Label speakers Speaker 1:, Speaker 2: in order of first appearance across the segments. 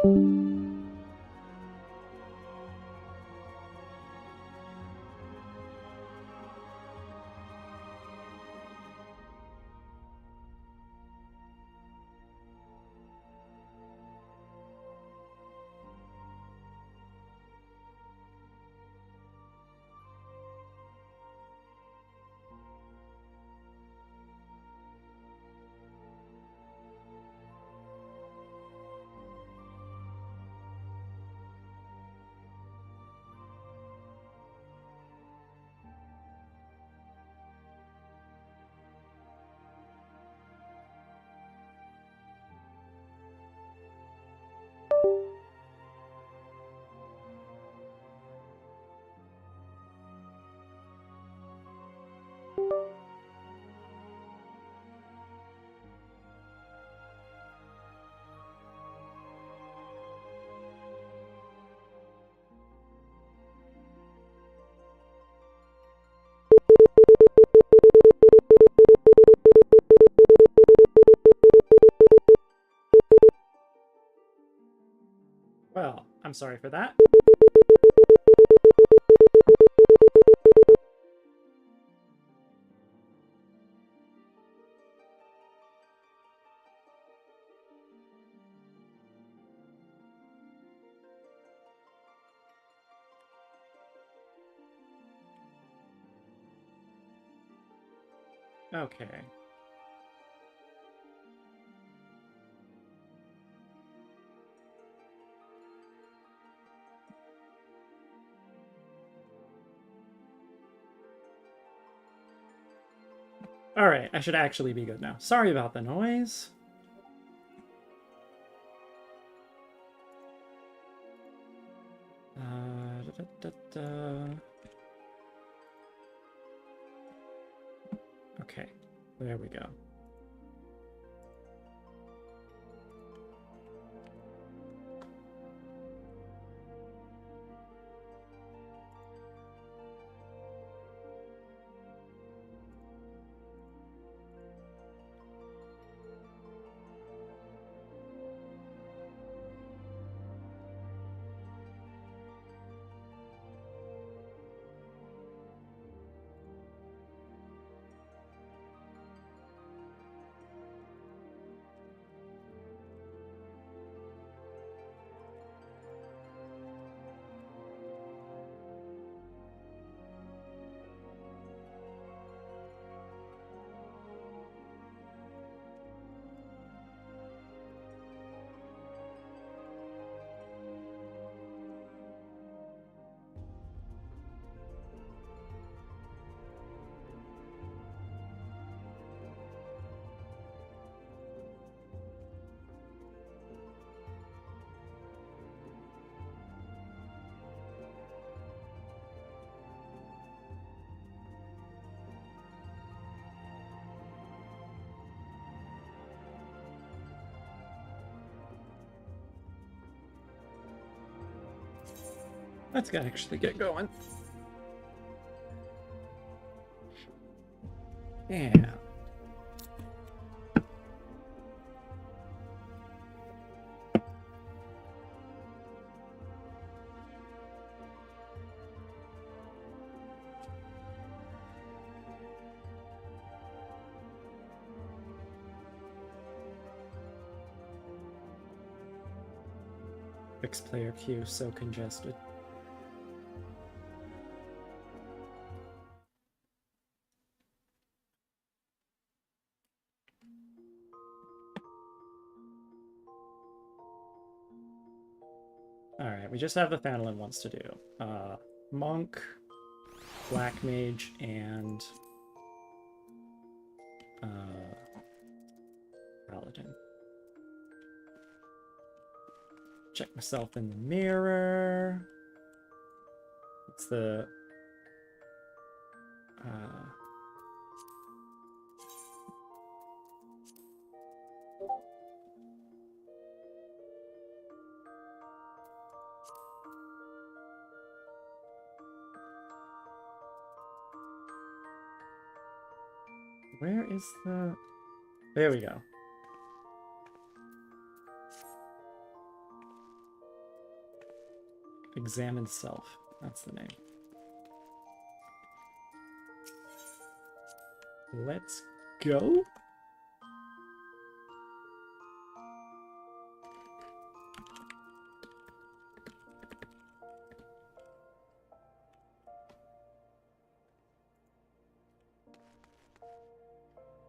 Speaker 1: Well, I'm sorry for that. Okay. All right, I should actually be good now. Sorry about the noise. Okay, there we go. Let's actually get going. Yeah. Fixed player queue so congested. Alright, we just have the Thanalan wants to do. Monk, Black Mage, and Paladin. Check myself in the mirror. It's the where is the... There we go. Examine self. That's the name. Let's go.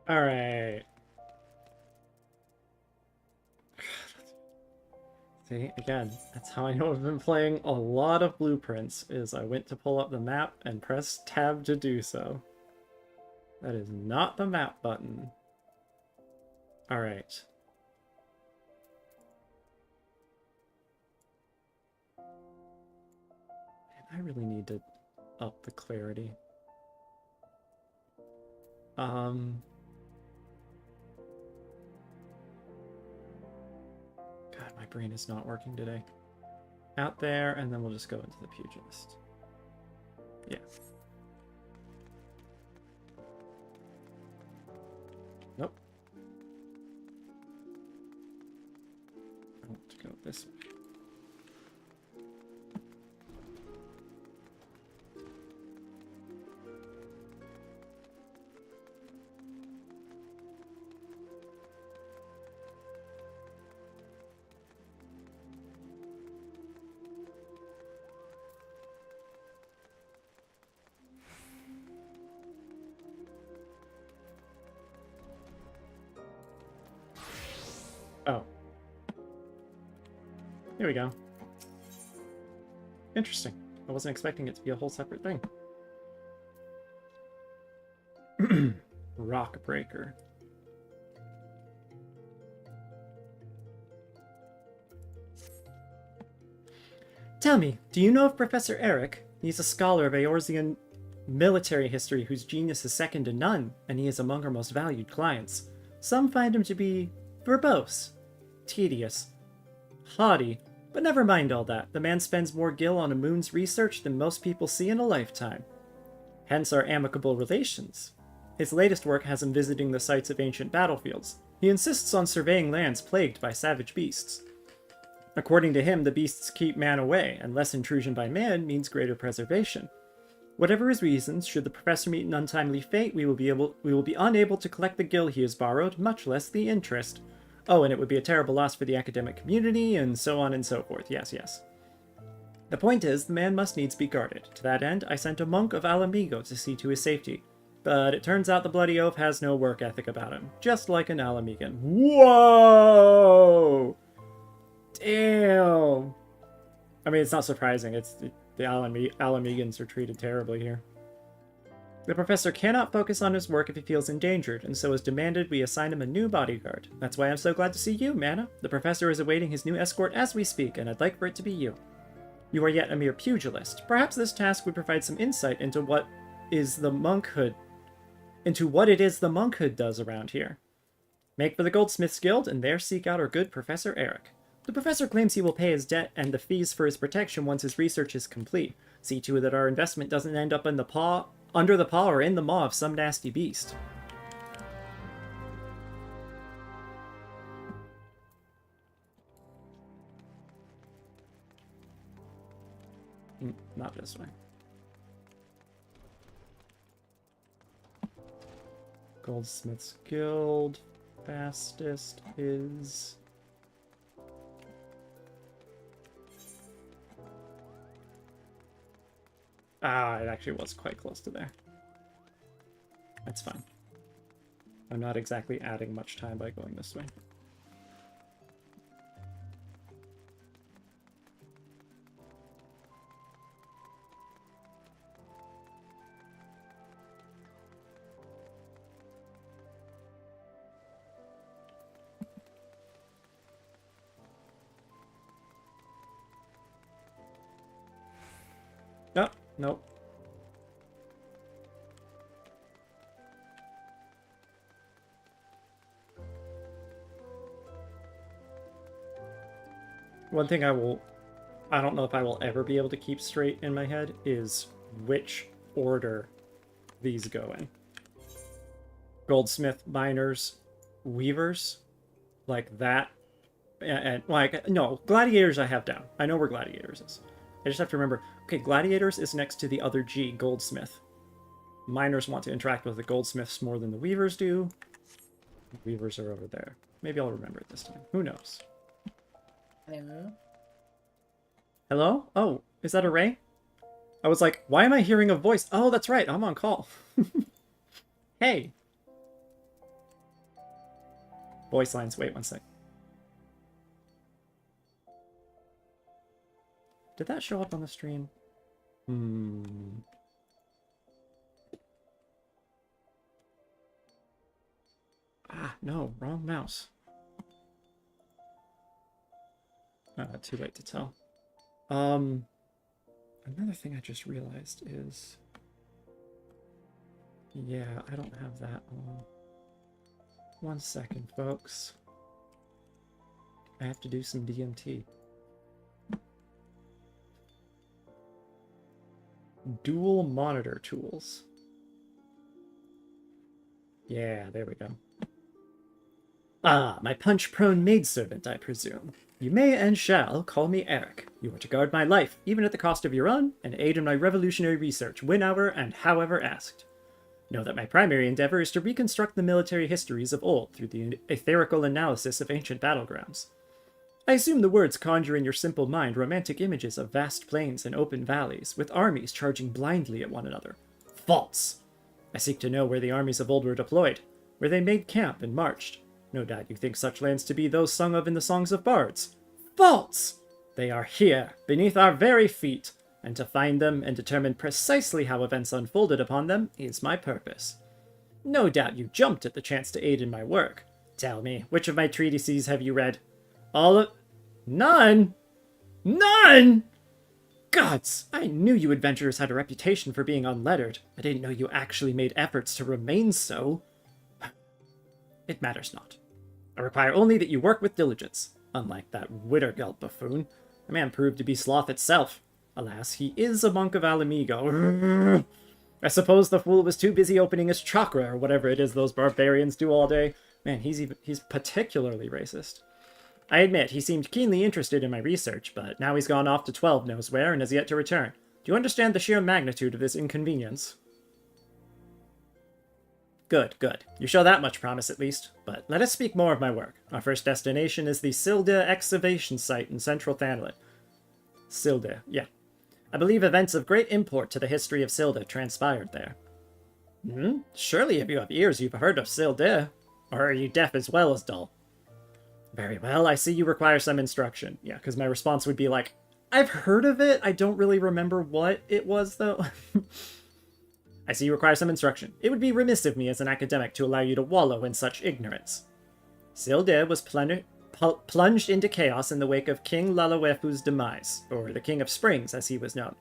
Speaker 1: All right. See, again, that's how I know I've been playing a lot of blueprints, is I went to pull up the map and pressed tab to do so. That is not the map button. All right. I really need to up the clarity. God, my brain is not working today. Out there, and then we'll just go into the pugilist. Yeah. Nope. I want to go this way. Oh. Here we go. Interesting. I wasn't expecting it to be a whole separate thing. Rock breaker. Tell me, do you know of Professor Eric? He's a scholar of Eorzean military history whose genius is second to none, and he is among our most valued clients. Some find him to be verbose, tedious, haughty, but never mind all that. The man spends more gil on a moon's research than most people see in a lifetime. Hence our amicable relations. His latest work has him visiting the sites of ancient battlefields. He insists on surveying lands plagued by savage beasts. According to him, the beasts keep man away, and less intrusion by man means greater preservation. Whatever his reasons, should the professor meet an untimely fate, we will be unable to collect the gil he has borrowed, much less the interest. Oh, and it would be a terrible loss for the academic community, and so on and so forth. Yes, yes. The point is, the man must needs be guarded. To that end, I sent a monk of Alamigo to see to his safety. But it turns out the bloody oaf has no work ethic about him, just like an Alamigan. Whoa! Damn! I mean, it's not surprising. It's the Alamegans are treated terribly here. The professor cannot focus on his work if he feels endangered, and so has demanded we assign him a new bodyguard. That's why I'm so glad to see you, M'aana. The professor is awaiting his new escort as we speak, and I'd like for it to be you. You are yet a mere pugilist. Perhaps this task would provide some insight into what it is the monkhood does around here. Make for the Goldsmiths Guild, and there seek out our good Professor Eric. The professor claims he will pay his debt and the fees for his protection once his research is complete. See to it that our investment doesn't end up in the paw, under the paw or in the maw of some nasty beast. Not this way. Goldsmiths Guild. Fastest is... Ah, it actually was quite close to there. That's fine. I'm not exactly adding much time by going this way. Oh, nope. One thing I don't know if I will ever be able to keep straight in my head is which order these go in. Goldsmith, miners, weavers, like that. And like, no, gladiators I have down. I know where gladiators is. I just have to remember, okay, gladiators is next to the other G, goldsmith. Miners want to interact with the goldsmiths more than the weavers do. The weavers are over there. Maybe I'll remember it this time. Who knows?
Speaker 2: Hello?
Speaker 1: Hello? Oh, is that a Ray? I was like, why am I hearing a voice? Oh, that's right, I'm on call. Hey. Voice lines, wait one sec. Did that show up on the stream? Ah, no, wrong mouse. Too late to tell. Another thing I just realized is... Yeah, I don't have that on. 1 second, folks. I have to do some DMT. Dual monitor tools. Yeah, there we go. Ah, my punch-prone maidservant, I presume. You may and shall call me Eric. You are to guard my life, even at the cost of your own, and aid in my revolutionary research whenever and however asked. Know that my primary endeavor is to reconstruct the military histories of old through the aetherical analysis of ancient battlegrounds. I assume the words conjure in your simple mind romantic images of vast plains and open valleys, with armies charging blindly at one another. False! I seek to know where the armies of old were deployed, where they made camp and marched. No doubt you think such lands to be those sung of in the songs of bards. False! They are here, beneath our very feet, and to find them and determine precisely how events unfolded upon them is my purpose. No doubt you jumped at the chance to aid in my work. Tell me, which of my treatises have you read? All of... None! None! Gods, I knew you adventurers had a reputation for being unlettered. I didn't know you actually made efforts to remain so. It matters not. I require only that you work with diligence. Unlike that Wittergeld buffoon, the man proved to be sloth itself. Alas, he is a monk of Alamigo. I suppose the fool was too busy opening his chakra or whatever it is those barbarians do all day. Man, he's particularly racist. I admit, he seemed keenly interested in my research, but now he's gone off to 12 knows where and has yet to return. Do you understand the sheer magnitude of this inconvenience? Good, good. You show that much promise at least. But let us speak more of my work. Our first destination is the Silde excavation site in central Thanlin. Silde, yeah. I believe events of great import to the history of Silde transpired there. Surely if you have ears you've heard of Silde. Or are you deaf as well as dull? Very well, I see you require some instruction. Yeah, because my response would be like, I've heard of it, I don't really remember what it was though. I see you require some instruction. It would be remiss of me as an academic to allow you to wallow in such ignorance. Silde was plunged into chaos in the wake of King Lalawefu's demise, or the King of Springs as he was known.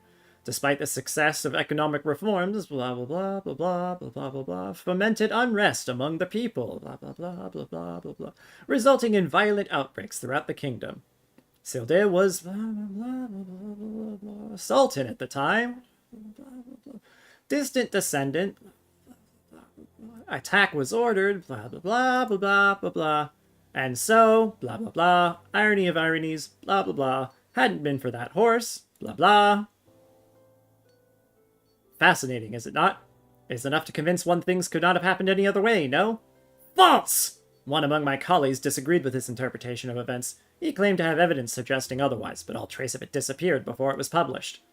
Speaker 1: Despite the success of economic reforms, blah blah blah blah blah blah blah blah blah, fomented unrest among the people, blah blah blah blah blah blah blah, resulting in violent outbreaks throughout the kingdom. Silde was blah blah blah blah blah blah, sultan at the time. Blah, blah, blah. Distant descendant. Attack was ordered. Blah blah blah blah blah blah blah. And so, blah blah blah. Irony of ironies. Blah blah blah. Hadn't been for that horse. Blah blah. Fascinating, is it not? It's enough to convince one things could not have happened any other way, no? False! One among my colleagues disagreed with his interpretation of events. He claimed to have evidence suggesting otherwise, but all trace of it disappeared before it was published.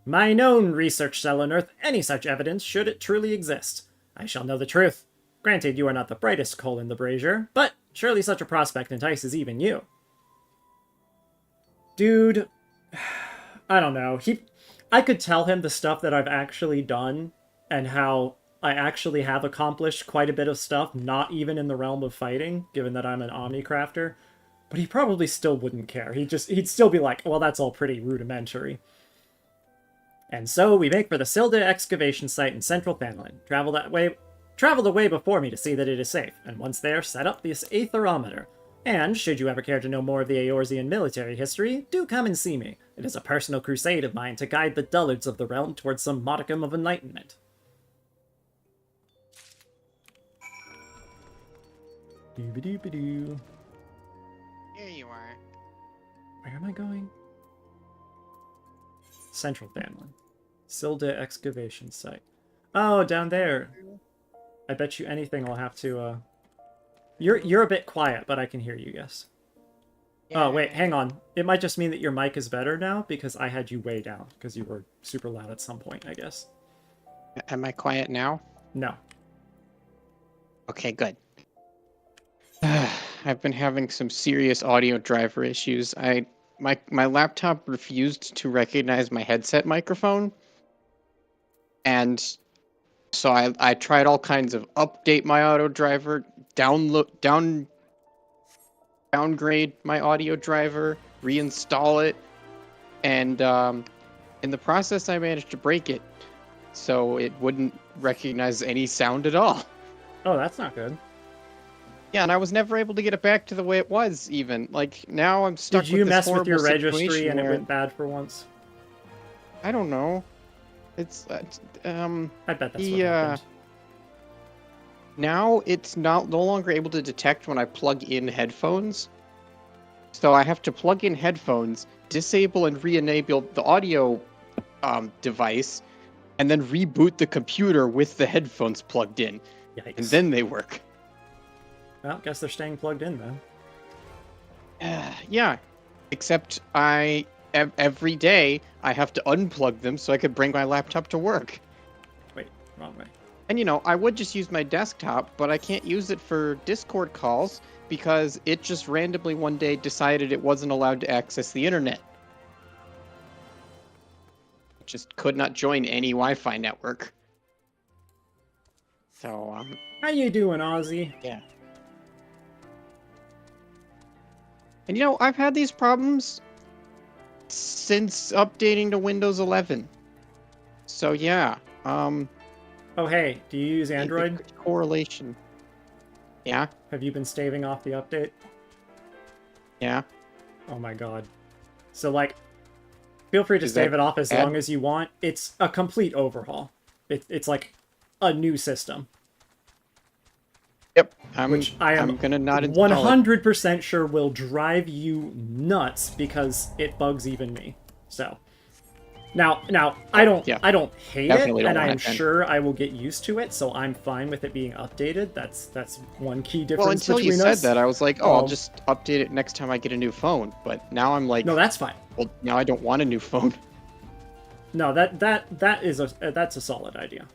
Speaker 1: Mine own research shall unearth any such evidence should it truly exist. I shall know the truth. Granted, you are not the brightest coal in the brazier, but surely such a prospect entices even you. Dude, I don't know. I could tell him the stuff that I've actually done and how I actually have accomplished quite a bit of stuff, not even in the realm of fighting, given that I'm an Omnicrafter, but he probably still wouldn't care. He'd still be like, well, that's all pretty rudimentary. And so we make for the Silde excavation site in central Thanlin. Travel the way before me to see that it is safe, and once there, set up this aetherometer. And, should you ever care to know more of the Eorzean military history, do come and see me. It is a personal crusade of mine to guide the dullards of the realm towards some modicum of enlightenment. Doo-ba-doo-ba-doo.
Speaker 2: Here you are.
Speaker 1: Where am I going? Central family. Silda excavation site. Oh, down there. I bet you anything I'll have to, You're a bit quiet, but I can hear you, yes. Oh, wait, hang on. It might just mean that your mic is better now, because I had you way down, because you were super loud at some point, I guess.
Speaker 3: Am I quiet now?
Speaker 1: No.
Speaker 3: Okay, good. I've been having some serious audio driver issues. My laptop refused to recognize my headset microphone. And so I tried all kinds of update my audio driver, downgrade my audio driver, reinstall it, and in the process I managed to break it, so it wouldn't recognize any sound at all.
Speaker 1: Oh, that's not good.
Speaker 3: Yeah, and I was never able to get it back to the way it was, even. Like, now I'm stuck with
Speaker 1: Did you
Speaker 3: this
Speaker 1: mess with
Speaker 3: horrible
Speaker 1: your registry
Speaker 3: situation
Speaker 1: and it
Speaker 3: where-
Speaker 1: went bad for once?
Speaker 3: I don't know. It's,
Speaker 1: I bet that's what
Speaker 3: the,
Speaker 1: happened.
Speaker 3: now it's no longer able to detect when I plug in headphones. So I have to plug in headphones, disable and re-enable the audio device, and then reboot the computer with the headphones plugged in.
Speaker 1: Yikes.
Speaker 3: And then they work.
Speaker 1: Well, guess they're staying plugged in then.
Speaker 3: Yeah, except every day I have to unplug them so I could bring my laptop to work.
Speaker 1: Wait, wrong way.
Speaker 3: And you know, I would just use my desktop, but I can't use it for Discord calls because it just randomly one day decided it wasn't allowed to access the internet. It just could not join any Wi-Fi network. So,
Speaker 1: How you doing, Ozzy?
Speaker 3: yeah. And you know, I've had these problems since updating to Windows 11. So yeah,
Speaker 1: Oh, hey, do you use Android?
Speaker 3: the correlation. Yeah,
Speaker 1: Have you been staving off the update?
Speaker 3: yeah.
Speaker 1: Oh my god. So, like, feel free to
Speaker 3: Is
Speaker 1: stave
Speaker 3: that
Speaker 1: it off as
Speaker 3: bad?
Speaker 1: long as you want. It's a complete overhaul. It's like a new system,
Speaker 3: Yep.
Speaker 1: which I am
Speaker 3: I'm gonna not install it.
Speaker 1: 100% sure will drive you nuts because it bugs even me. So, now I don't hate
Speaker 3: Definitely
Speaker 1: it,
Speaker 3: don't
Speaker 1: and
Speaker 3: want
Speaker 1: I'm
Speaker 3: it then.
Speaker 1: sure I will get used to it. So I'm fine with it being updated. That's one key difference
Speaker 3: Well, until
Speaker 1: between
Speaker 3: you said
Speaker 1: us.
Speaker 3: that, I was like, oh, I'll
Speaker 1: Oh.
Speaker 3: just update it next time I get a new phone. But now I'm like,
Speaker 1: No, that's fine.
Speaker 3: well, now I don't want a new phone.
Speaker 1: No, that's a solid idea.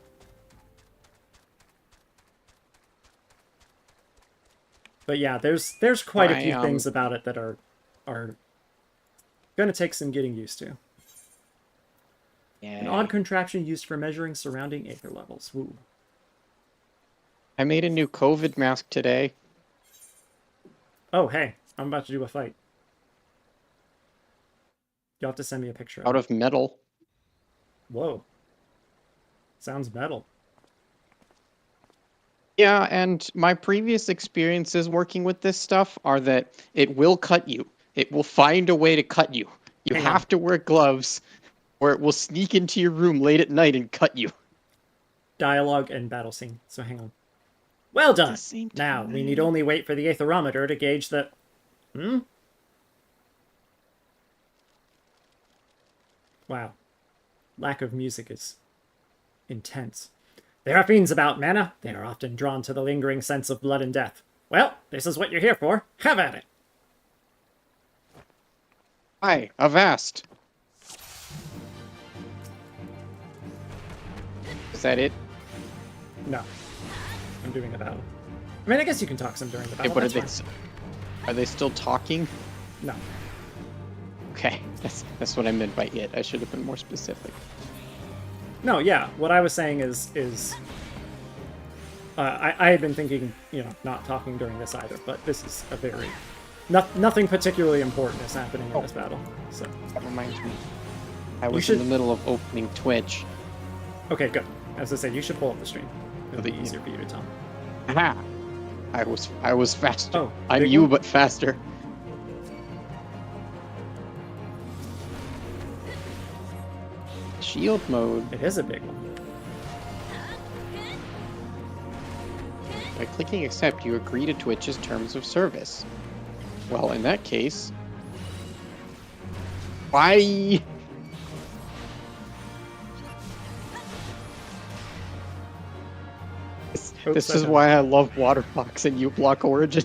Speaker 1: But yeah, there's quite a
Speaker 3: I,
Speaker 1: few things about it that are gonna take some getting used to. An
Speaker 3: Yeah.
Speaker 1: odd contraption used for measuring surrounding aether levels. Woo.
Speaker 3: I made a new COVID mask today.
Speaker 1: Oh, hey, I'm about to do a fight. You'll have to send me a picture
Speaker 3: Out
Speaker 1: it.
Speaker 3: of metal.
Speaker 1: Whoa. Sounds metal.
Speaker 3: Yeah, and my previous experiences working with this stuff are that it will cut you. It will find a way to cut you. You
Speaker 1: Hang on.
Speaker 3: have to wear gloves, or it will sneak into your room late at night and cut you.
Speaker 1: Dialogue and battle scene. So hang on. Well done.
Speaker 3: same
Speaker 1: Now, we
Speaker 3: time.
Speaker 1: need only wait for the aetherometer to gauge the... Wow. Lack of music is intense. There are fiends about, M'aana. They are often drawn to the lingering sense of blood and death. Well, this is what you're here for. Have at it.
Speaker 3: Hi, Avast. Is that it?
Speaker 1: No. I'm doing a battle. I mean, I guess you can talk some during the
Speaker 3: Hey,
Speaker 1: battle.
Speaker 3: what are
Speaker 1: that's
Speaker 3: they?
Speaker 1: fine.
Speaker 3: Are they still talking?
Speaker 1: No.
Speaker 3: Okay, that's what I meant by it. I should have been more specific.
Speaker 1: No, yeah. What I was saying is I had been thinking, not talking during this either, but this is a very... nothing particularly important is happening in this battle, so...
Speaker 3: That reminds me. I was
Speaker 1: should-
Speaker 3: in the middle of opening Twitch.
Speaker 1: Okay, good. As I said, you should pull up the stream. It'll be
Speaker 3: Okay.
Speaker 1: easier for you to tell.
Speaker 3: Aha! I was faster.
Speaker 1: Oh,
Speaker 3: I'm
Speaker 1: big
Speaker 3: you,
Speaker 1: one?
Speaker 3: but faster. Shield mode.
Speaker 1: It is a big one.
Speaker 3: By clicking accept, you agree to Twitch's terms of service. Well, in that case... Bye! This is why I love Waterfox and uBlock Origin.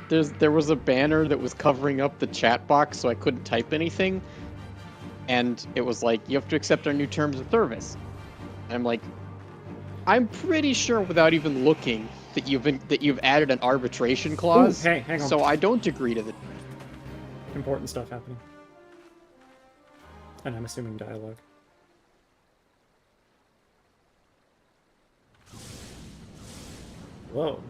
Speaker 3: There was a banner that was covering up the chat box, so I couldn't type anything. And it was like, you have to accept our new terms of service. And I'm like, I'm pretty sure without even looking that you've added an arbitration clause.
Speaker 1: Ooh, hey, hang on.
Speaker 3: So I don't agree to the.
Speaker 1: Important stuff happening. And I'm assuming dialogue. Whoa.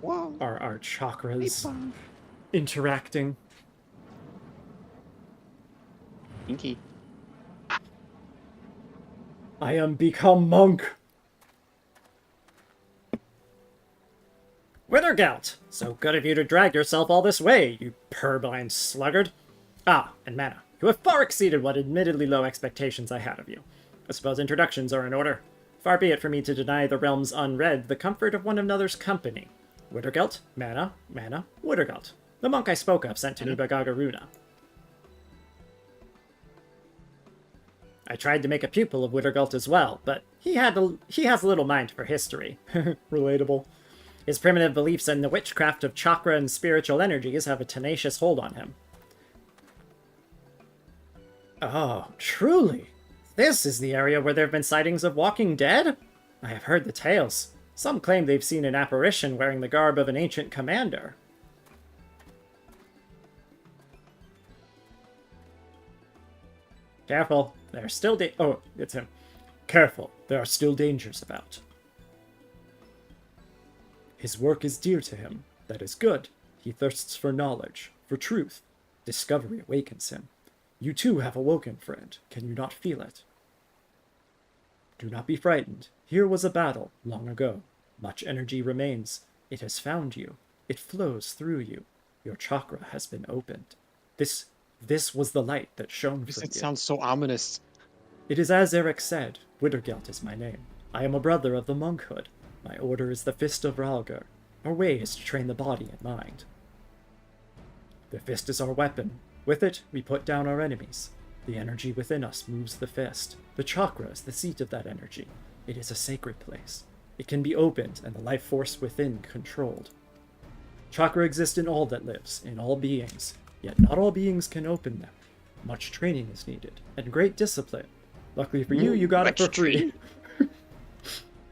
Speaker 3: Whoa.
Speaker 1: Our chakras interacting.
Speaker 3: Inky.
Speaker 1: I am become monk. Withergelt! So good of you to drag yourself all this way, you purblind sluggard. Ah, and M'aana, you have far exceeded what admittedly low expectations I had of you. I suppose introductions are in order. Far be it for me to deny the realms unread the comfort of one another's company. Withergelt, M'aana, M'aana, Withergelt. The monk I spoke of sent to me by Gagaruna. I tried to make a pupil of Withergelt as well, but he has little mind for history. Relatable. His primitive beliefs in the witchcraft of chakra and spiritual energies have a tenacious hold on him. Oh, truly? This is the area where there have been sightings of walking dead? I have heard the tales. Some claim they've seen an apparition wearing the garb of an ancient commander. Careful, there are still oh, it's him. Careful, there are still dangers about. His work is dear to him. That is good. He thirsts for knowledge, for truth. Discovery awakens him. You too have awoken, friend. Can you not feel it? Do not be frightened. Here was a battle, long ago. Much energy remains. It has found you. It flows through you. Your chakra has been opened. This was the light that shone for you.
Speaker 3: It sounds so ominous.
Speaker 1: It is as Eric said. Withergelt is my name. I am a brother of the monkhood. My order is the Fist of Ralgar. Our way is to train the body and mind. The fist is our weapon. With it, we put down our enemies. The energy within us moves the fist. The chakra is the seat of that energy. It is a sacred place. It can be opened and the life force within controlled. Chakra exists in all that lives, in all beings. Yet not all beings can open them. Much training is needed, and great discipline. Luckily for you, you got it for free.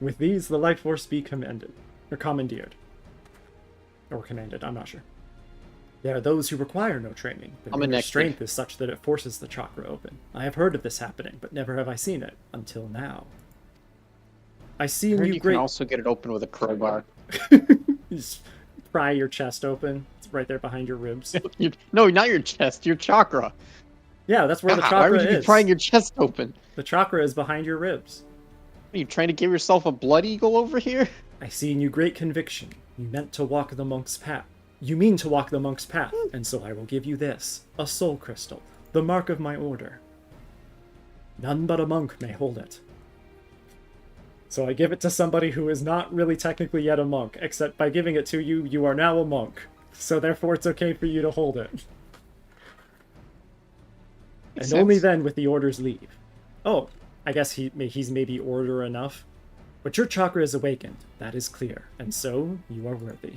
Speaker 1: With these, the life force be commanded, or commandeered. Or commanded, I'm not sure. There are those who require no training. Their strength is such that it forces the chakra open. I have heard of this happening, but never have I seen it, until now. I see in you
Speaker 3: can also get it open with a crowbar.
Speaker 1: Just pry your chest open. It's right there behind your ribs.
Speaker 3: No, not your chest, your chakra.
Speaker 1: Yeah, that's where the chakra is.
Speaker 3: Why would you be prying your chest open?
Speaker 1: The chakra is behind your ribs.
Speaker 3: Are you trying to give yourself a blood eagle over here?
Speaker 1: I see in you great conviction. You meant to walk the monk's path. You mean to walk the monk's path, and so I will give you this, a soul crystal, the mark of my order. None but a monk may hold it. So I give it to somebody who is not really technically yet a monk, except by giving it to you, you are now a monk. So therefore it's okay for you to hold it. And only then with the order's leave. Oh, I guess he's maybe order enough. But your chakra is awakened, that is clear, and so you are worthy.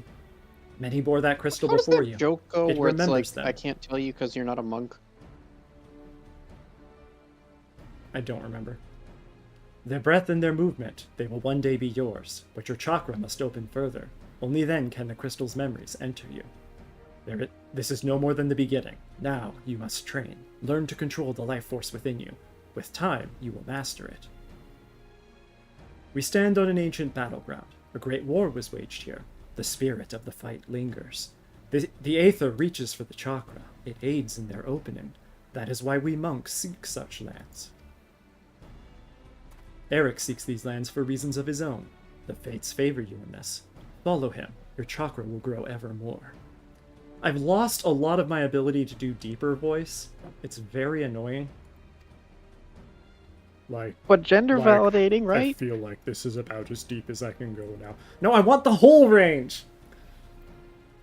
Speaker 1: Many bore that crystal before you.
Speaker 3: Joke go
Speaker 1: it
Speaker 3: where it's like,
Speaker 1: them.
Speaker 3: I can't tell you because you're not a monk?
Speaker 1: I don't remember. Their breath and their movement, they will one day be yours, but your chakra must open further. Only then can the crystal's memories enter you. This is no more than the beginning. Now you must train. Learn to control the life force within you. With time, you will master it. We stand on an ancient battleground. A great war was waged here. The spirit of the fight lingers. The aether reaches for the chakra. It aids in their opening. That is why we monks seek such lands. Eric seeks these lands for reasons of his own. The fates favor you in this. Follow him. Your chakra will grow ever more. I've lost a lot of my ability to do deeper voice. It's very annoying.
Speaker 3: But gender validating, right?
Speaker 1: I feel like this is about as deep as I can go now. No, I want the whole range!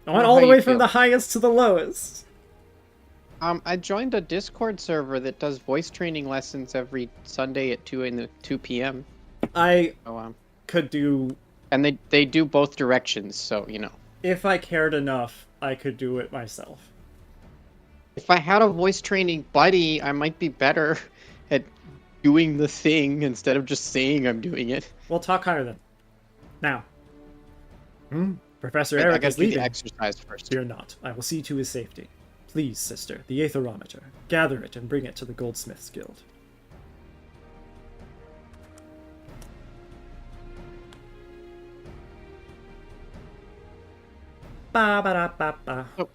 Speaker 1: I want all the way from the highest to the lowest.
Speaker 3: I joined a Discord server that does voice training lessons every Sunday at 2 p.m.
Speaker 1: I
Speaker 3: So,
Speaker 1: could do...
Speaker 3: and they do both directions, so, you know.
Speaker 1: If I cared enough, I could do it myself.
Speaker 3: If I had a voice training buddy, I might be better at doing the thing instead of just saying I'm doing it.
Speaker 1: We'll talk higher then. Now. Professor
Speaker 3: I
Speaker 1: Eric
Speaker 3: gotta
Speaker 1: is
Speaker 3: do the
Speaker 1: leaving.
Speaker 3: exercise first.
Speaker 1: Fear not. I will see to his safety. Please, sister, the aetherometer. Gather it and bring it to the Goldsmiths Guild. Ba-ba-da-ba-ba.
Speaker 3: Oh,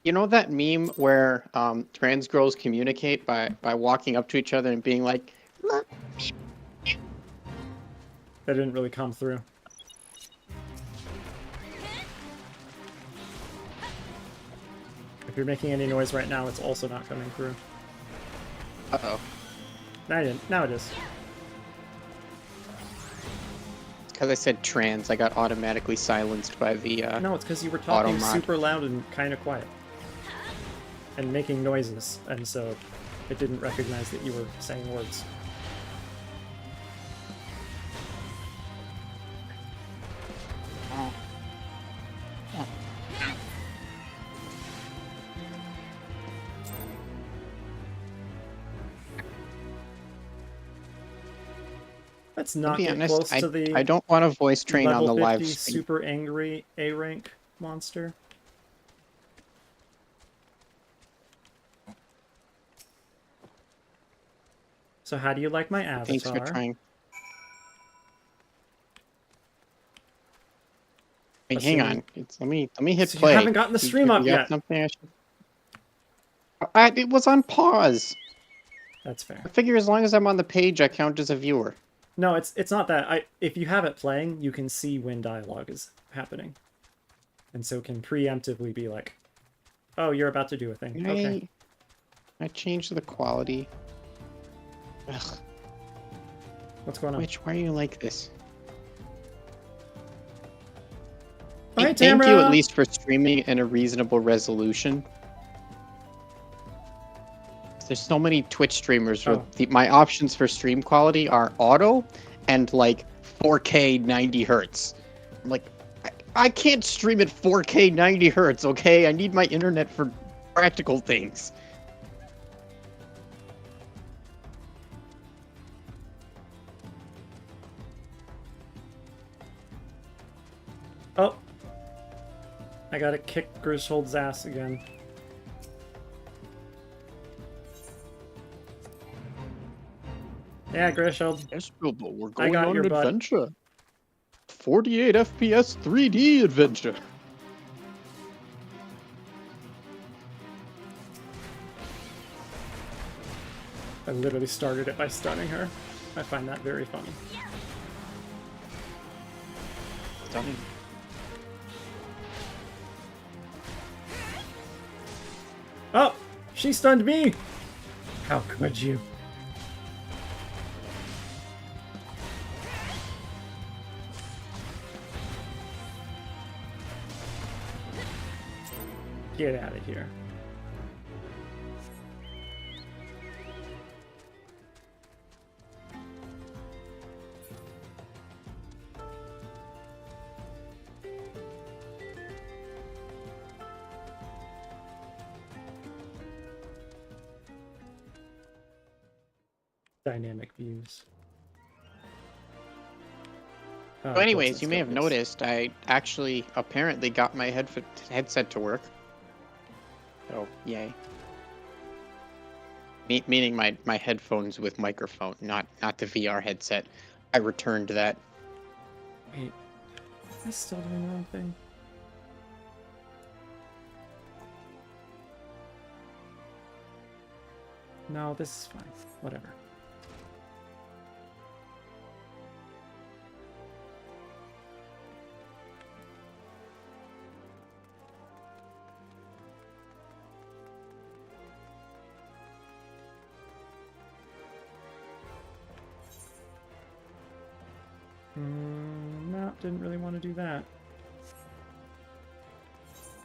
Speaker 3: you know that meme where trans girls communicate by walking up to each other and being like, "Look."
Speaker 1: That didn't really come through. If you're making any noise right now, it's also not coming through.
Speaker 3: Uh-oh.
Speaker 1: Now it is.
Speaker 3: Because I said trans, I got automatically silenced by the
Speaker 1: No, it's because you were talking
Speaker 3: Automod.
Speaker 1: super loud and kind of quiet. And making noises, and so it didn't recognize that you were saying words. Let's not
Speaker 3: be
Speaker 1: get
Speaker 3: honest,
Speaker 1: close to the
Speaker 3: I don't want to voice train on
Speaker 1: level
Speaker 3: the
Speaker 1: 50
Speaker 3: live stream.
Speaker 1: super angry A rank monster. So how do you like my avatar?
Speaker 3: Thanks for trying. Wait, hang on. Let me hit
Speaker 1: So
Speaker 3: play.
Speaker 1: you haven't gotten the stream
Speaker 3: You
Speaker 1: up
Speaker 3: got
Speaker 1: yet.
Speaker 3: Something I should... it was on pause.
Speaker 1: That's fair.
Speaker 3: I figure as long as I'm on the page, I count as a viewer.
Speaker 1: No, it's not that. If you have it playing, you can see when dialogue is happening. And so can preemptively be like, oh, you're about to do a thing.
Speaker 3: Can
Speaker 1: Okay.
Speaker 3: I change the quality? Ugh.
Speaker 1: What's going on?
Speaker 3: Why are you like this?
Speaker 1: Bye,
Speaker 3: Thank you
Speaker 1: Tamara!
Speaker 3: at least for streaming in a reasonable resolution. There's so many Twitch streamers where my options for stream quality are auto and like 4K 90 hertz. I'm like, I can't stream at 4K 90 hertz, okay? I need my internet for practical things.
Speaker 1: Oh. I gotta kick Griswold's ass again. Yeah, Griswold.
Speaker 3: Yes, but we're
Speaker 1: I
Speaker 3: going
Speaker 1: got
Speaker 3: on
Speaker 1: your
Speaker 3: an
Speaker 1: butt.
Speaker 3: adventure. 48 FPS 3D adventure.
Speaker 1: I literally started it by stunning her. I find that very funny.
Speaker 3: Stunning.
Speaker 1: Oh! She stunned me! How could you? Get out of here. Dynamic views.
Speaker 3: So anyways, you may have noticed I actually apparently got my headset to work. So, yay. Meaning my headphones with microphone, not the VR headset. I returned that.
Speaker 1: Wait, am I still doing the wrong thing? No, this is fine. Whatever. No, didn't really want to do that.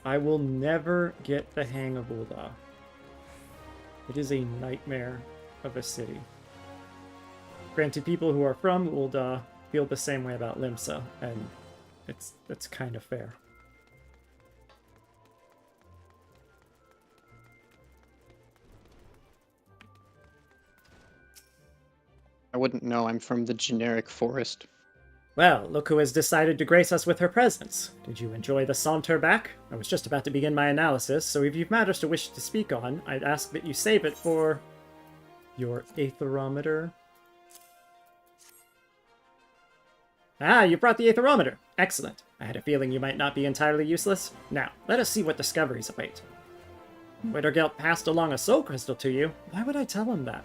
Speaker 1: I will never get the hang of Ulda. It is a nightmare of a city. Granted, people who are from Ul'dah feel the same way about Limsa, and it's kind of fair.
Speaker 3: I wouldn't know. I'm from the generic forest.
Speaker 1: Well, look who has decided to grace us with her presence. Did you enjoy the saunter back? I was just about to begin my analysis, so if you've matters to wish to speak on, I'd ask that you save it for your aetherometer. Ah, you brought the aetherometer. Excellent. I had a feeling you might not be entirely useless. Now, let us see what discoveries await. Wittergelt passed along a soul crystal to you. Why would I tell him that?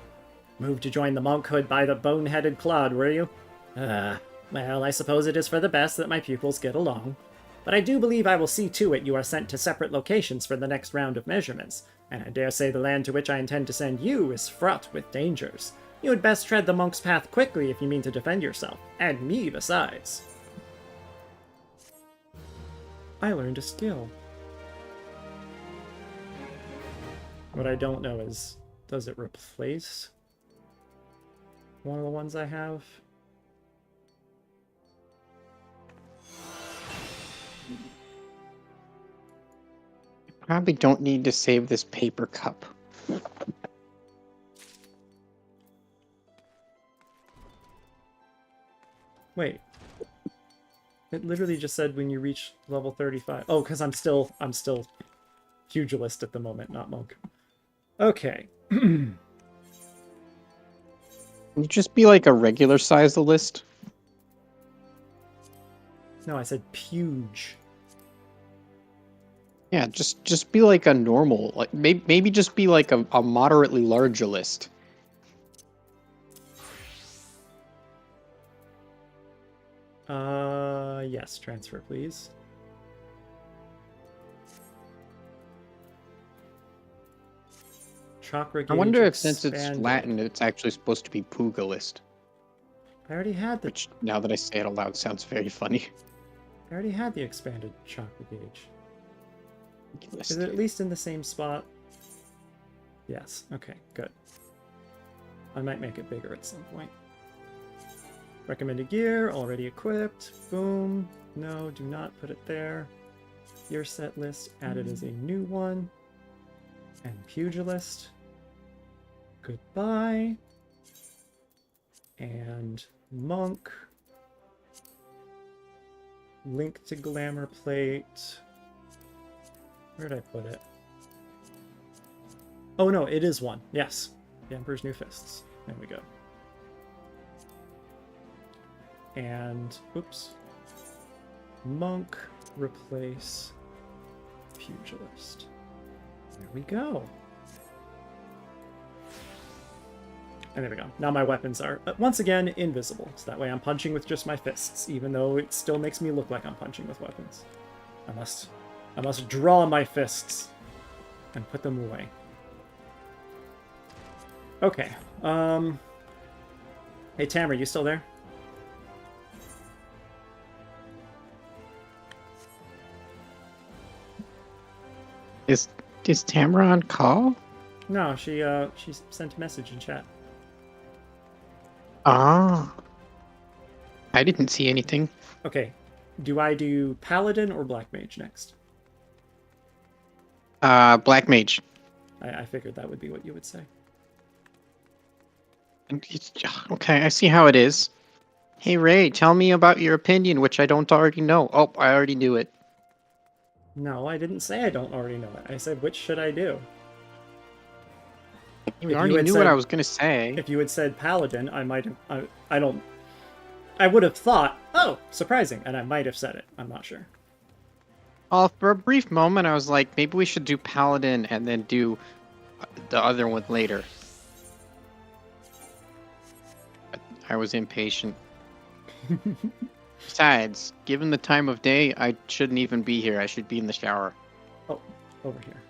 Speaker 1: Moved to join the monkhood by the bone-headed clod, were you? Well, I suppose it is for the best that my pupils get along. But I do believe I will see to it you are sent to separate locations for the next round of measurements, and I dare say the land to which I intend to send you is fraught with dangers. You had best tread the monk's path quickly if you mean to defend yourself, and me besides. I learned a skill. What I don't know is, does it replace one of the ones I have?
Speaker 3: Probably don't need to save this paper cup.
Speaker 1: Wait. It literally just said when you reach level 35. Oh, because I'm still pugilist at the moment, not monk. Okay.
Speaker 3: Can you just be like a regular size list?
Speaker 1: No, I said puge.
Speaker 3: Yeah, just be like a normal, like maybe just be like a moderately larger list.
Speaker 1: Yes, transfer, please. Chakra gauge
Speaker 3: I wonder if since it's
Speaker 1: expanded.
Speaker 3: Latin, it's actually supposed to be Pugalist.
Speaker 1: I already had the
Speaker 3: Which, now that I say it aloud, sounds very funny.
Speaker 1: I already had the expanded chakra gauge.
Speaker 3: List.
Speaker 1: Is it at least in the same spot? Yes. Okay, good. I might make it bigger at some point. Recommended gear, already equipped. Boom. No, do not put it there. Gear set list added as a new one. And pugilist. Goodbye. And monk. Link to glamour plate. Where did I put it? Oh no, it is one. Yes. The Emperor's New Fists. There we go. And, oops. Monk, replace pugilist. There we go. And there we go. Now my weapons are, once again, invisible. So that way I'm punching with just my fists, even though it still makes me look like I'm punching with weapons. I must draw my fists and put them away. Okay. Hey, Tamara, you still there?
Speaker 3: Is Tamara on call?
Speaker 1: No, she sent a message in chat.
Speaker 3: Ah. I didn't see anything.
Speaker 1: Okay. Do I do Paladin or Black Mage next?
Speaker 3: Black Mage.
Speaker 1: I figured that would be what you would say.
Speaker 3: Okay, I see how it is. Hey Ray, tell me about your opinion, which I don't already know. Oh, I already knew it.
Speaker 1: No, I didn't say I don't already know it. I said, which should I do?
Speaker 3: You already knew what I was gonna say.
Speaker 1: If you had said Paladin, I might have... I would have thought, oh, surprising, and I might have said it. I'm not sure.
Speaker 3: For a brief moment, I was like, maybe we should do Paladin and then do the other one later. But I was impatient. Besides, given the time of day, I shouldn't even be here. I should be in the shower.
Speaker 1: Oh, over here.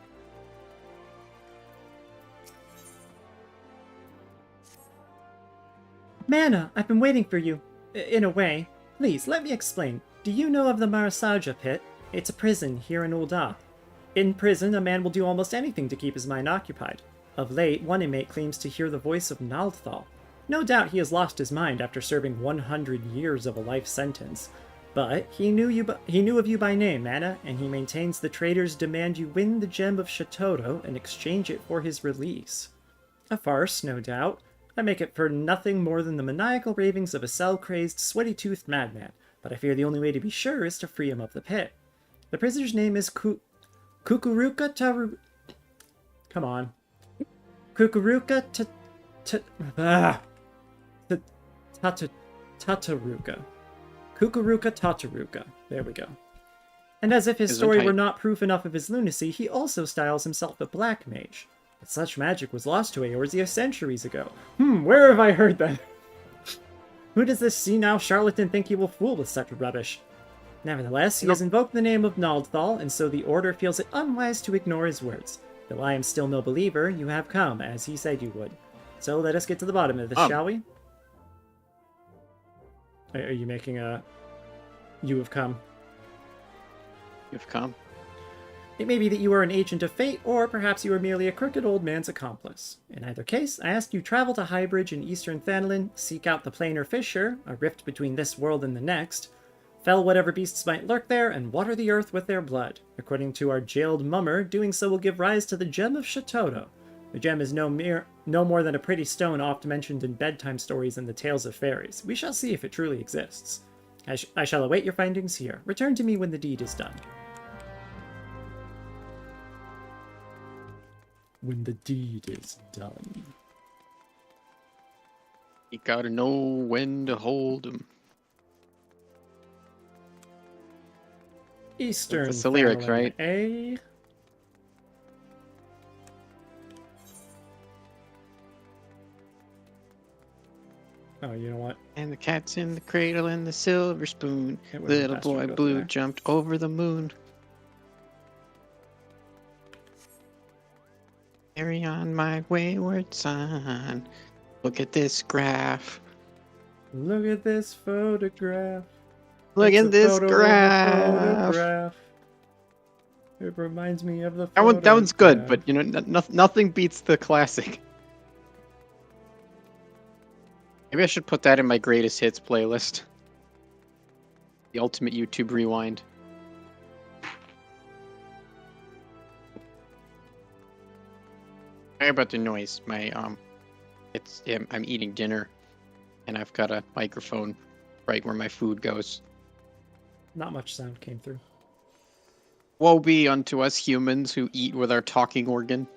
Speaker 1: M'aana, I've been waiting for you. In a way. Please, let me explain. Do you know of the Marasaja pit? It's a prison here in Ul'dah. In prison, a man will do almost anything to keep his mind occupied. Of late, one inmate claims to hear the voice of Naldthal. No doubt he has lost his mind after serving 100 years of a life sentence. But he knew of you by name, M'aana, and he maintains the traitors demand you win the gem of Shatoto and exchange it for his release. A farce, no doubt. I make it for nothing more than the maniacal ravings of a cell-crazed, sweaty-toothed madman, but I fear the only way to be sure is to free him of the pit. The prisoner's name is Kukuruka Taru... Come on. Kukuruka Tataruka. Kukuruka Tataruka. There we go. And as if his story were not proof enough of his lunacy, he also styles himself a black mage. But such magic was lost to Eorzea centuries ago. Where have I heard that? Who does this senile charlatan think he will fool with such rubbish? Nevertheless, he has invoked the name of Naldthal, and so the Order feels it unwise to ignore his words. Though I am still no believer, you have come, as he said you would. So let us get to the bottom of this, shall we? Are you making a... You have come.
Speaker 3: You have come.
Speaker 1: It may be that you are an agent of fate, or perhaps you are merely a crooked old man's accomplice. In either case, I ask you travel to Highbridge in eastern Thanalin, seek out the planar fissure, a rift between this world and the next, fell whatever beasts might lurk there, and water the earth with their blood. According to our jailed mummer, doing so will give rise to the gem of Shatoto. The gem is no more than a pretty stone oft mentioned in bedtime stories and the tales of fairies. We shall see if it truly exists. I shall await your findings here. Return to me when the deed is done. When the deed is done.
Speaker 3: You gotta know when to hold 'em.
Speaker 1: Eastern.
Speaker 3: That's the lyrics, right?
Speaker 1: A. Oh, you know what?
Speaker 3: And the cat's in the cradle and the silver spoon. Little boy blue jumped over the moon. Carry on my wayward son. Look at this graph.
Speaker 1: Look at this photograph.
Speaker 3: Look
Speaker 1: It's
Speaker 3: at
Speaker 1: a
Speaker 3: this
Speaker 1: photo of a
Speaker 3: graph.
Speaker 1: photograph. It reminds me of the
Speaker 3: That one's good,
Speaker 1: photograph.
Speaker 3: but you know, nothing beats the classic. Maybe I should put that in my greatest hits playlist. The ultimate YouTube rewind. Sorry about the noise. I'm eating dinner, and I've got a microphone right where my food goes.
Speaker 1: Not much sound came through.
Speaker 3: Woe be unto us humans who eat with our talking organ.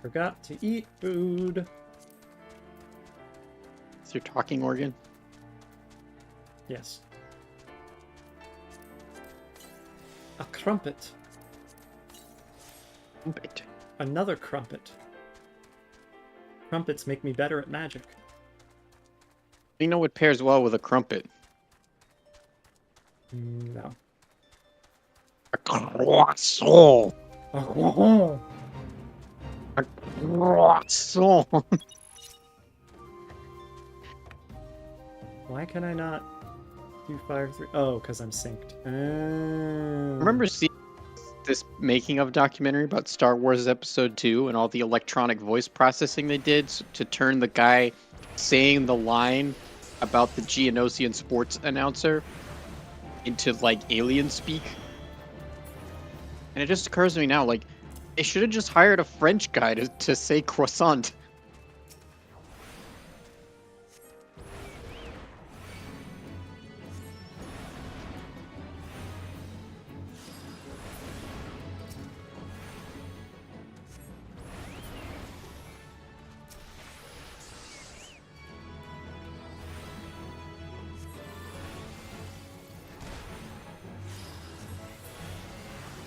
Speaker 1: Forgot to eat food.
Speaker 3: It's your talking organ.
Speaker 1: Yes. A crumpet.
Speaker 3: Crumpet.
Speaker 1: Another crumpet. Crumpets make me better at magic.
Speaker 3: You know what pairs well with a crumpet?
Speaker 1: No.
Speaker 3: A croissant.
Speaker 1: Oh.
Speaker 3: A croissant.
Speaker 1: Why can I not do fire through? Oh, because I'm synced.
Speaker 3: Remember seeing this making of documentary about Star Wars Episode 2 and all the electronic voice processing they did to turn the guy saying the line about the Geonosian sports announcer into like alien speak? And it just occurs to me now, like, they should have just hired a French guy to say croissant.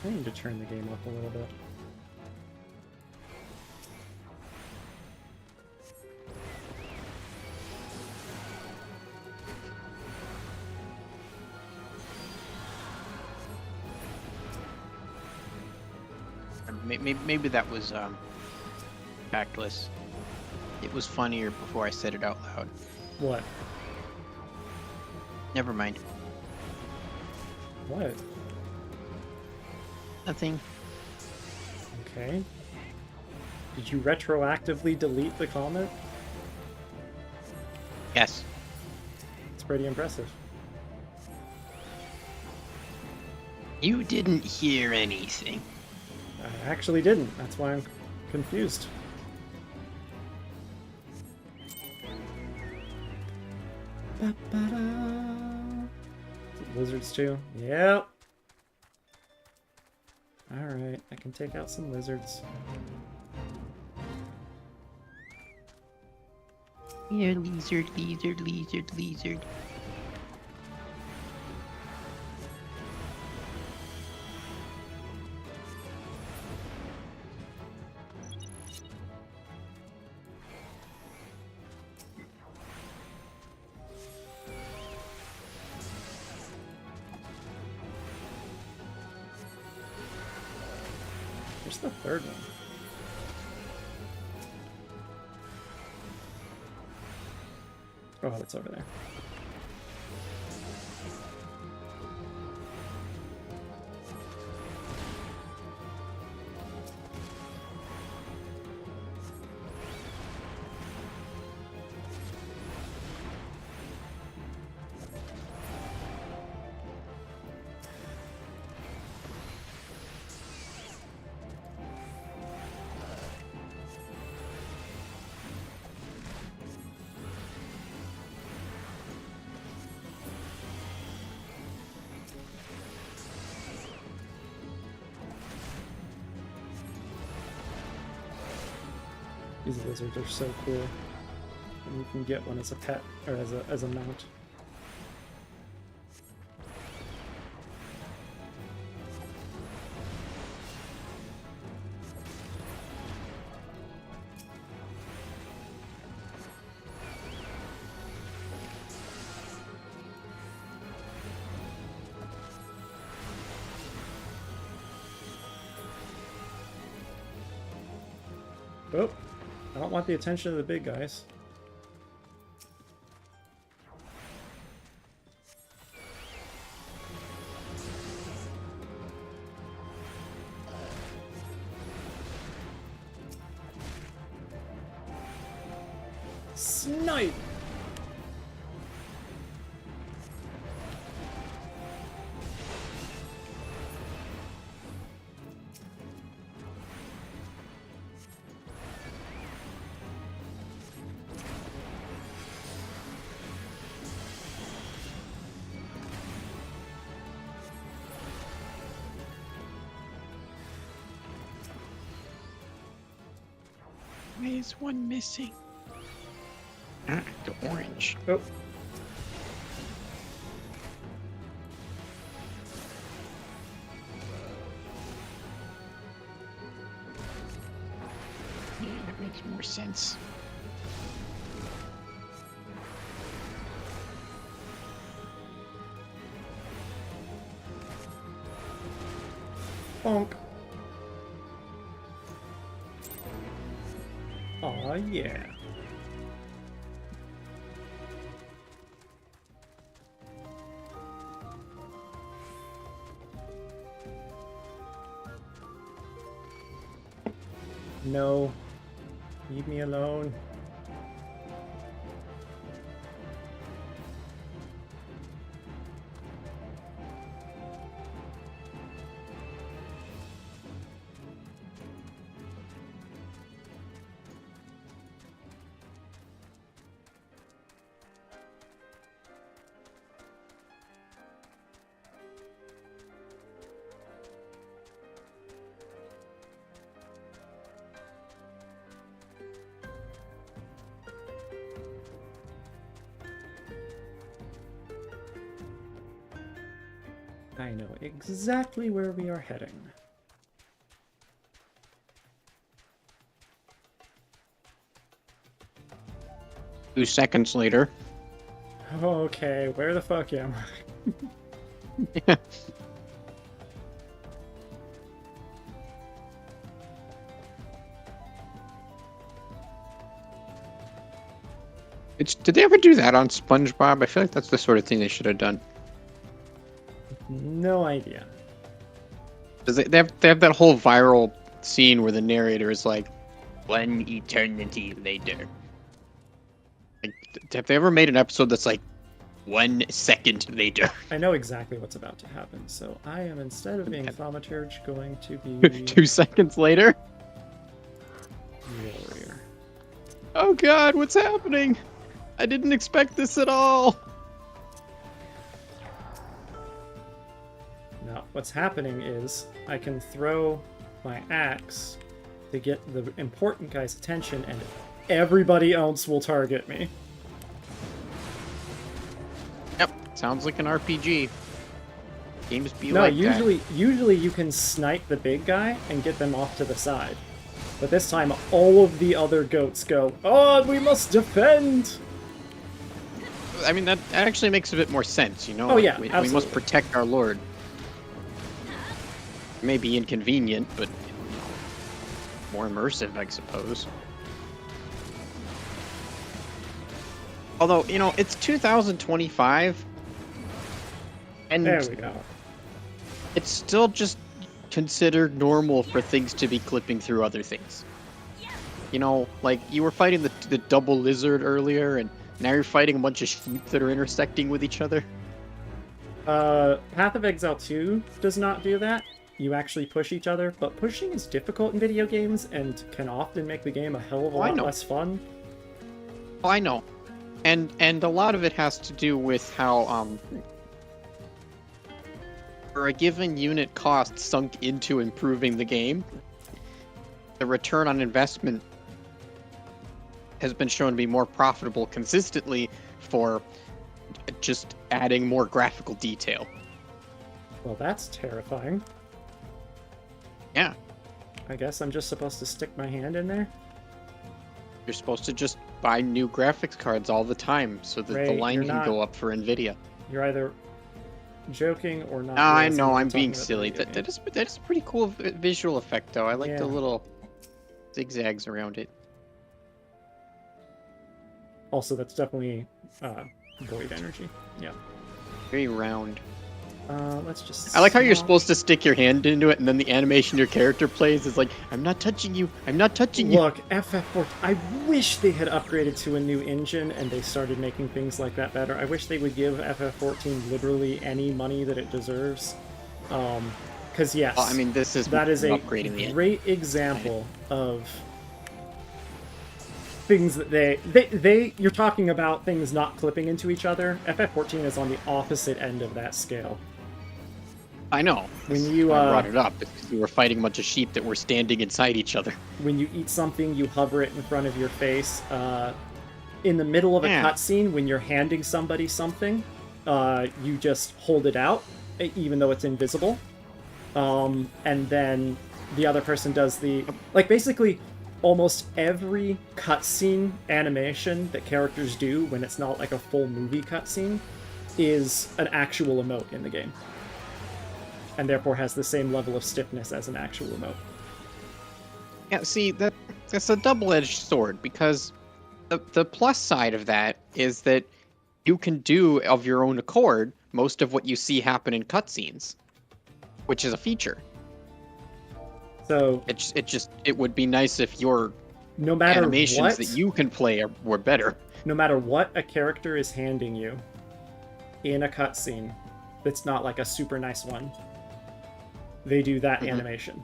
Speaker 1: I need to turn the game up a little bit.
Speaker 3: maybe that was tactless. It was funnier before I said it out loud.
Speaker 1: What?
Speaker 3: Never mind.
Speaker 1: What?
Speaker 3: Nothing.
Speaker 1: Okay. Did you retroactively delete the comment?
Speaker 3: Yes.
Speaker 1: It's pretty impressive.
Speaker 3: You didn't hear anything.
Speaker 1: I actually didn't. That's why I'm confused. Ba-ba-da. Lizards too? Yep. Alright, I can take out some lizards.
Speaker 3: Yeah, lizard, lizard, lizard, lizard.
Speaker 1: Where's the third one? Oh, it's over there. These lizards are so cool. And you can get one as a pet, or as a mount. Oh, I don't want the attention of the big guys. Snipe!
Speaker 3: Why is one missing? The orange.
Speaker 1: Oh.
Speaker 3: Yeah, that makes more sense.
Speaker 1: Bonk. Aw, yeah. No. Leave me alone. I know exactly where we are heading.
Speaker 3: Two seconds later.
Speaker 1: Okay, where the fuck am I?
Speaker 3: Did they ever do that on SpongeBob? I feel like that's the sort of thing they should have done.
Speaker 1: No idea.
Speaker 3: 'Cause they have that whole viral scene where the narrator is like, 1 eternity later. Like, have they ever made an episode that's like 1 second later?
Speaker 1: I know exactly what's about to happen, so I am, instead of being thaumaturge, going to be
Speaker 3: 2 seconds later?
Speaker 1: warrior.
Speaker 3: Oh god, what's happening? I didn't expect this at all.
Speaker 1: Now, what's happening is I can throw my axe to get the important guy's attention, and everybody else will target me.
Speaker 3: Yep, sounds like an RPG. Games be
Speaker 1: No,
Speaker 3: like
Speaker 1: usually you can snipe the big guy and get them off to the side. But this time, all of the other goats go, "Oh, we must defend!"
Speaker 3: that. I mean, that actually makes a bit more sense, you know?
Speaker 1: Oh, yeah,
Speaker 3: we
Speaker 1: absolutely.
Speaker 3: must protect our lord. It may be inconvenient, but more immersive, I suppose. Although, you know, it's 2025, and
Speaker 1: There we go.
Speaker 3: it's still just considered normal for things to be clipping through other things. You know, like, you were fighting the double lizard earlier, and now you're fighting a bunch of sheep that are intersecting with each other.
Speaker 1: Path of Exile 2 does not do that. You actually push each other, but pushing is difficult in video games and can often make the game a hell of a lot less fun.
Speaker 3: Oh, I know. And a lot of it has to do with how, for a given unit cost sunk into improving the game, the return on investment has been shown to be more profitable consistently for just adding more graphical detail.
Speaker 1: Well, that's terrifying.
Speaker 3: Yeah,
Speaker 1: I guess I'm just supposed to stick my hand in there?
Speaker 3: you're supposed to just buy new graphics cards all the time so that the
Speaker 1: Ray,
Speaker 3: line
Speaker 1: you're
Speaker 3: can
Speaker 1: not-
Speaker 3: go up for NVIDIA.
Speaker 1: You're either joking or not.
Speaker 3: No, I
Speaker 1: realizing
Speaker 3: know,
Speaker 1: we're
Speaker 3: I'm
Speaker 1: talking
Speaker 3: being
Speaker 1: about the
Speaker 3: silly.
Speaker 1: video
Speaker 3: That
Speaker 1: game.
Speaker 3: is a pretty cool visual effect, though. I like the
Speaker 1: Yeah.
Speaker 3: little zigzags around it.
Speaker 1: Also, that's definitely void energy. Yeah.
Speaker 3: Very round.
Speaker 1: Let's just.
Speaker 3: I like how you're
Speaker 1: swap.
Speaker 3: supposed to stick your hand into it, and then the animation your character plays is like, I'm not touching you, I'm not touching you.
Speaker 1: Look, FF14. I wish they had upgraded to a new engine and they started making things like that better. I wish they would give FF14 literally any money that it deserves. Because yes,
Speaker 3: Well, I mean, this is
Speaker 1: that is a
Speaker 3: upgrading the
Speaker 1: great example of things that they you're talking about things not clipping into each other. FF14 is on the opposite end of that scale.
Speaker 3: I know.
Speaker 1: When you,
Speaker 3: I brought it up because you were fighting a bunch of sheep that were standing inside each other.
Speaker 1: When you eat something, you hover it in front of your face. In the middle of a
Speaker 3: Yeah.
Speaker 1: cutscene, when you're handing somebody something, you just hold it out, even though it's invisible. And then the other person does the... Like, basically, almost every cutscene animation that characters do when it's not like a full movie cutscene is an actual emote in the game. And therefore has the same level of stiffness as an actual emote.
Speaker 3: Yeah, see, that's a double-edged sword, because the plus side of that is that you can do of your own accord most of what you see happen in cutscenes, which is a feature.
Speaker 1: So
Speaker 3: It would be nice if your
Speaker 1: no matter
Speaker 3: animations
Speaker 1: what,
Speaker 3: that you can play were better.
Speaker 1: no matter what a character is handing you in a cutscene that's not like a super nice one, they do that animation.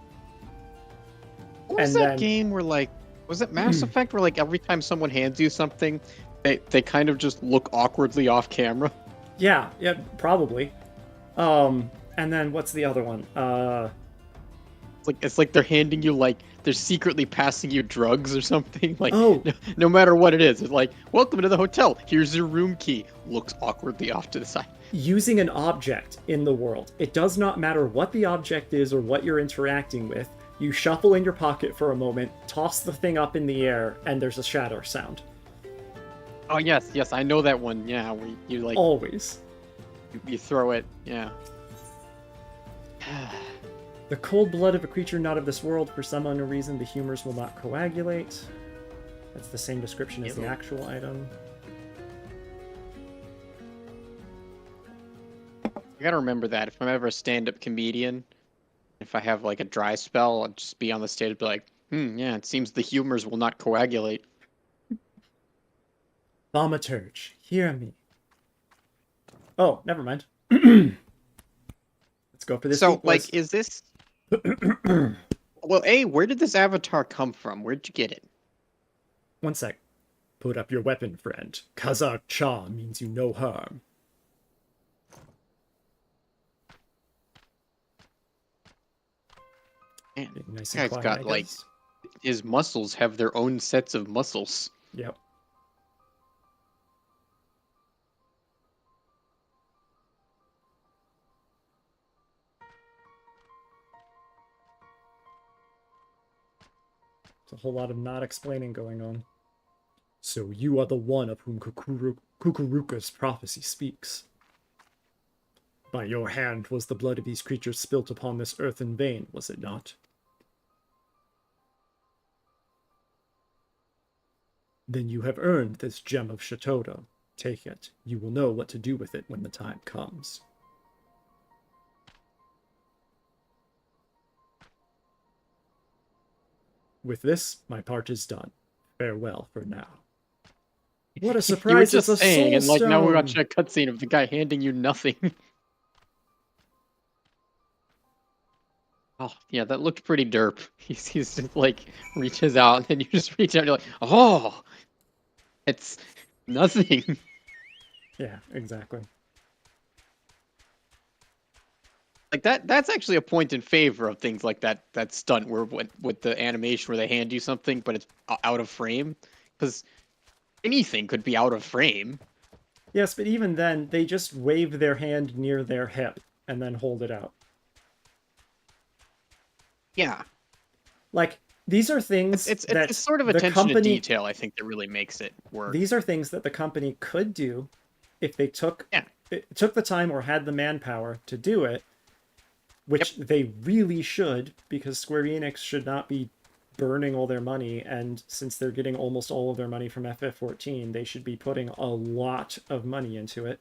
Speaker 3: What was
Speaker 1: And
Speaker 3: that
Speaker 1: then-
Speaker 3: game where, like, was it Mass Effect where, like, every time someone hands you something, they kind of just look awkwardly off camera?
Speaker 1: Yeah, probably. And then what's the other one?
Speaker 3: It's like they're handing you, like, they're secretly passing you drugs or something. Like,
Speaker 1: Oh.
Speaker 3: no matter what it is, it's like, welcome to the hotel. Here's your room key. Looks awkwardly off to the side.
Speaker 1: Using an object in the world. It does not matter what the object is or what you're interacting with. You shuffle in your pocket for a moment, toss the thing up in the air, and there's a shatter sound.
Speaker 3: Oh, yes, I know that one. Yeah, where you, like,
Speaker 1: Always.
Speaker 3: you throw it. Yeah.
Speaker 1: The cold blood of a creature not of this world, for some unknown reason, the humors will not coagulate. That's the same description as the
Speaker 3: Ew.
Speaker 1: actual item.
Speaker 3: I gotta remember that if I'm ever a stand-up comedian, if I have like a dry spell, I'll just be on the stage and be like, yeah, it seems the humors will not coagulate.
Speaker 1: Thaumaturge, hear me. Oh, never mind. Let's go for this
Speaker 3: So,
Speaker 1: deep
Speaker 3: like,
Speaker 1: quiz.
Speaker 3: is this... Well, A, where did this avatar come from? Where'd you get it?
Speaker 1: One sec. Put up your weapon, friend. Kazakh Cha means you no harm.
Speaker 3: Man,
Speaker 1: Being nice
Speaker 3: this
Speaker 1: and
Speaker 3: guy's
Speaker 1: quiet,
Speaker 3: got,
Speaker 1: I
Speaker 3: like,
Speaker 1: guess.
Speaker 3: his muscles have their own sets of muscles.
Speaker 1: Yep. There's a whole lot of not explaining going on. So you are the one of whom Kukuruka's prophecy speaks. By your hand was the blood of these creatures spilt upon this earthen vein, was it not? Then you have earned this gem of Shatoda. Take it. You will know what to do with it when the time comes. With this, my part is done. Farewell for now. What a surprise!
Speaker 3: You were just
Speaker 1: it's a
Speaker 3: saying,
Speaker 1: soul
Speaker 3: and like now we're
Speaker 1: stone!
Speaker 3: watching a cutscene of the guy handing you nothing. Oh, yeah, that looked pretty derp. He's just like reaches out, and then you just reach out and you're like, oh, it's nothing.
Speaker 1: Yeah, exactly.
Speaker 3: Like that's actually a point in favor of things like that stunt where with the animation where they hand you something, but it's out of frame. Because anything could be out of frame.
Speaker 1: Yes, but even then, they just wave their hand near their hip and then hold it out.
Speaker 3: Yeah.
Speaker 1: Like, these are things that
Speaker 3: it's sort of
Speaker 1: the
Speaker 3: attention to
Speaker 1: company...
Speaker 3: detail, I think, that really makes it work.
Speaker 1: These are things that the company could do if they took
Speaker 3: Yeah.
Speaker 1: took the time or had the manpower to do it, which they really should, because Square Enix should not be burning all their money, and since they're getting almost all of their money from FF14, they should be putting a lot of money into it.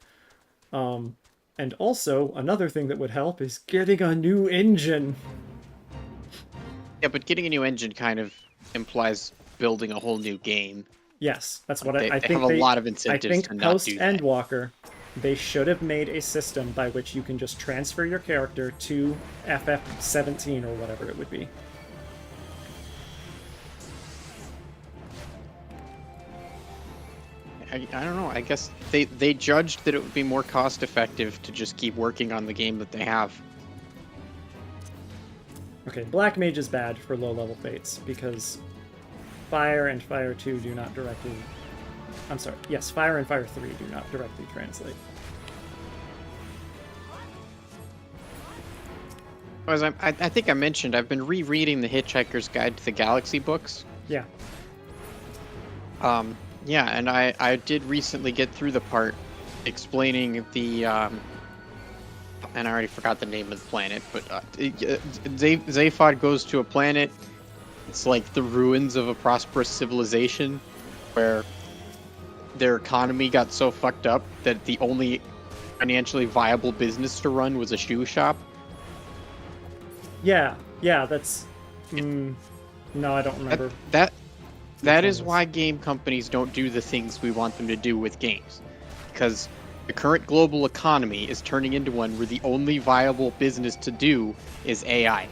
Speaker 1: And also, another thing that would help is getting a new engine.
Speaker 3: Yeah, but getting a new engine kind of implies building a whole new game.
Speaker 1: Yes, that's
Speaker 3: Like
Speaker 1: what
Speaker 3: they
Speaker 1: I think.
Speaker 3: have a lot of
Speaker 1: I
Speaker 3: incentives to
Speaker 1: think
Speaker 3: not
Speaker 1: post
Speaker 3: do that.
Speaker 1: Endwalker, they should have made a system by which you can just transfer your character to FF17 or whatever it would be.
Speaker 3: I don't know. I guess they judged that it would be more cost effective to just keep working on the game that they have.
Speaker 1: Okay, Black Mage is bad for low-level fates because Fire and Fire 2 do not directly... I'm sorry, yes, Fire and Fire 3 do not directly translate.
Speaker 3: As I think I mentioned, I've been rereading the Hitchhiker's Guide to the Galaxy books.
Speaker 1: Yeah.
Speaker 3: Yeah, and I did recently get through the part explaining the and I already forgot the name of the planet, but Zaphod goes to a planet. It's like the ruins of a prosperous civilization where their economy got so fucked up that the only financially viable business to run was a shoe shop.
Speaker 1: Yeah, that's... no, I don't remember.
Speaker 3: That is why game companies don't do the things we want them to do with games. Because the current global economy is turning into one where the only viable business to do is AI.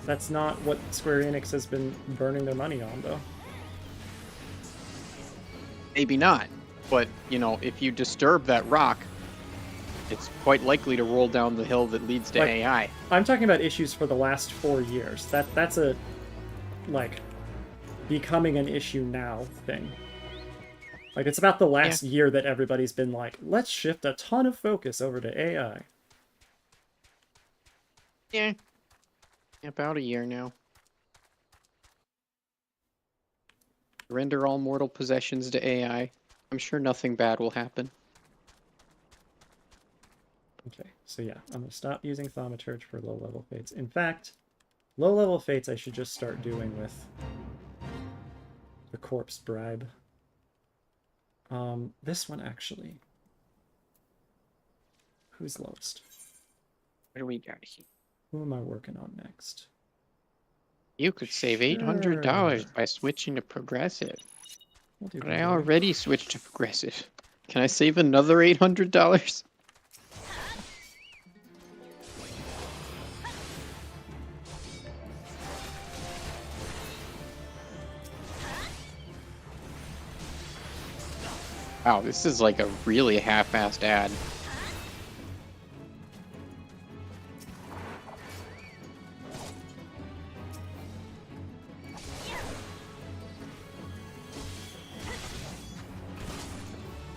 Speaker 1: That's not what Square Enix has been burning their money on, though.
Speaker 3: Maybe not, but, you know, if you disturb that rock, it's quite likely to roll down the hill that leads to AI.
Speaker 1: I'm talking about issues for the last 4 years. That's a, like, becoming an issue now thing. Like, it's about the last year that everybody's been like, let's shift a ton of focus over to AI.
Speaker 3: Yeah. About a year now. Render all mortal possessions to AI. I'm sure nothing bad will happen.
Speaker 1: Okay, so yeah, I'm going to stop using Thaumaturge for low-level fates. In fact, low-level fates I should just start doing with the Corpse Bribe. This one, actually. Who's lowest?
Speaker 3: What do we got here?
Speaker 1: Who am I working on next?
Speaker 3: You could save $800
Speaker 1: Sure.
Speaker 3: by switching to progressive.
Speaker 1: We'll do
Speaker 3: But I
Speaker 1: Hungary.
Speaker 3: already switched to progressive. Can I save another $800? Wow, this is like a really half-assed ad.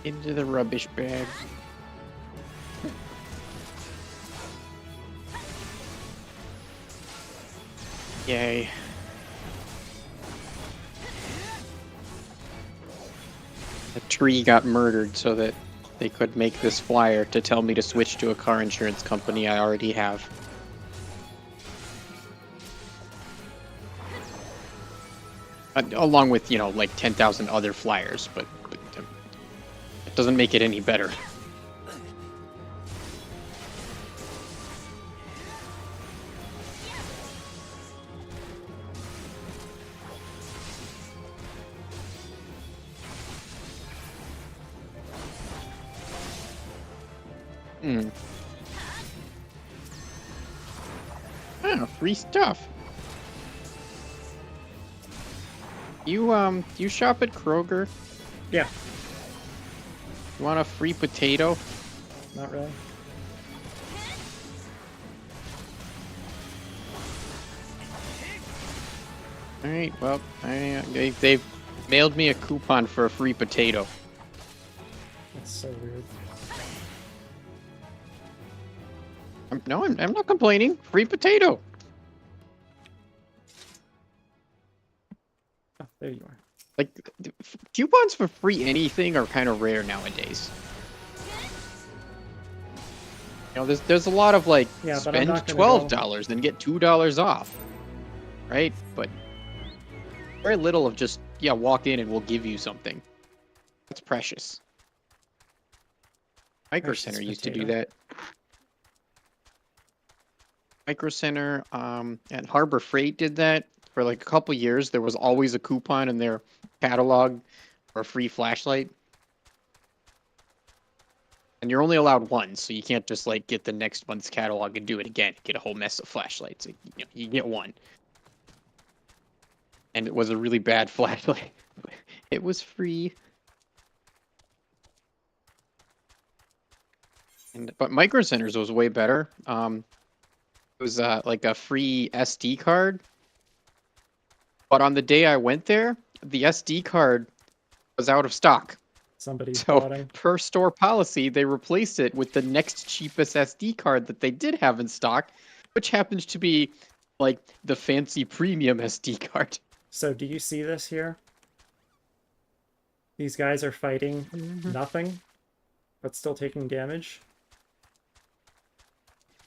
Speaker 3: Into the rubbish bag. Yay. A tree got murdered so that they could make this flyer to tell me to switch to a car insurance company I already have. Along with, you know, like 10,000 other flyers, but it doesn't make it any better. Oh, free stuff. You shop at Kroger?
Speaker 1: Yeah,
Speaker 3: You want a free potato?
Speaker 1: not really.
Speaker 3: Alright, well, they've mailed me a coupon for a free potato.
Speaker 1: That's so weird.
Speaker 3: I'm not complaining. Free potato.
Speaker 1: Oh, there you are.
Speaker 3: Like, coupons for free anything are kind of rare nowadays. You know, there's a lot of like,
Speaker 1: Yeah, but I'm
Speaker 3: spend
Speaker 1: not gonna
Speaker 3: $12 and get $2 off, right? But very little of just, yeah, walk in and we'll give you something. That's precious. Micro
Speaker 1: Precious
Speaker 3: Center used to do
Speaker 1: potato.
Speaker 3: that. Micro Center and Harbor Freight did that for like a couple years. There was always a coupon in their catalog for a free flashlight. And you're only allowed one, so you can't just like get the next month's catalog and do it again. Get a whole mess of flashlights. You get one. And it was a really bad flashlight. It was free. But Micro Centers was way better. It was like a free SD card. But on the day I went there, the SD card was out of stock.
Speaker 1: Somebody's
Speaker 3: So,
Speaker 1: bought
Speaker 3: per store policy, they replaced it with the next cheapest SD card that they did have in stock, which happens to be like the fancy premium SD card.
Speaker 1: So do you see this here? These guys are fighting nothing, but still taking damage.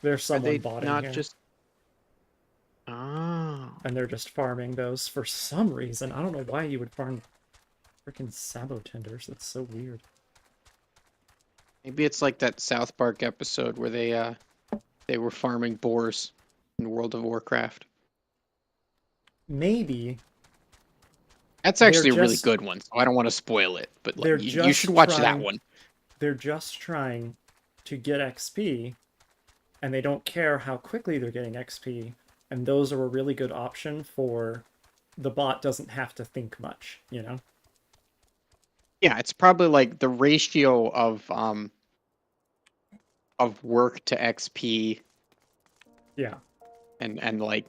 Speaker 1: There's
Speaker 3: Are
Speaker 1: someone
Speaker 3: they
Speaker 1: bought
Speaker 3: not
Speaker 1: in here,
Speaker 3: just? Oh,
Speaker 1: and they're just farming those for some reason. I don't know why you would farm freaking sabo tenders. That's so weird.
Speaker 3: maybe it's like that South Park episode where they were farming boars in World of Warcraft.
Speaker 1: Maybe
Speaker 3: That's actually a really
Speaker 1: just-
Speaker 3: good one, so I don't want to spoil it, but
Speaker 1: they're
Speaker 3: like, you
Speaker 1: just
Speaker 3: should watch that
Speaker 1: trying-
Speaker 3: one.
Speaker 1: they're just trying to get XP, and they don't care how quickly they're getting XP, and those are a really good option for the bot doesn't have to think much, you know?
Speaker 3: Yeah, it's probably like the ratio of work to XP
Speaker 1: Yeah.
Speaker 3: and like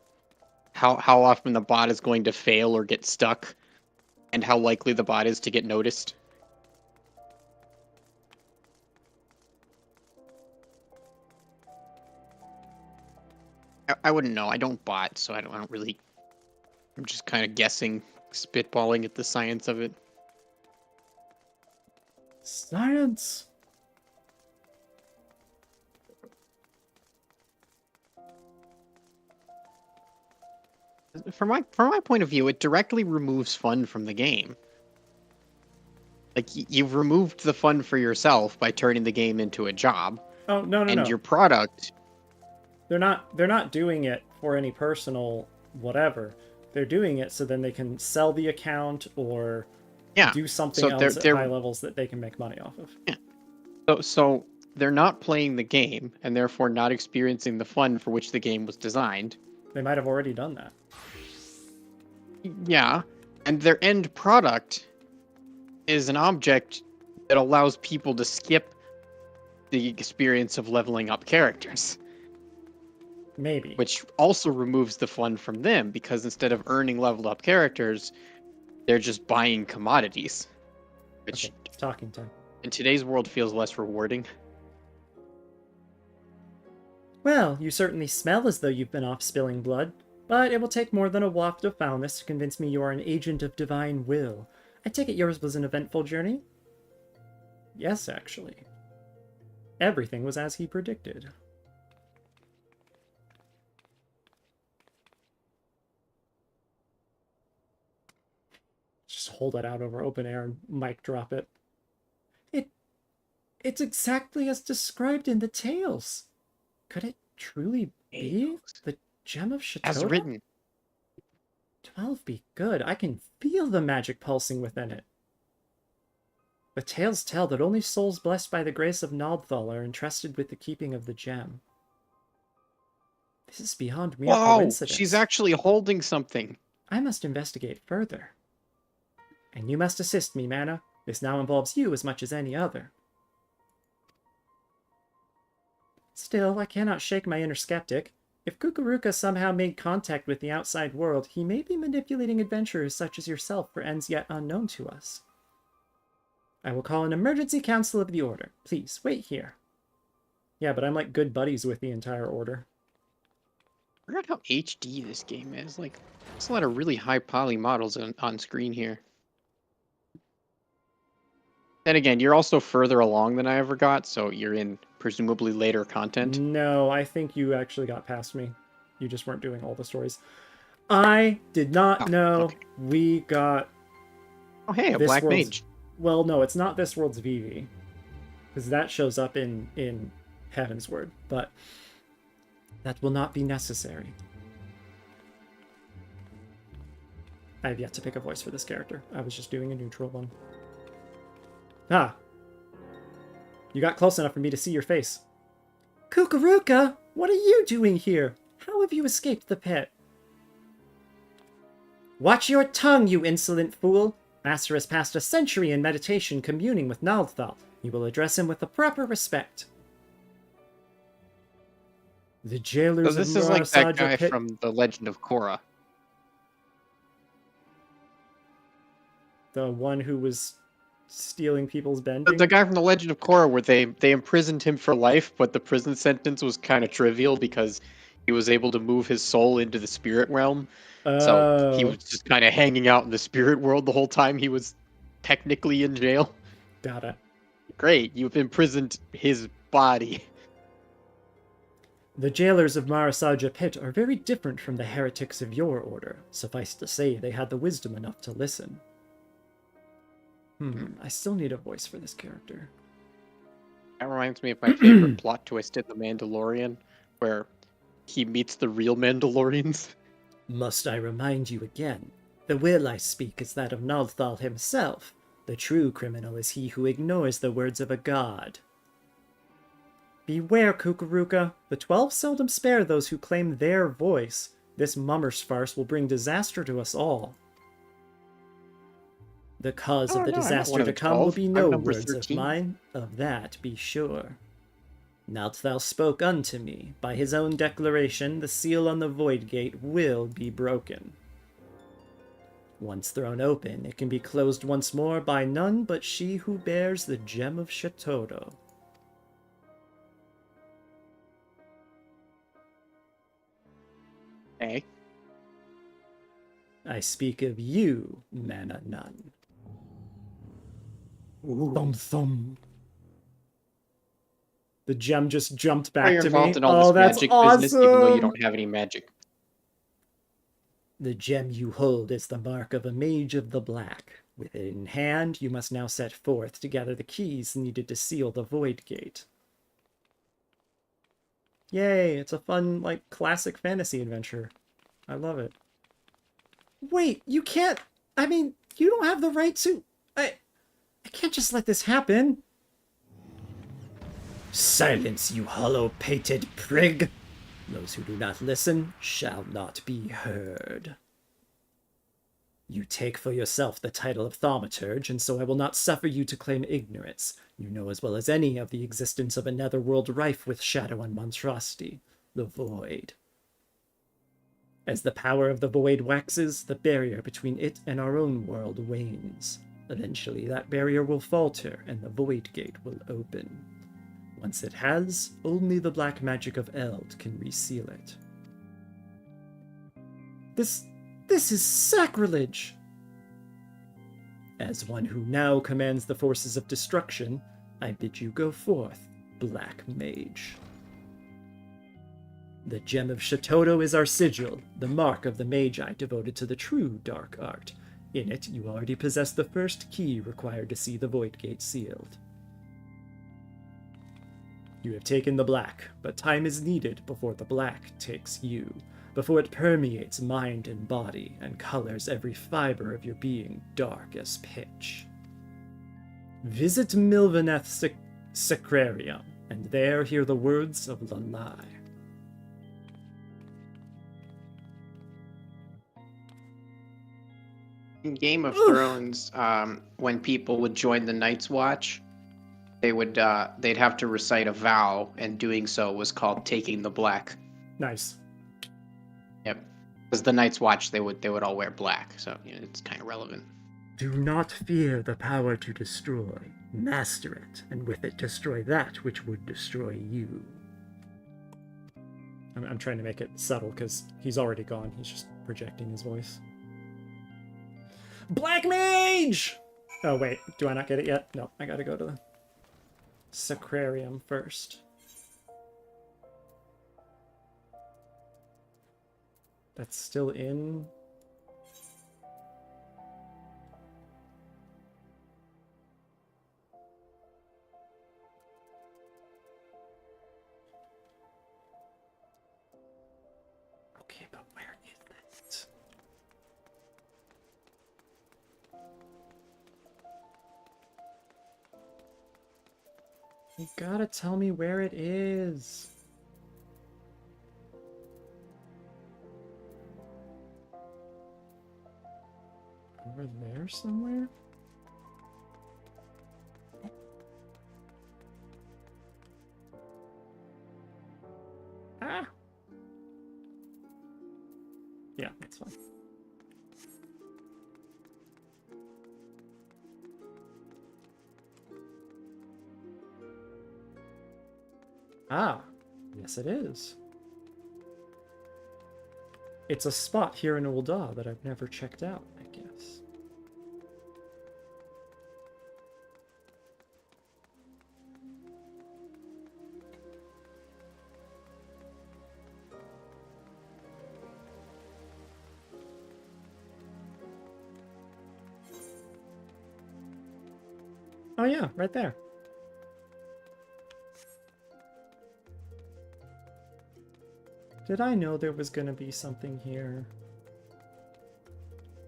Speaker 3: how often the bot is going to fail or get stuck and how likely the bot is to get noticed. I wouldn't know. I don't bot, so I don't really. I'm just kind of guessing, spitballing at the science of it.
Speaker 1: Science!
Speaker 3: From my point of view, it directly removes fun from the game. Like you've removed the fun for yourself by turning the game into a job,
Speaker 1: Oh, no, no,
Speaker 3: And
Speaker 1: no.
Speaker 3: your product,
Speaker 1: They're not doing it for any personal whatever. They're doing it so then they can sell the account or
Speaker 3: yeah.
Speaker 1: do something
Speaker 3: So
Speaker 1: else at high
Speaker 3: they're
Speaker 1: levels that they can make money off of.
Speaker 3: yeah. So they're not playing the game and therefore not experiencing the fun for which the game was designed.
Speaker 1: They might have already done that.
Speaker 3: Yeah, and their end product is an object that allows people to skip the experience of leveling up characters,
Speaker 1: Maybe.
Speaker 3: which also removes the fun from them because instead of earning leveled up characters, they're just buying commodities, which
Speaker 1: Okay, talking time.
Speaker 3: in today's world feels less rewarding.
Speaker 1: Well, you certainly smell as though you've been off spilling blood, but it will take more than a waft of foulness to convince me you are an agent of divine will. I take it yours was an eventful journey? Yes, actually. Everything was as he predicted. Just hold it out over open air and mic drop it. It's exactly as described in the tales. Could it truly be the gem of Shatoda?
Speaker 3: As written.
Speaker 1: 12 be good. I can feel the magic pulsing within it. The tales tell that only souls blessed by the grace of Naldthal are entrusted with the keeping of the gem. This is beyond mere
Speaker 3: Whoa,
Speaker 1: coincidence.
Speaker 3: she's actually holding something.
Speaker 1: I must investigate further. And you must assist me, M'aana. This now involves you as much as any other. Still, I cannot shake my inner skeptic. If Kukuruka somehow made contact with the outside world, he may be manipulating adventurers such as yourself for ends yet unknown to us. I will call an emergency council of the Order. Please, wait here. Yeah, but I'm like good buddies with the entire Order.
Speaker 3: I forgot how HD this game is. Like, there's a lot of really high poly models on screen here. Then again, you're also further along than I ever got, so you're in presumably later content.
Speaker 1: No, I think you actually got past me. You just weren't doing all the stories. I did not know
Speaker 3: okay.
Speaker 1: we got...
Speaker 3: Oh, hey, a
Speaker 1: this
Speaker 3: black
Speaker 1: world's-
Speaker 3: mage.
Speaker 1: Well, no, it's not this world's Vivi. Because that shows up in Heaven's Word. But that will not be necessary. I have yet to pick a voice for this character. I was just doing a neutral one. Ah. You got close enough for me to see your face. Kukuruka, what are you doing here? How have you escaped the pit? Watch your tongue, you insolent fool! Master has passed a century in meditation communing with Naldthal. You will address him with the proper respect. The jailers
Speaker 3: So this
Speaker 1: of
Speaker 3: is like that
Speaker 1: Murasaja
Speaker 3: guy
Speaker 1: pit...
Speaker 3: from The Legend of Korra.
Speaker 1: The one who was stealing people's bending?
Speaker 3: The guy from The Legend of Korra where they imprisoned him for life, but the prison sentence was kind of trivial because he was able to move his soul into the spirit realm. So he was just kind of hanging out in the spirit world the whole time he was technically in jail.
Speaker 1: Got it.
Speaker 3: Great, you've imprisoned his body.
Speaker 1: The jailers of Marasaja Pit are very different from the heretics of your order. Suffice to say, they had the wisdom enough to listen. I still need a voice for this character.
Speaker 3: That reminds me of my favorite plot twist in The Mandalorian, where he meets the real Mandalorians.
Speaker 1: Must I remind you again? The will I speak is that of Naldthal himself. The true criminal is he who ignores the words of a god. Beware, Kukuruka. The 12 seldom spare those who claim their voice. This mummers farce will bring disaster to us all. The cause of the disaster to come will be no words of mine, of that be sure. Naldthal spoke unto me. By his own declaration, the seal on the void gate will be broken. Once thrown open, it can be closed once more by none but she who bears the gem of Shatoda.
Speaker 3: Hey.
Speaker 1: I speak of you, M'aana Nunh. Thumb thumb. The gem just jumped back
Speaker 3: You're
Speaker 1: to
Speaker 3: involved
Speaker 1: me.
Speaker 3: in all this
Speaker 1: that's
Speaker 3: magic
Speaker 1: awesome.
Speaker 3: business, even though you don't have any magic.
Speaker 1: The gem you hold is the mark of a mage of the black. With it in hand, you must now set forth to gather the keys needed to seal the void gate. Yay, it's a fun, like, classic fantasy adventure. I love it. Wait, you can't... I mean, you don't have the right to... I can't just let this happen. Silence, you hollow-pated prig! Those who do not listen shall not be heard. You take for yourself the title of thaumaturge, and so I will not suffer you to claim ignorance. You know as well as any of the existence of a netherworld rife with shadow and monstrosity, the Void. As the power of the Void waxes, the barrier between it and our own world wanes. Eventually that barrier will falter, and the Void Gate will open. Once it has, only the black magic of Eld can reseal it. This is sacrilege! As one who now commands the forces of destruction, I bid you go forth, Black Mage. The Gem of Shatoto is our sigil, the mark of the Magi devoted to the true dark art. In it, you already possess the first key required to see the Void Gate sealed. You have taken the black, but time is needed before the black takes you, before it permeates mind and body and colors every fiber of your being dark as pitch. Visit Milvaneth Sacrarium, and there hear the words of Lalai.
Speaker 3: In Game of Thrones, when people would join the Night's Watch, they'd have to recite a vow, and doing so was called taking the black.
Speaker 1: Nice.
Speaker 3: Yep. Because the Night's Watch, they would all wear black, so it's kind of relevant.
Speaker 1: Do not fear the power to destroy. Master it, and with it destroy that which would destroy you. I'm trying to make it subtle, because he's already gone. He's just projecting his voice. Black Mage! Oh, wait. Do I not get it yet? No, I gotta go to the Sacrarium first. That's still in... Okay, but where is that? You gotta tell me where it is. Over there somewhere? Ah! Yeah, that's fine. Ah, yes it is. It's a spot here in Ul'dah that I've never checked out, I guess. Oh yeah, right there. Did I know there was gonna be something here?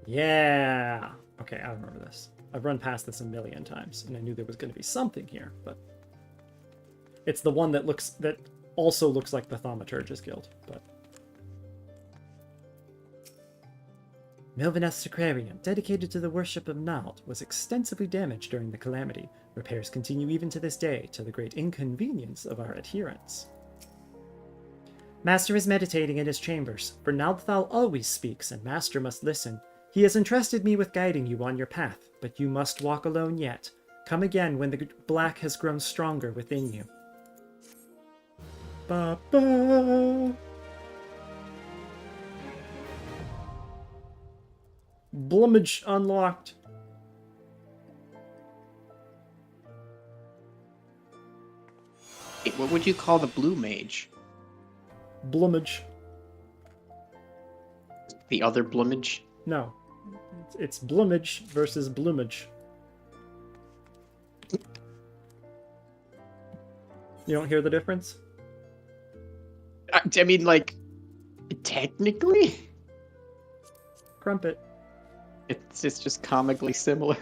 Speaker 1: Yeah! Okay, I remember this. I've run past this a million times, and I knew there was gonna be something here, but... It's the one that also looks like the Thaumaturge's Guild, but... Milvaneth Sacrarium, dedicated to the worship of Nald, was extensively damaged during the Calamity. Repairs continue even to this day, to the great inconvenience of our adherents. Master is meditating in his chambers, for Naldthal always speaks, and Master must listen. He has entrusted me with guiding you on your path, but you must walk alone yet. Come again when the black has grown stronger within you. Ba-ba! Blumage unlocked.
Speaker 3: Wait, what would you call the blue mage?
Speaker 1: Blumage.
Speaker 3: The other Blumage?
Speaker 1: No. It's Blumage versus Blumage. You don't hear the difference?
Speaker 3: I mean, like, technically,
Speaker 1: Crumpet.
Speaker 3: it's just comically similar.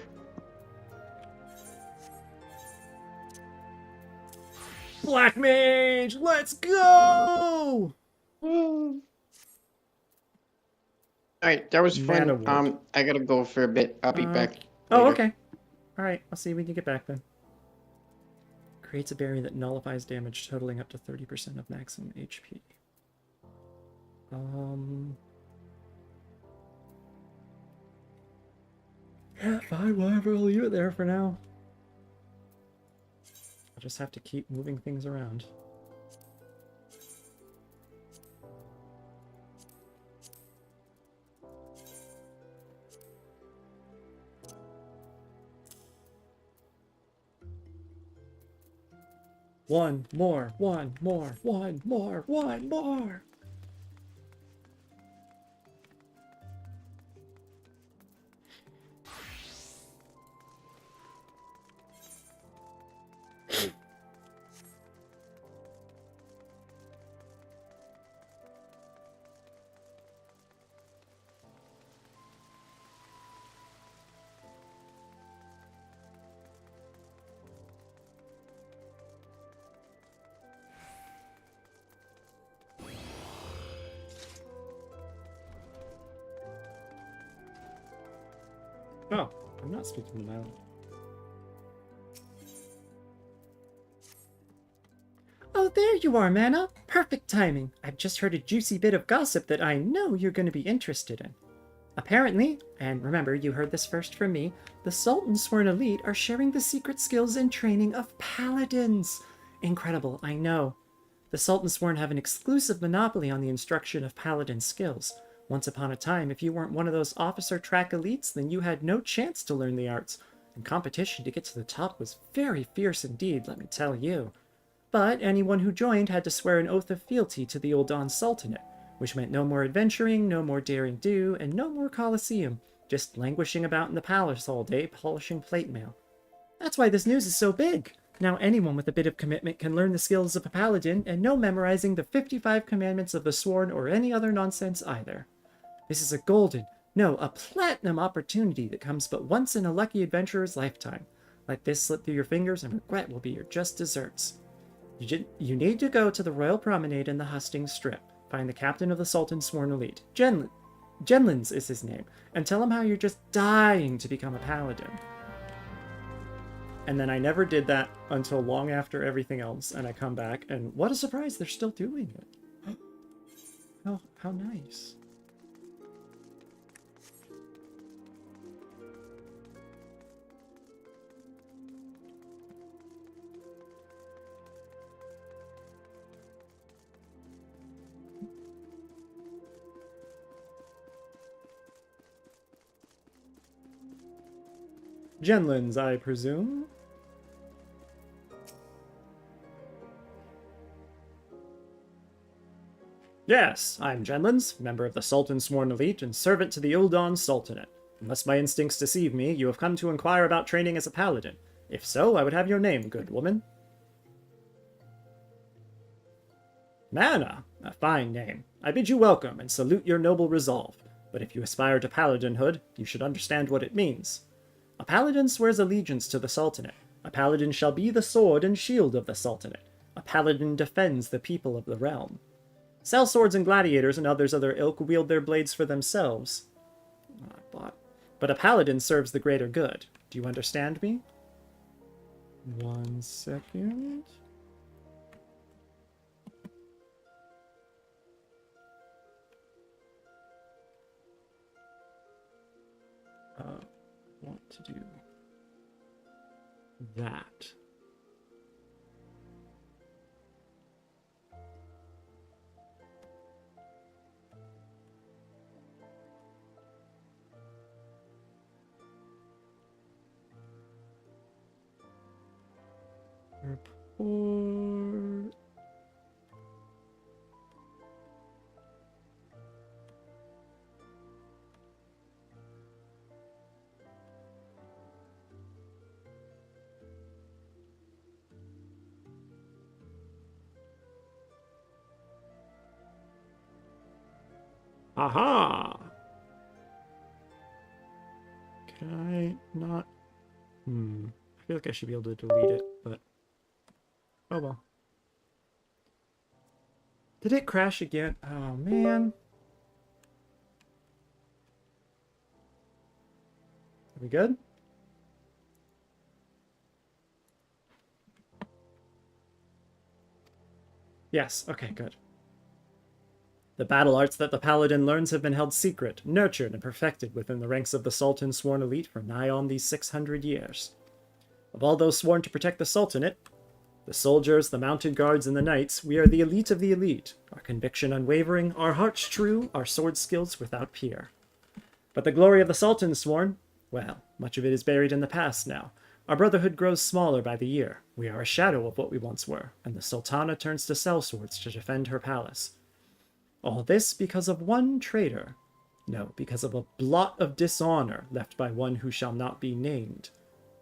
Speaker 1: Black Mage, let's go!
Speaker 3: All right, that was
Speaker 1: Mana
Speaker 3: fun.
Speaker 1: wood.
Speaker 3: I gotta go for a bit. I'll be back
Speaker 1: Oh,
Speaker 3: later.
Speaker 1: okay. Alright, I'll see when you get back then. Creates a barrier that nullifies damage totaling up to 30% of maximum HP. Yeah, fine, whatever, I'll leave it there for now. I'll just have to keep moving things around. One more. Oh, I'm not speaking to Milo. Oh, there you are, M'aana. Perfect timing. I've just heard a juicy bit of gossip that I know you're going to be interested in. Apparently, and remember, you heard this first from me, the Sultan's Sworn Elite are sharing the secret skills and training of paladins. Incredible, I know. The Sultan's Sworn have an exclusive monopoly on the instruction of paladin skills. Once upon a time, if you weren't one of those officer track elites, then you had no chance to learn the arts, and competition to get to the top was very fierce indeed, let me tell you. But anyone who joined had to swear an oath of fealty to the Ul'Dan Sultanate, which meant no more adventuring, no more daring do, and no more Colosseum, just languishing about in the palace all day polishing plate mail. That's why this news is so big. Now anyone with a bit of commitment can learn the skills of a paladin, and no memorizing the 55 commandments of the Sworn or any other nonsense either. This is a golden, no, a platinum opportunity that comes but once in a lucky adventurer's lifetime. Let this slip through your fingers and regret will be your just desserts. You need to go to the Royal Promenade in the Hustings Strip, find the captain of the Sultan's Sworn Elite, Genlins is his name, and tell him how you're just dying to become a paladin. And then I never did that until long after everything else, and I come back, and what a surprise, they're still doing it. How nice. Genlins, I presume? Yes, I'm Genlins, member of the Sultan's Sworn Elite and servant to the Ul'Dan Sultanate. Unless my instincts deceive me, you have come to inquire about training as a paladin. If so, I would have your name, good woman. M'aana, a fine name. I bid you welcome and salute your noble resolve. But if you aspire to paladinhood, you should understand what it means. A paladin swears allegiance to the Sultanate. A paladin shall be the sword and shield of the Sultanate. A paladin defends the people of the realm. Sellswords and gladiators and others of their ilk wield their blades for themselves. But a paladin serves the greater good. Do you understand me? 1 second. Want to do that. Report. Haha! Can I not? I feel like I should be able to delete it, but oh well. Did it crash again? Oh man. Are we good? Yes, okay, good. The battle arts that the paladin learns have been held secret, nurtured, and perfected within the ranks of the Sultan's sworn elite for nigh on these 600 years. Of all those sworn to protect the Sultanate, the soldiers, the mounted guards, and the knights, we are the elite of the elite, our conviction unwavering, our hearts true, our sword skills without peer. But the glory of the Sultan's sworn, well, much of it is buried in the past now. Our brotherhood grows smaller by the year. We are a shadow of what we once were, and the Sultana turns to sellswords to defend her palace. All this because of one traitor. No, because of a blot of dishonor left by one who shall not be named.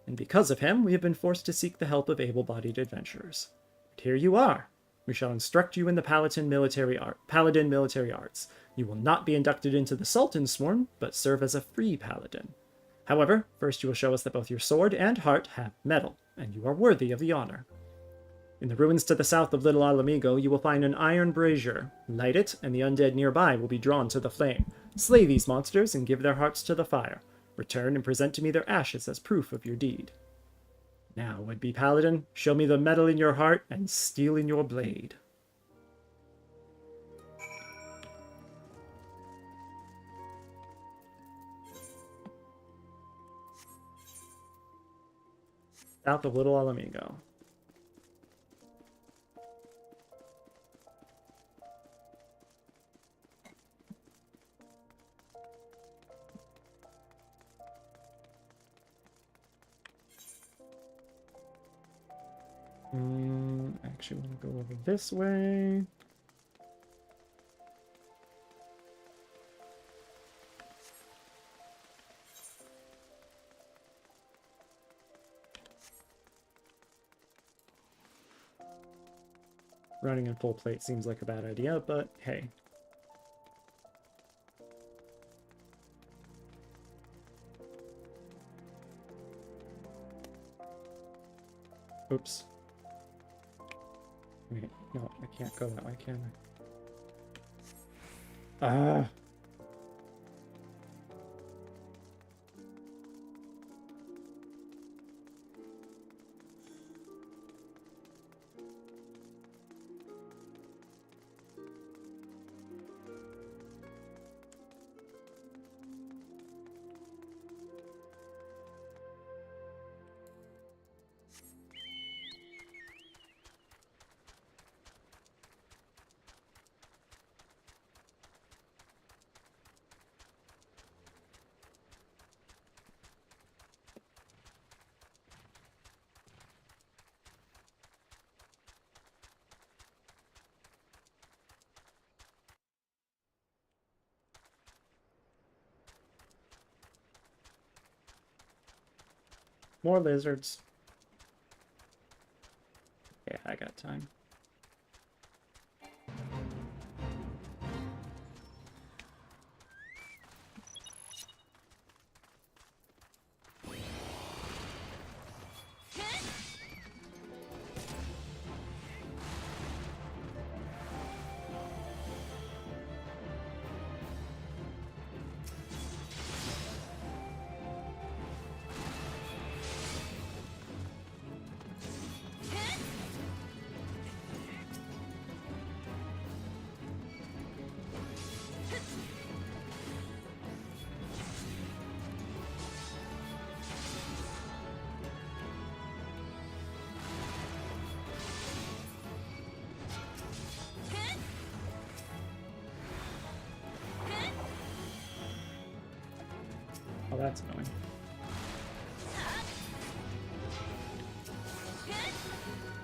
Speaker 1: And because of him, we have been forced to seek the help of able-bodied adventurers. But here you are. We shall instruct you in the Paladin military arts. You will not be inducted into the Sultan's sworn, but serve as a free paladin. However, first you will show us that both your sword and heart have metal, and you are worthy of the honor. In the ruins to the south of Little Alamigo, you will find an iron brazier. Light it, and the undead nearby will be drawn to the flame. Slay these monsters and give their hearts to the fire. Return and present to me their ashes as proof of your deed. Now, would-be paladin, show me the metal in your heart and steel in your blade. South of Little Alamigo. Actually, want to go over this way. Running in full plate seems like a bad idea, but hey. Oops. Wait, no, I can't go that way, can I? Ah! More lizards. Yeah, I got time. Oh, that's annoying.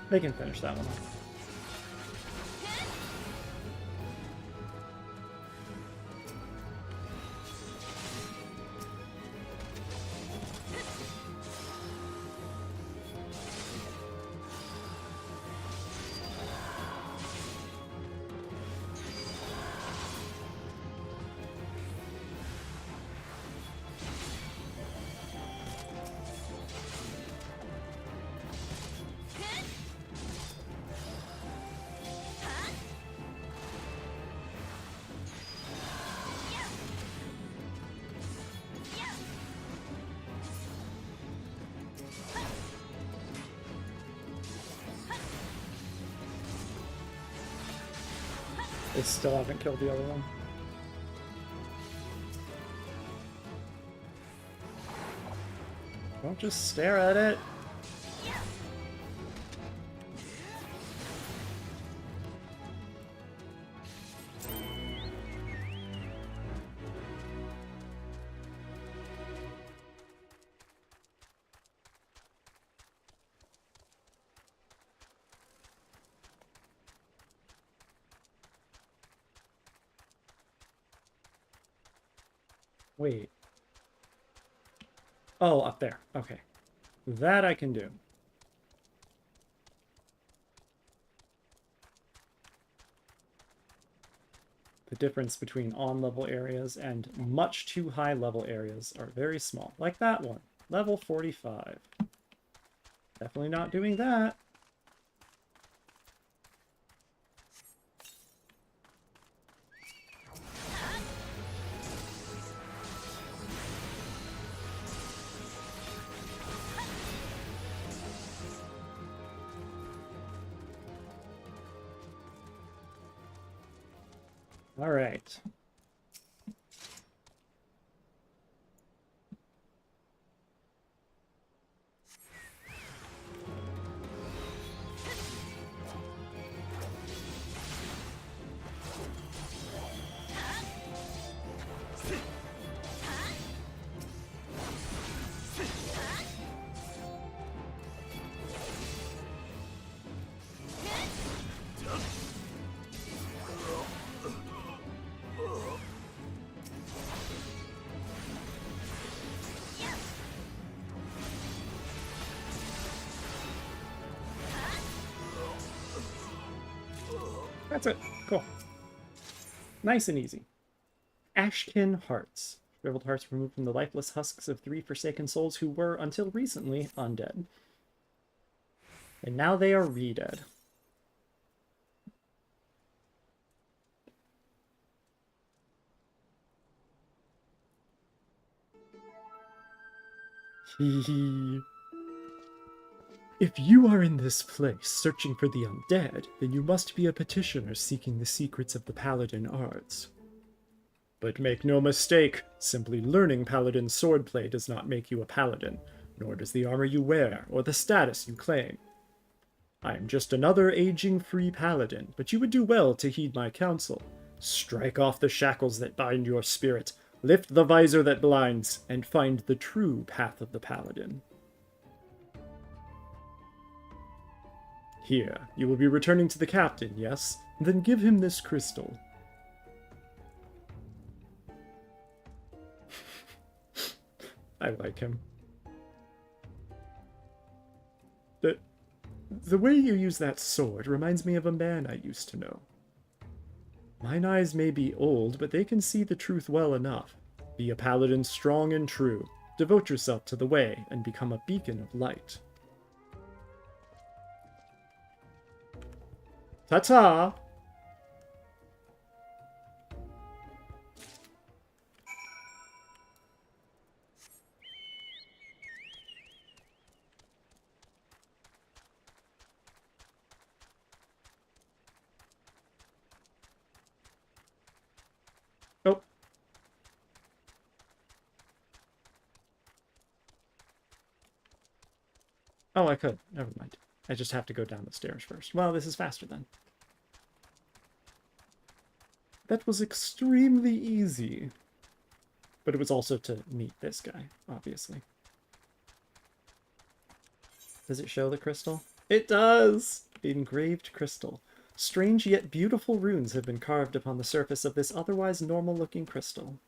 Speaker 1: They can finish that one. They still haven't killed the other one. Don't just stare at it. Wait. Oh, up there. Okay. That I can do. The difference between on-level areas and much too high-level areas are very small. Like that one. Level 45. Definitely not doing that. All right. That's it. Cool. Nice and easy. Ashkin Hearts. Shriveled hearts removed from the lifeless husks of 3 forsaken souls who were, until recently, undead. And now they are re-dead. Hee. If you are in this place searching for the undead, then you must be a petitioner seeking the secrets of the paladin arts. But make no mistake, simply learning paladin swordplay does not make you a paladin, nor does the armor you wear or the status you claim. I am just another aging free paladin, but you would do well to heed my counsel. Strike off the shackles that bind your spirit, lift the visor that blinds, and find the true path of the paladin. Here, you will be returning to the captain, yes? Then give him this crystal. I like him. The way you use that sword reminds me of a man I used to know. Mine eyes may be old, but they can see the truth well enough. Be a paladin strong and true. Devote yourself to the way and become a beacon of light. Ta-ta! Oh. Oh, I could. Never mind. I just have to go down the stairs first. Well, this is faster then. That was extremely easy. But it was also to meet this guy, obviously. Does it show the crystal? It does! Engraved crystal. Strange yet beautiful runes have been carved upon the surface of this otherwise normal-looking crystal.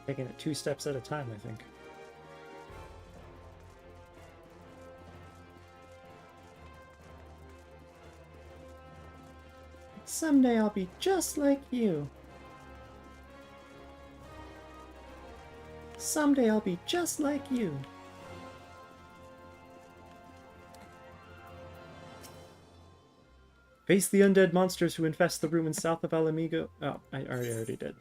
Speaker 1: Taking it 2 steps at a time, I think. Someday I'll be just like you. Someday I'll be just like you. Face the undead monsters who infest the ruins south of Alamigo. Oh, I already did.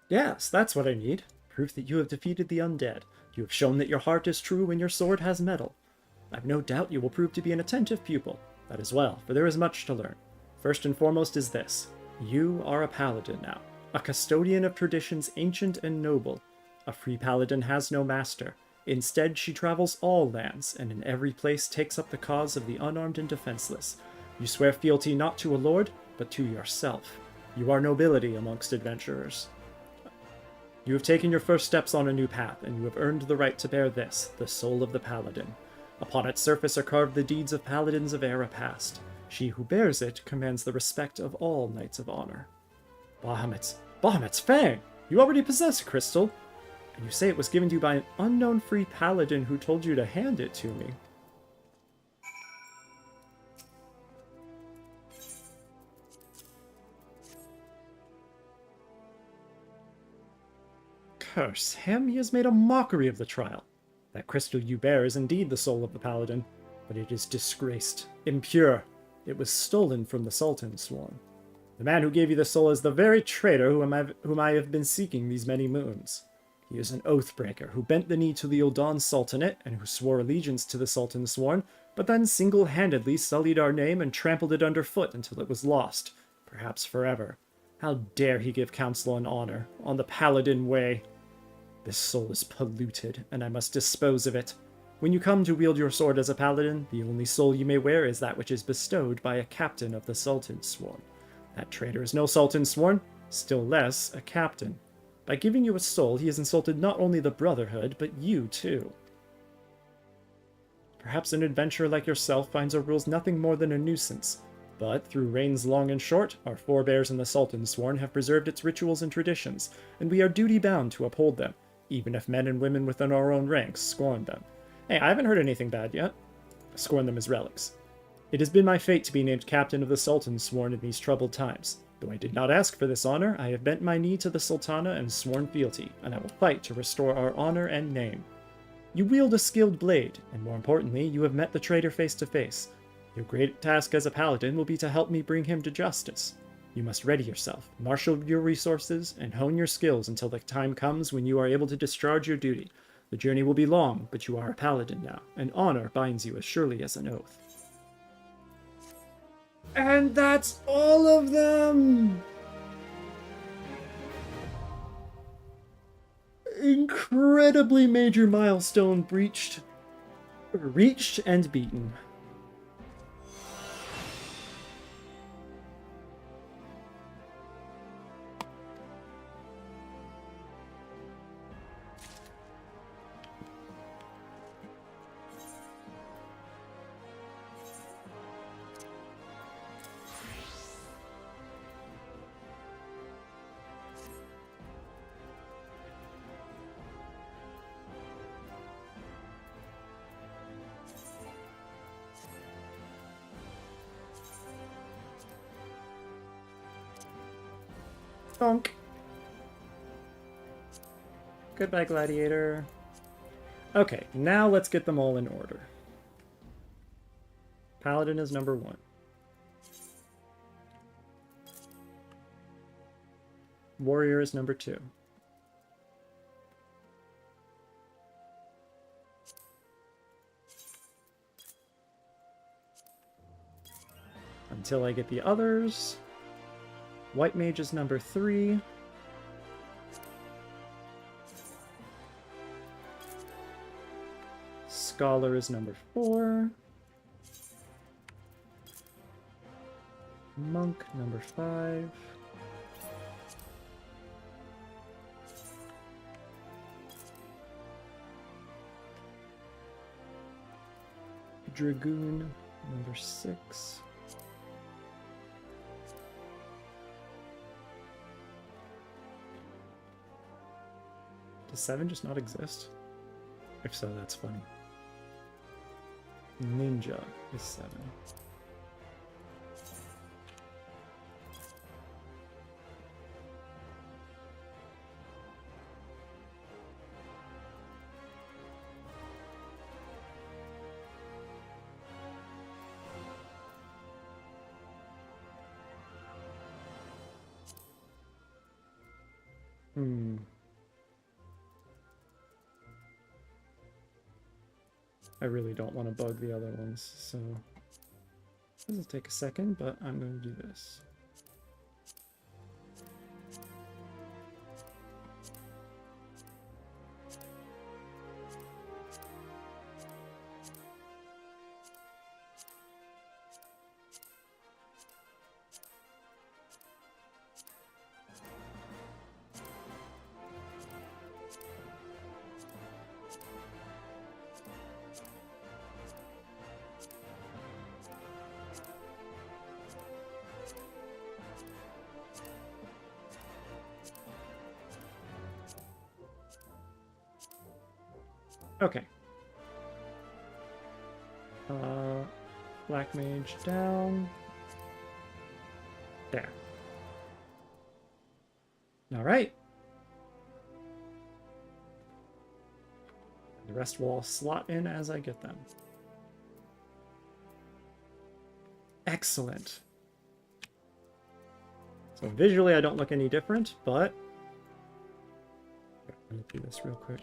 Speaker 1: Yes, that's what I need. Proof that you have defeated the undead. You have shown that your heart is true and your sword has metal. I've no doubt you will prove to be an attentive pupil. That as well, for there is much to learn. First and foremost is this. You are a paladin now. A custodian of traditions ancient and noble. A free paladin has no master. Instead, she travels all lands, and in every place takes up the cause of the unarmed and defenseless. You swear fealty not to a lord, but to yourself. You are nobility amongst adventurers. You have taken your first steps on a new path, and you have earned the right to bear this, the soul of the paladin. Upon its surface are carved the deeds of paladins of era past. She who bears it commands the respect of all knights of honor. Bahamut's Fang! You already possess a crystal! And you say it was given to you by an unknown free paladin who told you to hand it to me. Curse him, he has made a mockery of the trial. That crystal you bear is indeed the soul of the paladin, but it is disgraced, impure. It was stolen from the Sultan's sworn. The man who gave you the soul is the very traitor whom I have been seeking these many moons. He is an oath-breaker who bent the knee to the Uldan Sultanate and who swore allegiance to the Sultan's sworn, but then single-handedly sullied our name and trampled it underfoot until it was lost, perhaps forever. How dare he give counsel and honor on the paladin way? This soul is polluted, and I must dispose of it. When you come to wield your sword as a paladin, the only soul you may wear is that which is bestowed by a captain of the Sultan's sworn. That traitor is no Sultan's sworn, still less a captain. By giving you a soul, he has insulted not only the Brotherhood, but you too. Perhaps an adventurer like yourself finds our rules nothing more than a nuisance, but through reigns long and short, our forebears in the Sultan's sworn have preserved its rituals and traditions, and we are duty-bound to uphold them, even if men and women within our own ranks scorn them. Hey, I haven't heard anything bad yet. Scorn them as relics. It has been my fate to be named captain of the Sultan's sworn in these troubled times. Though I did not ask for this honor, I have bent my knee to the Sultana and sworn fealty, and I will fight to restore our honor and name. You wield a skilled blade, and more importantly, you have met the traitor face to face. Your great task as a paladin will be to help me bring him to justice. You must ready yourself, marshal your resources, and hone your skills until the time comes when you are able to discharge your duty. The journey will be long, but you are a paladin now, and honor binds you as surely as an oath. And that's all of them! Incredibly major milestone reached and beaten. Bonk. Goodbye, gladiator. Okay, now let's get them all in order. Paladin is number 1. Warrior is number 2. Until I get the others. White Mage is number 3. Scholar is number 4. Monk number 5. Dragoon number 6. Does 7 just not exist? If so, that's funny. Ninja is 7. I really don't want to bug the other ones, so this will take a second, but I'm going to do this. Okay. Black Mage down. There. All right. The rest will all slot in as I get them. Excellent. So visually I don't look any different, but let me do this real quick.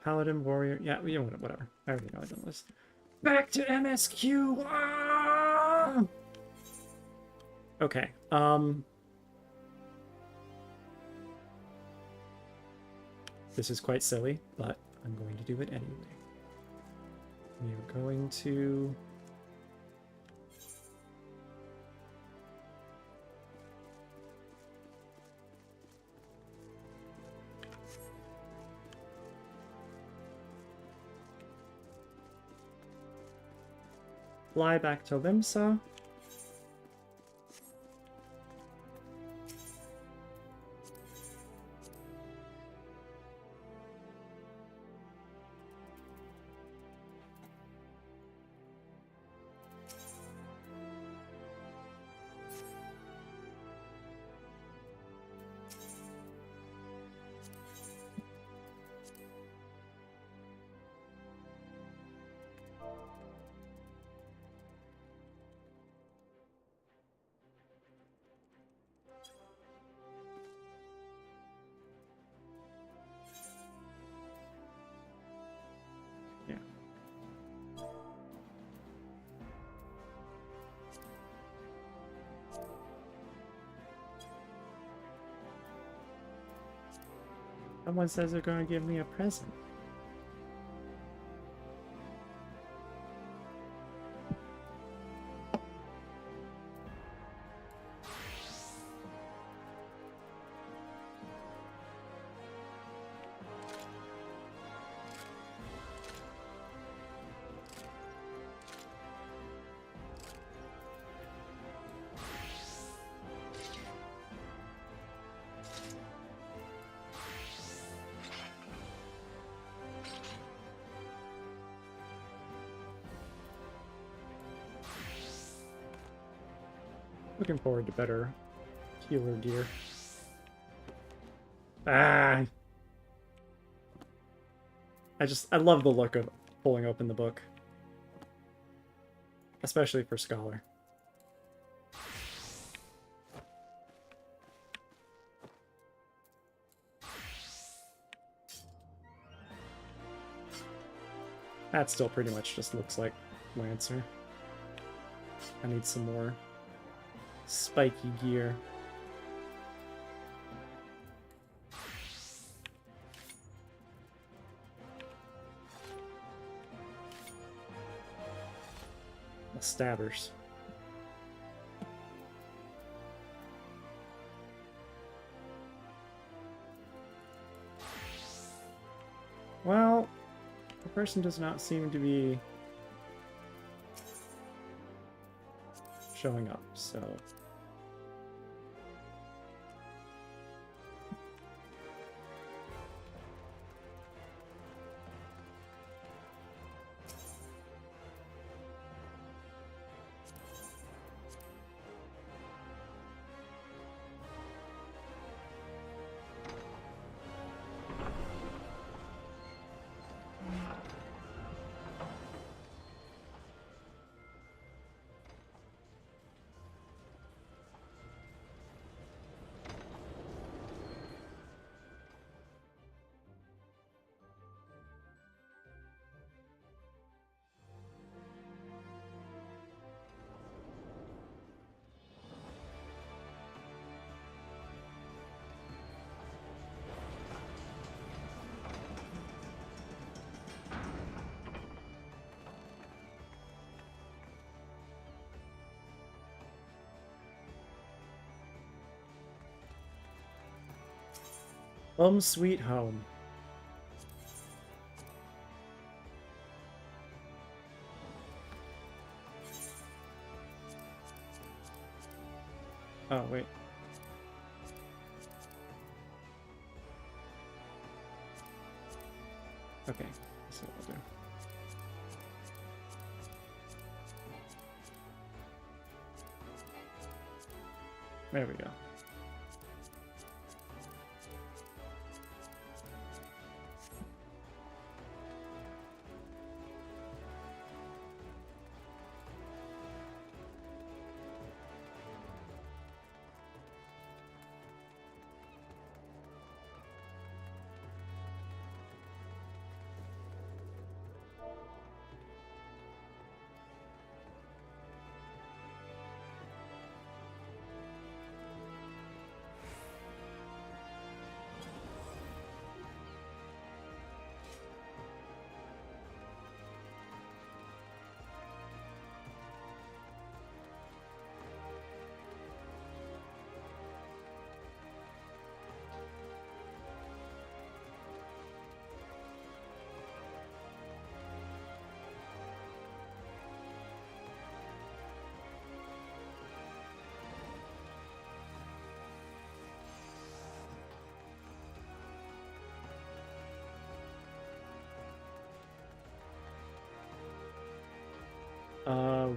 Speaker 1: Paladin, warrior, yeah, you know, whatever. I already know I done this. Back to MSQ! Ah! Okay, this is quite silly, but I'm going to do it anyway. We are going to... fly back to Limsa. Someone says they're going to give me a present. Looking forward to better healer gear. Ah! I love the look of pulling open the book. Especially for Scholar. That still pretty much just looks like Lancer. I need some more spiky gear. The stabbers. Well, The person does not seem to be showing up, so... Home sweet home. Oh, wait. Okay, so I'll do. There we go.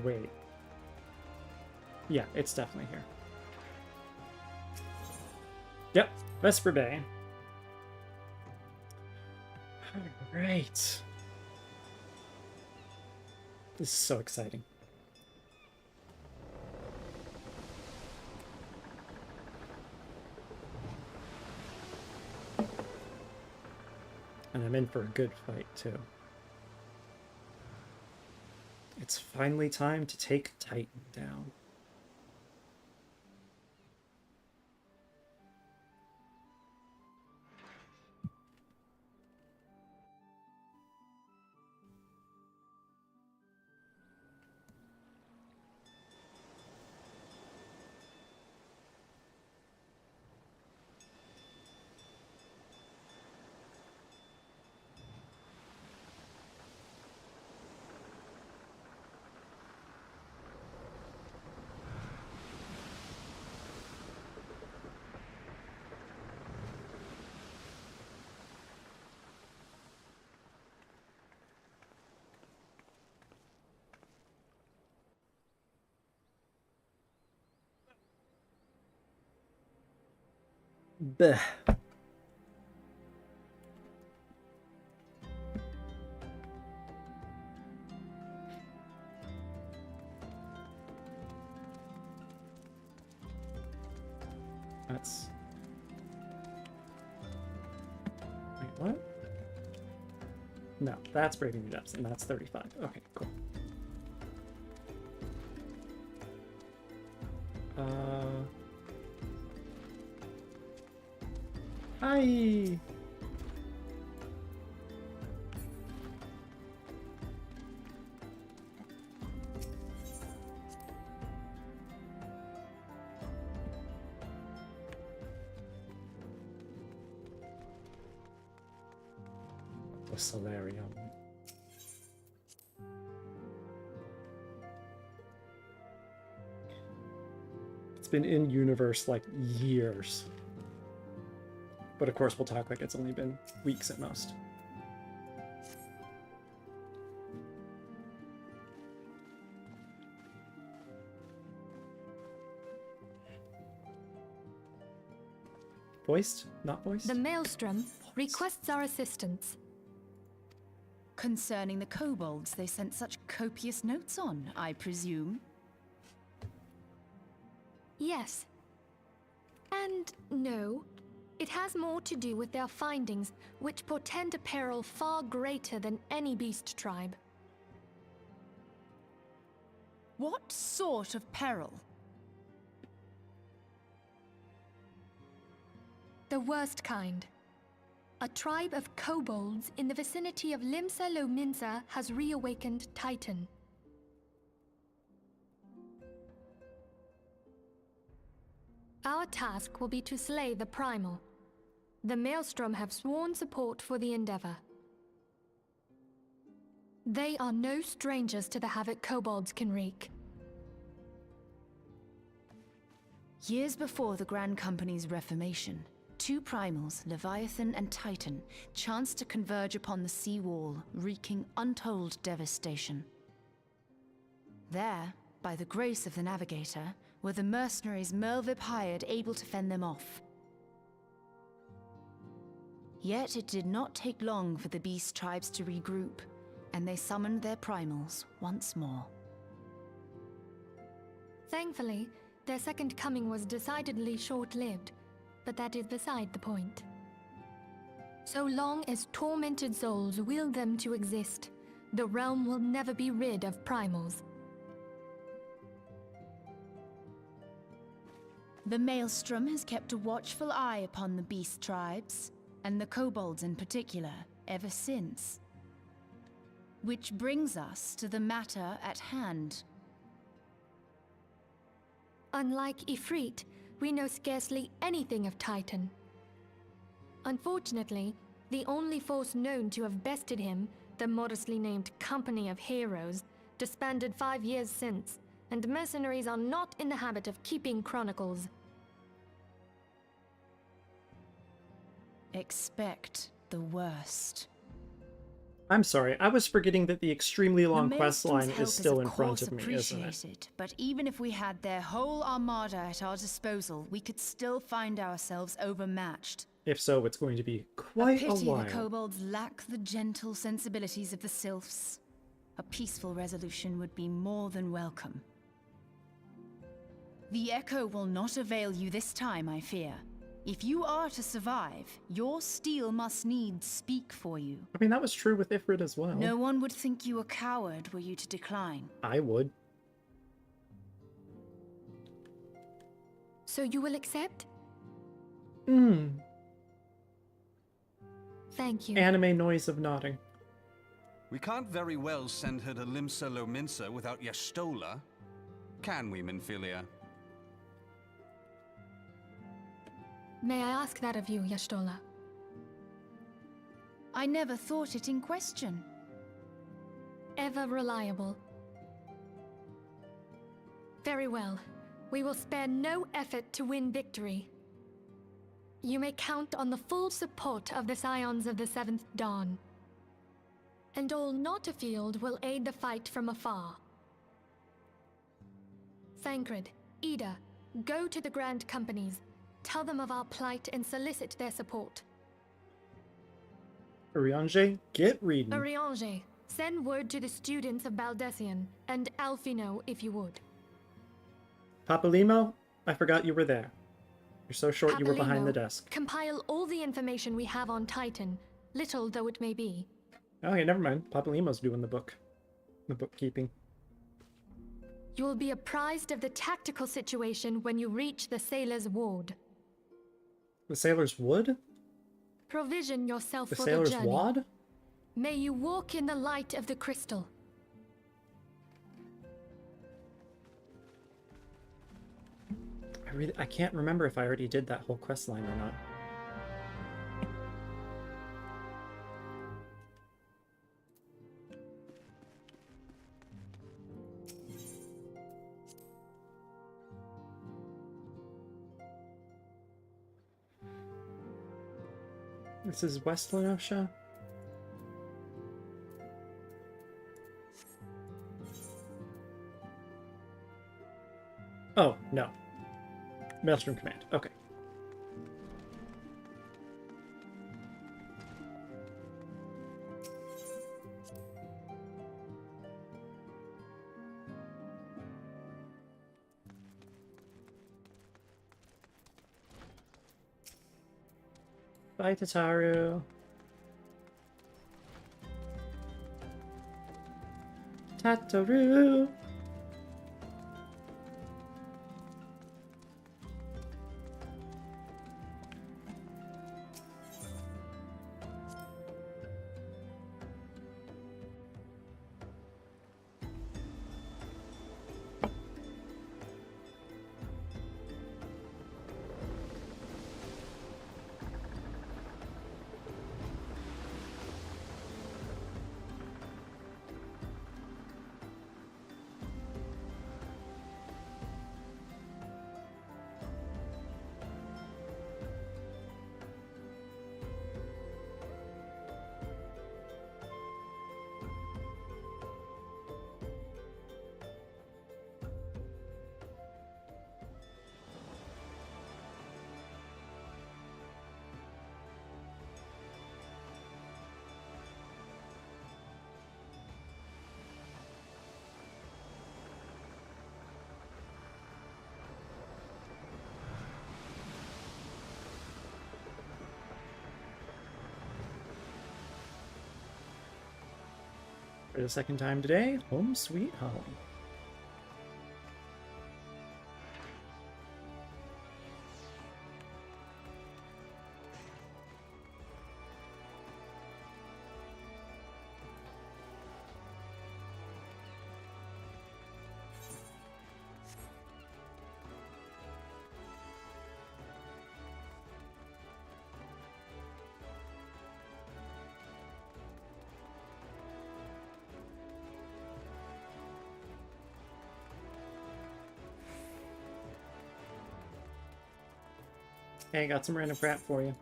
Speaker 1: Wait. Yeah, it's definitely here. Yep, Vesper Bay. Alright. This is so exciting. And I'm in for a good fight, too. It's finally time to take Titan down. Bleh. That's... Wait, what? No, that's Braving the Depths, and that's 35. Okay, cool. Hi! The Solarium. been in universe like years. But of course, we'll talk like it's only been weeks at most. Voiced? Not voiced?
Speaker 4: The Maelstrom requests our assistance.
Speaker 5: Concerning the kobolds they sent such copious notes on, I presume?
Speaker 4: Yes. And no. It has more to do with their findings, which portend a peril far greater than any beast tribe.
Speaker 5: What sort of peril?
Speaker 4: The worst kind. A tribe of kobolds in the vicinity of Limsa Lominsa has reawakened Titan. Our task will be to slay the Primal. The Maelstrom have sworn support for the endeavor. They are no strangers to the havoc kobolds can wreak.
Speaker 5: Years before the Grand Company's reformation, two primals, Leviathan and Titan, chanced to converge upon the sea wall, wreaking untold devastation. There, by the grace of the Navigator, were the mercenaries Merlvib hired able to fend them off. Yet it did not take long for the beast tribes to regroup, and they summoned their primals once more.
Speaker 4: Thankfully, their second coming was decidedly short-lived, but that is beside the point. So long as tormented souls will them to exist, the realm will never be rid of primals.
Speaker 5: The Maelstrom has kept a watchful eye upon the beast tribes, and the kobolds in particular, ever since. Which brings us to the matter at hand.
Speaker 4: Unlike Ifrit, we know scarcely anything of Titan. Unfortunately, the only force known to have bested him, the modestly named Company of Heroes, disbanded 5 years since, and mercenaries are not in the habit of keeping chronicles.
Speaker 5: Expect the worst.
Speaker 1: I'm sorry, I was forgetting that the extremely long
Speaker 5: The
Speaker 1: quest
Speaker 5: Maelstrom's
Speaker 1: line
Speaker 5: help
Speaker 1: is still in
Speaker 5: of
Speaker 1: front
Speaker 5: course
Speaker 1: of me, isn't it?
Speaker 5: appreciated, but even if we had their whole armada at our disposal, we could still find ourselves overmatched.
Speaker 1: If so, it's going to be quite a
Speaker 5: pity
Speaker 1: while.
Speaker 5: the kobolds lack the gentle sensibilities of the sylphs. A peaceful resolution would be more than welcome. The echo will not avail you this time, I fear. If you are to survive, your steel must needs speak for you.
Speaker 1: I mean, that was true with Ifrit as well.
Speaker 5: No one would think you a coward were you to decline.
Speaker 1: I would.
Speaker 4: So you will accept? Thank you.
Speaker 1: Anime noise of nodding.
Speaker 6: We can't very well send her to Limsa Lominsa without Y'shtola, can we, Minfilia?
Speaker 4: May I ask that of you, Y'shtola?
Speaker 5: I never thought it in question.
Speaker 4: Ever reliable. Very well. We will spare no effort to win victory. You may count on the full support of the Scions of the Seventh Dawn. And all not afield will aid the fight from afar. Thancred, Ida, go to the Grand Companies. Tell them of our plight and solicit their support.
Speaker 1: Urianger, get reading.
Speaker 4: Urianger, send word to the students of Baldessian, and Alfino if you would.
Speaker 1: Papalimo, I forgot you were there. You're so short you were behind
Speaker 4: Papalimo,
Speaker 1: the desk.
Speaker 4: Compile all the information we have on Titan, little though it may be.
Speaker 1: Okay, never mind. Papalimo's doing the bookkeeping.
Speaker 4: You will be apprised of the tactical situation when you reach the Sailor's Ward.
Speaker 1: The Sailor's Wood?
Speaker 4: Provision yourself
Speaker 1: The
Speaker 4: for
Speaker 1: Sailor's
Speaker 4: the journey.
Speaker 1: Wad?
Speaker 4: May you walk in the light of the crystal.
Speaker 1: I can't remember if I already did that whole quest line or not. This is West Lenosha. Oh, no. Maelstrom Command. Okay. Bye, Tataru. Tataru. For the second time today, home sweet home. Hey, got some random crap for you.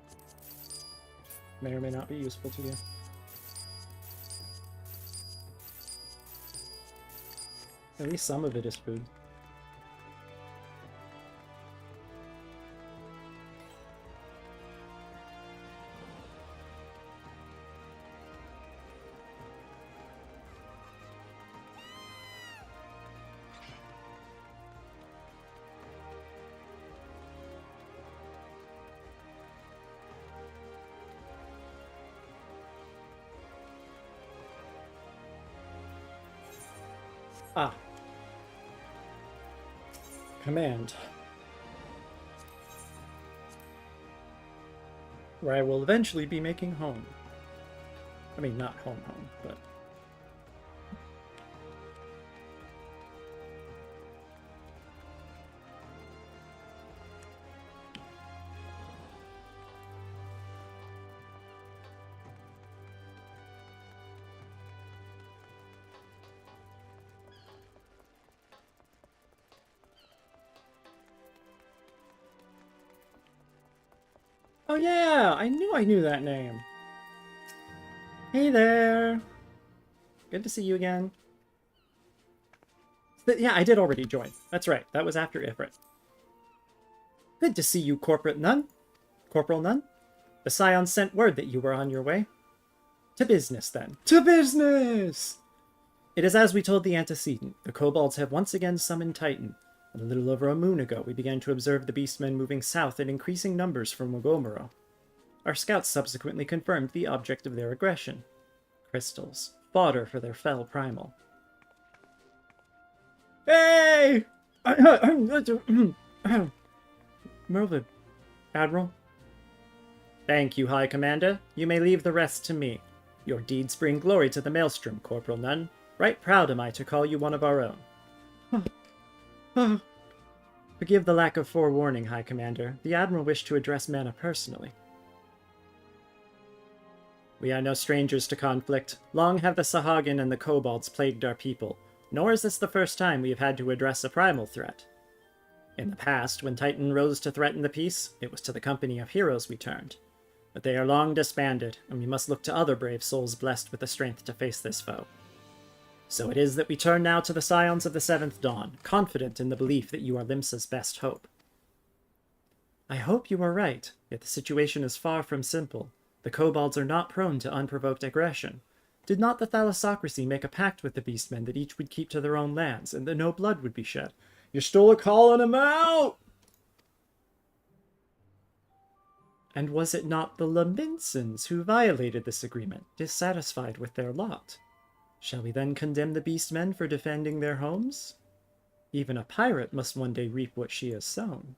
Speaker 1: May or may not be useful to you. At least some of it is food. Ah. Command. Where I will eventually be making home. I mean, not home, but... Oh yeah, I knew that name. Hey there. Good to see you again. Yeah, I did already join. That's right, that was after Ifrit. Good to see you, Corporal Nun. The Scion sent word that you were on your way. To business, then. To business! It is as we told the antecedent. The kobolds have once again summoned Titan. And a little over a moon ago, we began to observe the beastmen moving south in increasing numbers from Wagomoro. Our scouts subsequently confirmed the object of their aggression. Crystals. Fodder for their fell primal. Hey! Merlin. Admiral? Thank you, High Commander. You may leave the rest to me. Your deeds bring glory to the Maelstrom, Corporal Nun. Right proud am I to call you one of our own. Forgive the lack of forewarning, High Commander. The Admiral wished to address M'aana personally. We are no strangers to conflict. Long have the Sahagin and the kobolds plagued our people, nor is this the first time we have had to address a primal threat. In the past, when Titan rose to threaten the peace, it was to the company of heroes we turned. But they are long disbanded, and we must look to other brave souls blessed with the strength to face this foe. So it is that we turn now to the Scions of the Seventh Dawn, confident in the belief that you are Limsa's best hope. I hope you are right, yet the situation is far from simple. The kobolds are not prone to unprovoked aggression. Did not the thalassocracy make a pact with the beastmen that each would keep to their own lands, and that no blood would be shed? You're still calling him out! And was it not the Laminsons who violated this agreement, dissatisfied with their lot? Shall we then condemn the beastmen for defending their homes? Even a pirate must one day reap what she has sown.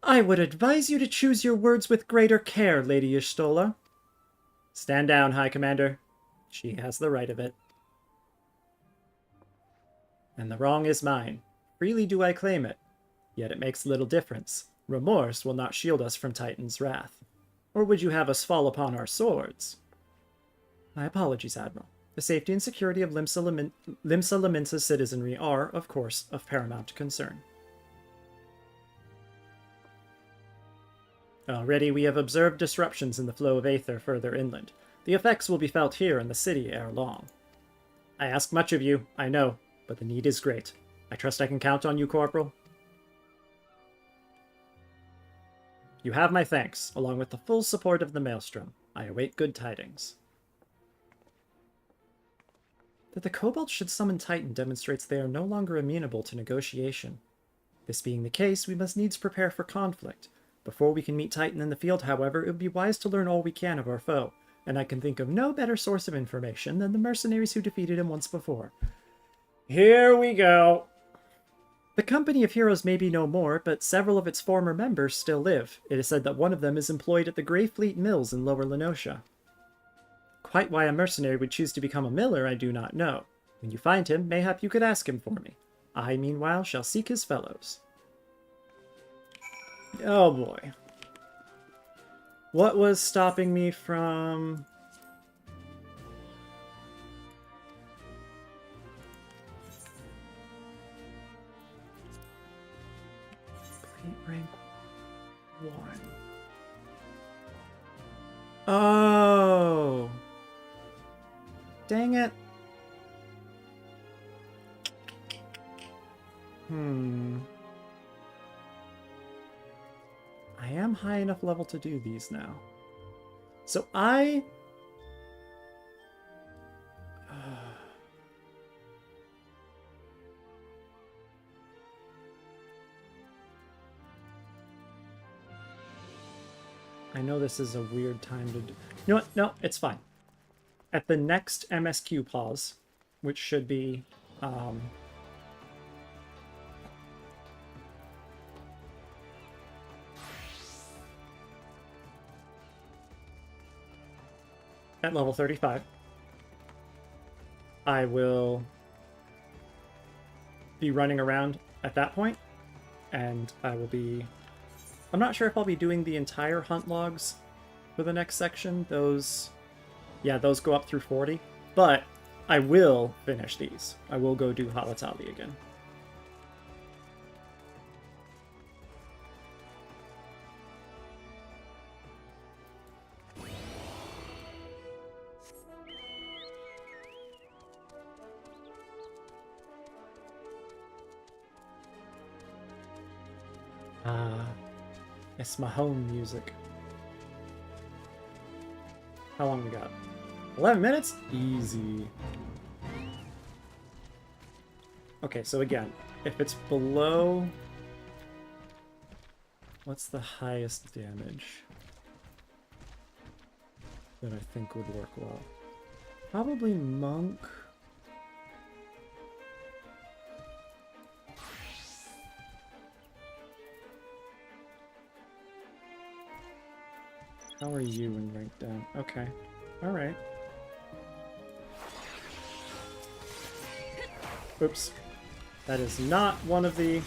Speaker 1: I would advise you to choose your words with greater care, Lady Y'shtola. Stand down, High Commander. She has the right of it. And the wrong is mine. Freely do I claim it. Yet it makes little difference. Remorse will not shield us from Titan's wrath. Or would you have us fall upon our swords? My apologies, Admiral. The safety and security of Limsa Lominsa's citizenry are, of course, of paramount concern. Already we have observed disruptions in the flow of aether further inland. The effects will be felt here in the city ere long. I ask much of you, I know, but the need is great. I trust I can count on you, Corporal. You have my thanks, along with the full support of the Maelstrom. I await good tidings. That the kobolds should summon Titan demonstrates they are no longer amenable to negotiation. This being the case, we must needs prepare for conflict. Before we can meet Titan in the field, however, it would be wise to learn all we can of our foe, and I can think of no better source of information than the mercenaries who defeated him once before. Here we go! The company of heroes may be no more, but several of its former members still live. It is said that one of them is employed at the Greyfleet Mills in Lower Lenosha. Quite why a mercenary would choose to become a miller, I do not know. When you find him, mayhap you could ask him for me. I, meanwhile, shall seek his fellows. Oh boy. What was stopping me from... Rank 1. Oh! Dang it. I am high enough level to do these now. So I know this is a weird time to do... You know what? No, it's fine. At the next MSQ pause, which should be... at level 35, I will be running around at that point, and I will be... I'm not sure if I'll be doing the entire hunt logs for the next section. Those go up through 40, but I will finish these. I will go do Halatali again. It's my home music. How long we got? 11 minutes? Easy. Okay, so again, if it's below... What's the highest damage that I think would work well? Probably Monk. How are you in rank down? Okay. Alright. Oops. That is not one of the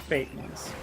Speaker 1: fate ones.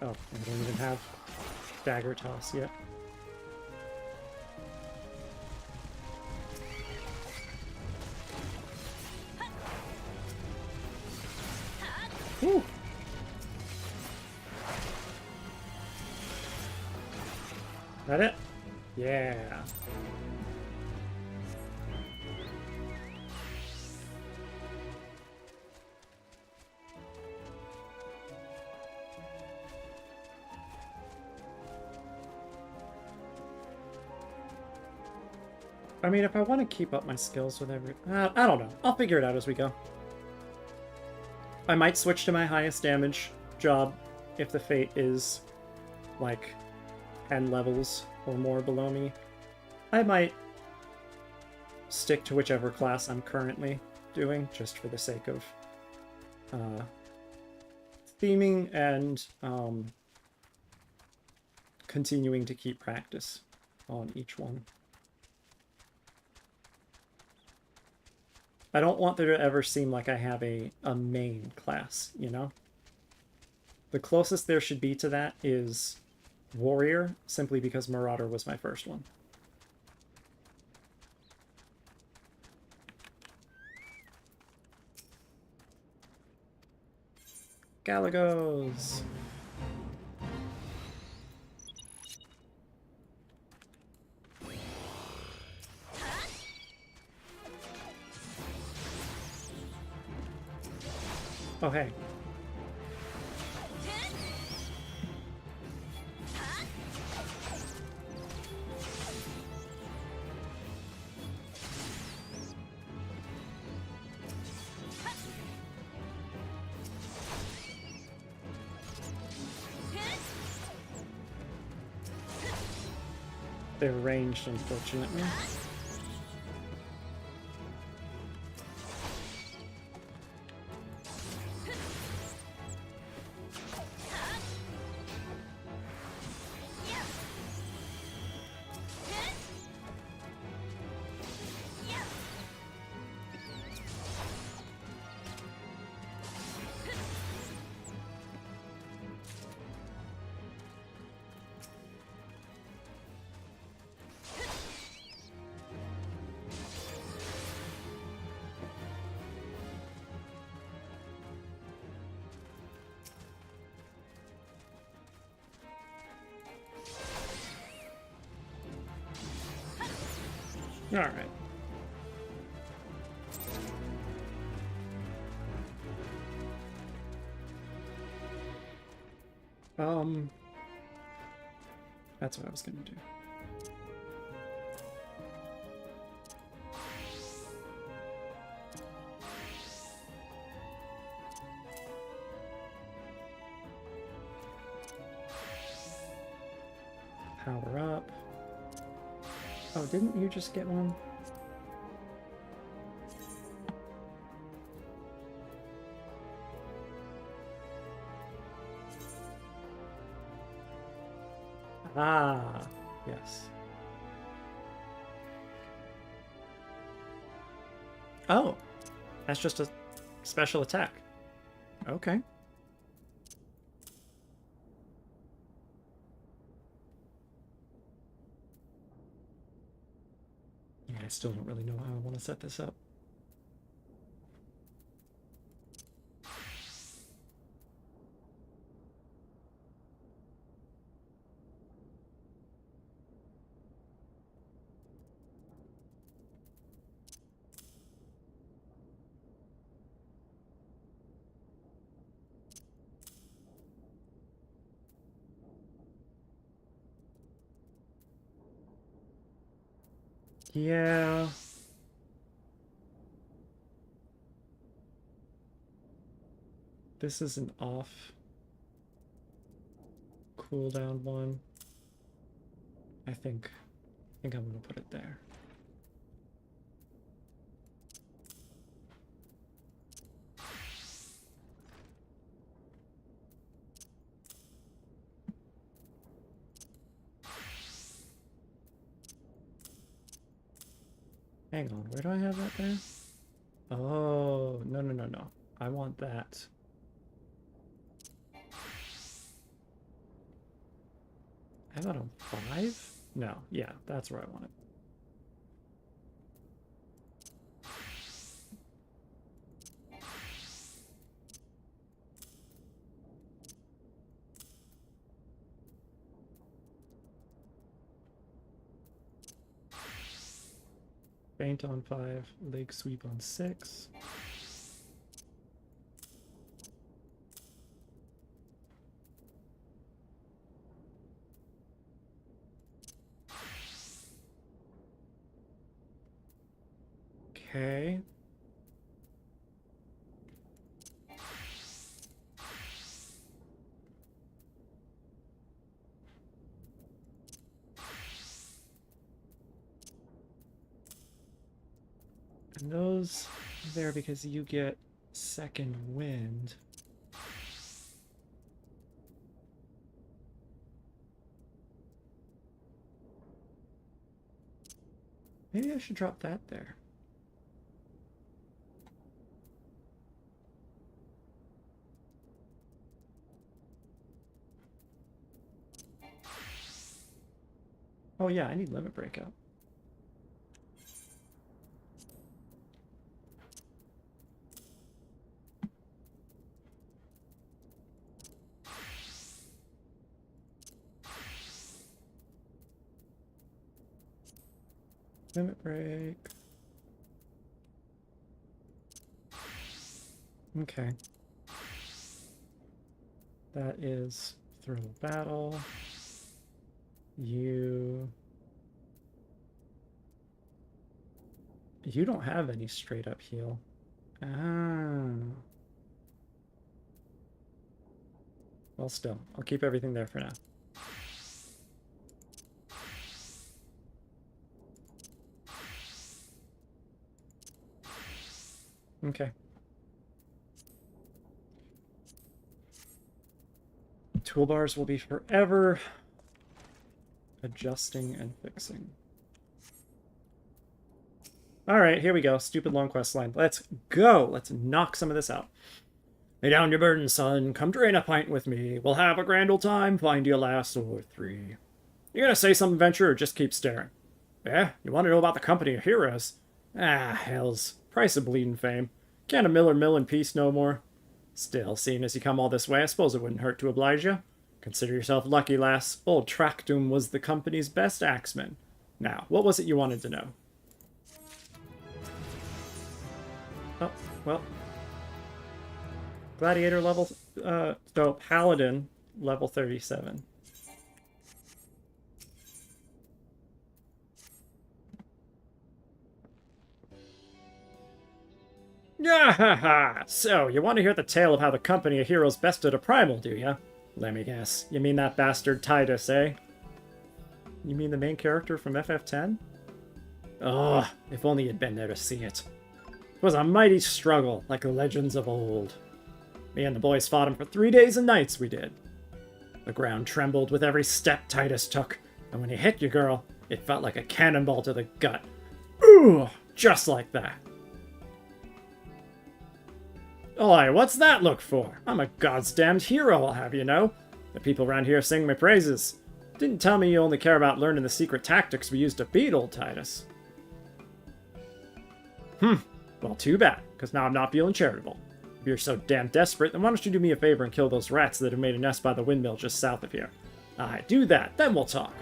Speaker 1: Oh, I don't even have dagger toss yet. Whew. That it? Yeah. I mean, if I want to keep up my skills with every... I don't know. I'll figure it out as we go. I might switch to my highest damage job if the fate is, like, 10 levels or more below me. I might stick to whichever class I'm currently doing, just for the sake of theming and continuing to keep practice on each one. I don't want there to ever seem like I have a main class, you know? The closest there should be to that is Warrior, simply because Marauder was my first one. Galagos! Oh, hey. They're ranged, unfortunately. All right. That's what I was gonna do. Power up. Oh, didn't you just get one? Ah, yes. Oh, that's just a special attack. Okay. Yeah, I still don't really know how I want to set this up. Yeah. This is an off cooldown one. I think I'm gonna put it there. Hang on, where do I have that there? Oh, no. I want that. I have that on 5? No, yeah, that's where I want it. Faint on 5, leg sweep on 6. Okay. And those are there because you get second wind. Maybe I should drop that there. Oh yeah, I need limit breakout. Limit break. Okay. That is throw battle. You don't have any straight up heal. Ah. Well, still, I'll keep everything there for now. Okay. Toolbars will be forever adjusting and fixing. Alright, here we go. Stupid long quest line. Let's go! Let's knock some of this out. Lay down your burden, son. Come drain a pint with me. We'll have a grand old time. Find you a lass or 3. You gonna say something, Venture, or just keep staring? Yeah? You want to know about the company of heroes? Ah, hells. Price of bleeding fame. Can't a miller mill in peace no more? Still, seeing as you come all this way, I suppose it wouldn't hurt to oblige you. Consider yourself lucky, lass. Old Tractum was the company's best axeman. Now, what was it you wanted to know? Oh, well. Gladiator level, so Paladin level 37. Yeah, so you want to hear the tale of how the company of heroes bested a primal, do ya? Let me guess. You mean that bastard Titus, eh? You mean the main character from FF10? Oh, if only you'd been there to see it. It was a mighty struggle, like the legends of old. Me and the boys fought him for 3 days and nights, we did. The ground trembled with every step Titus took, and when he hit you, girl, it felt like a cannonball to the gut. Ooh, just like that. Oi, what's that look for? I'm a goddamned hero, I'll have you know. The people around here sing my praises. Didn't tell me you only care about learning the secret tactics we used to beat old Titus. Well, too bad, because now I'm not feeling charitable. If you're so damn desperate, then why don't you do me a favor and kill those rats that have made a nest by the windmill just south of here? Aye, do that, then we'll talk.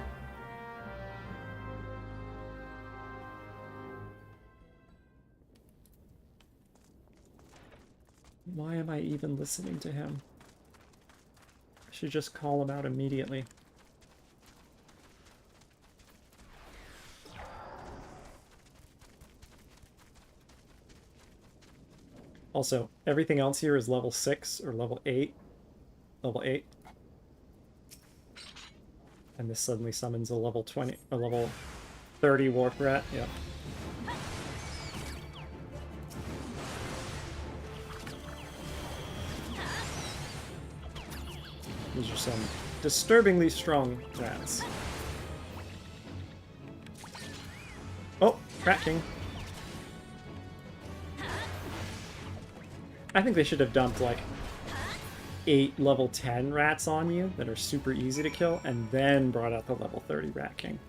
Speaker 1: Why am I even listening to him? I should just call him out immediately. Also, everything else here is level 6 or level 8. Level 8. And this suddenly summons a level 20, a level 30 warp rat. Yep. These are some disturbingly strong rats. Oh, Rat King. I think they should have dumped, like, 8 level 10 rats on you that are super easy to kill, and then brought out the level 30 Rat King.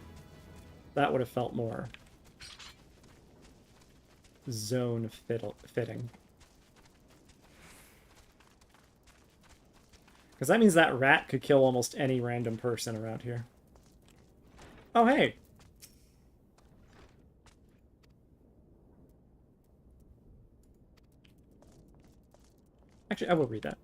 Speaker 1: That would have felt more zone fitting. Because that means that rat could kill almost any random person around here. Oh, hey! Actually, I will read that.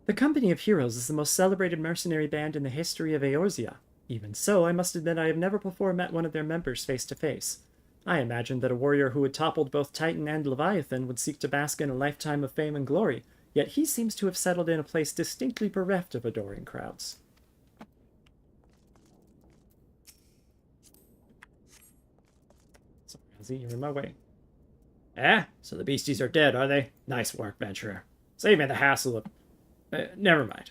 Speaker 1: The Company of Heroes is the most celebrated mercenary band in the history of Eorzea. Even so, I must admit I have never before met one of their members face to face. I imagined that a warrior who had toppled both Titan and Leviathan would seek to bask in a lifetime of fame and glory, yet he seems to have settled in a place distinctly bereft of adoring crowds. So, Ramsey, you're in my way. Eh? So the beasties are dead, are they? Nice work, venturer. Save me the hassle of... never mind.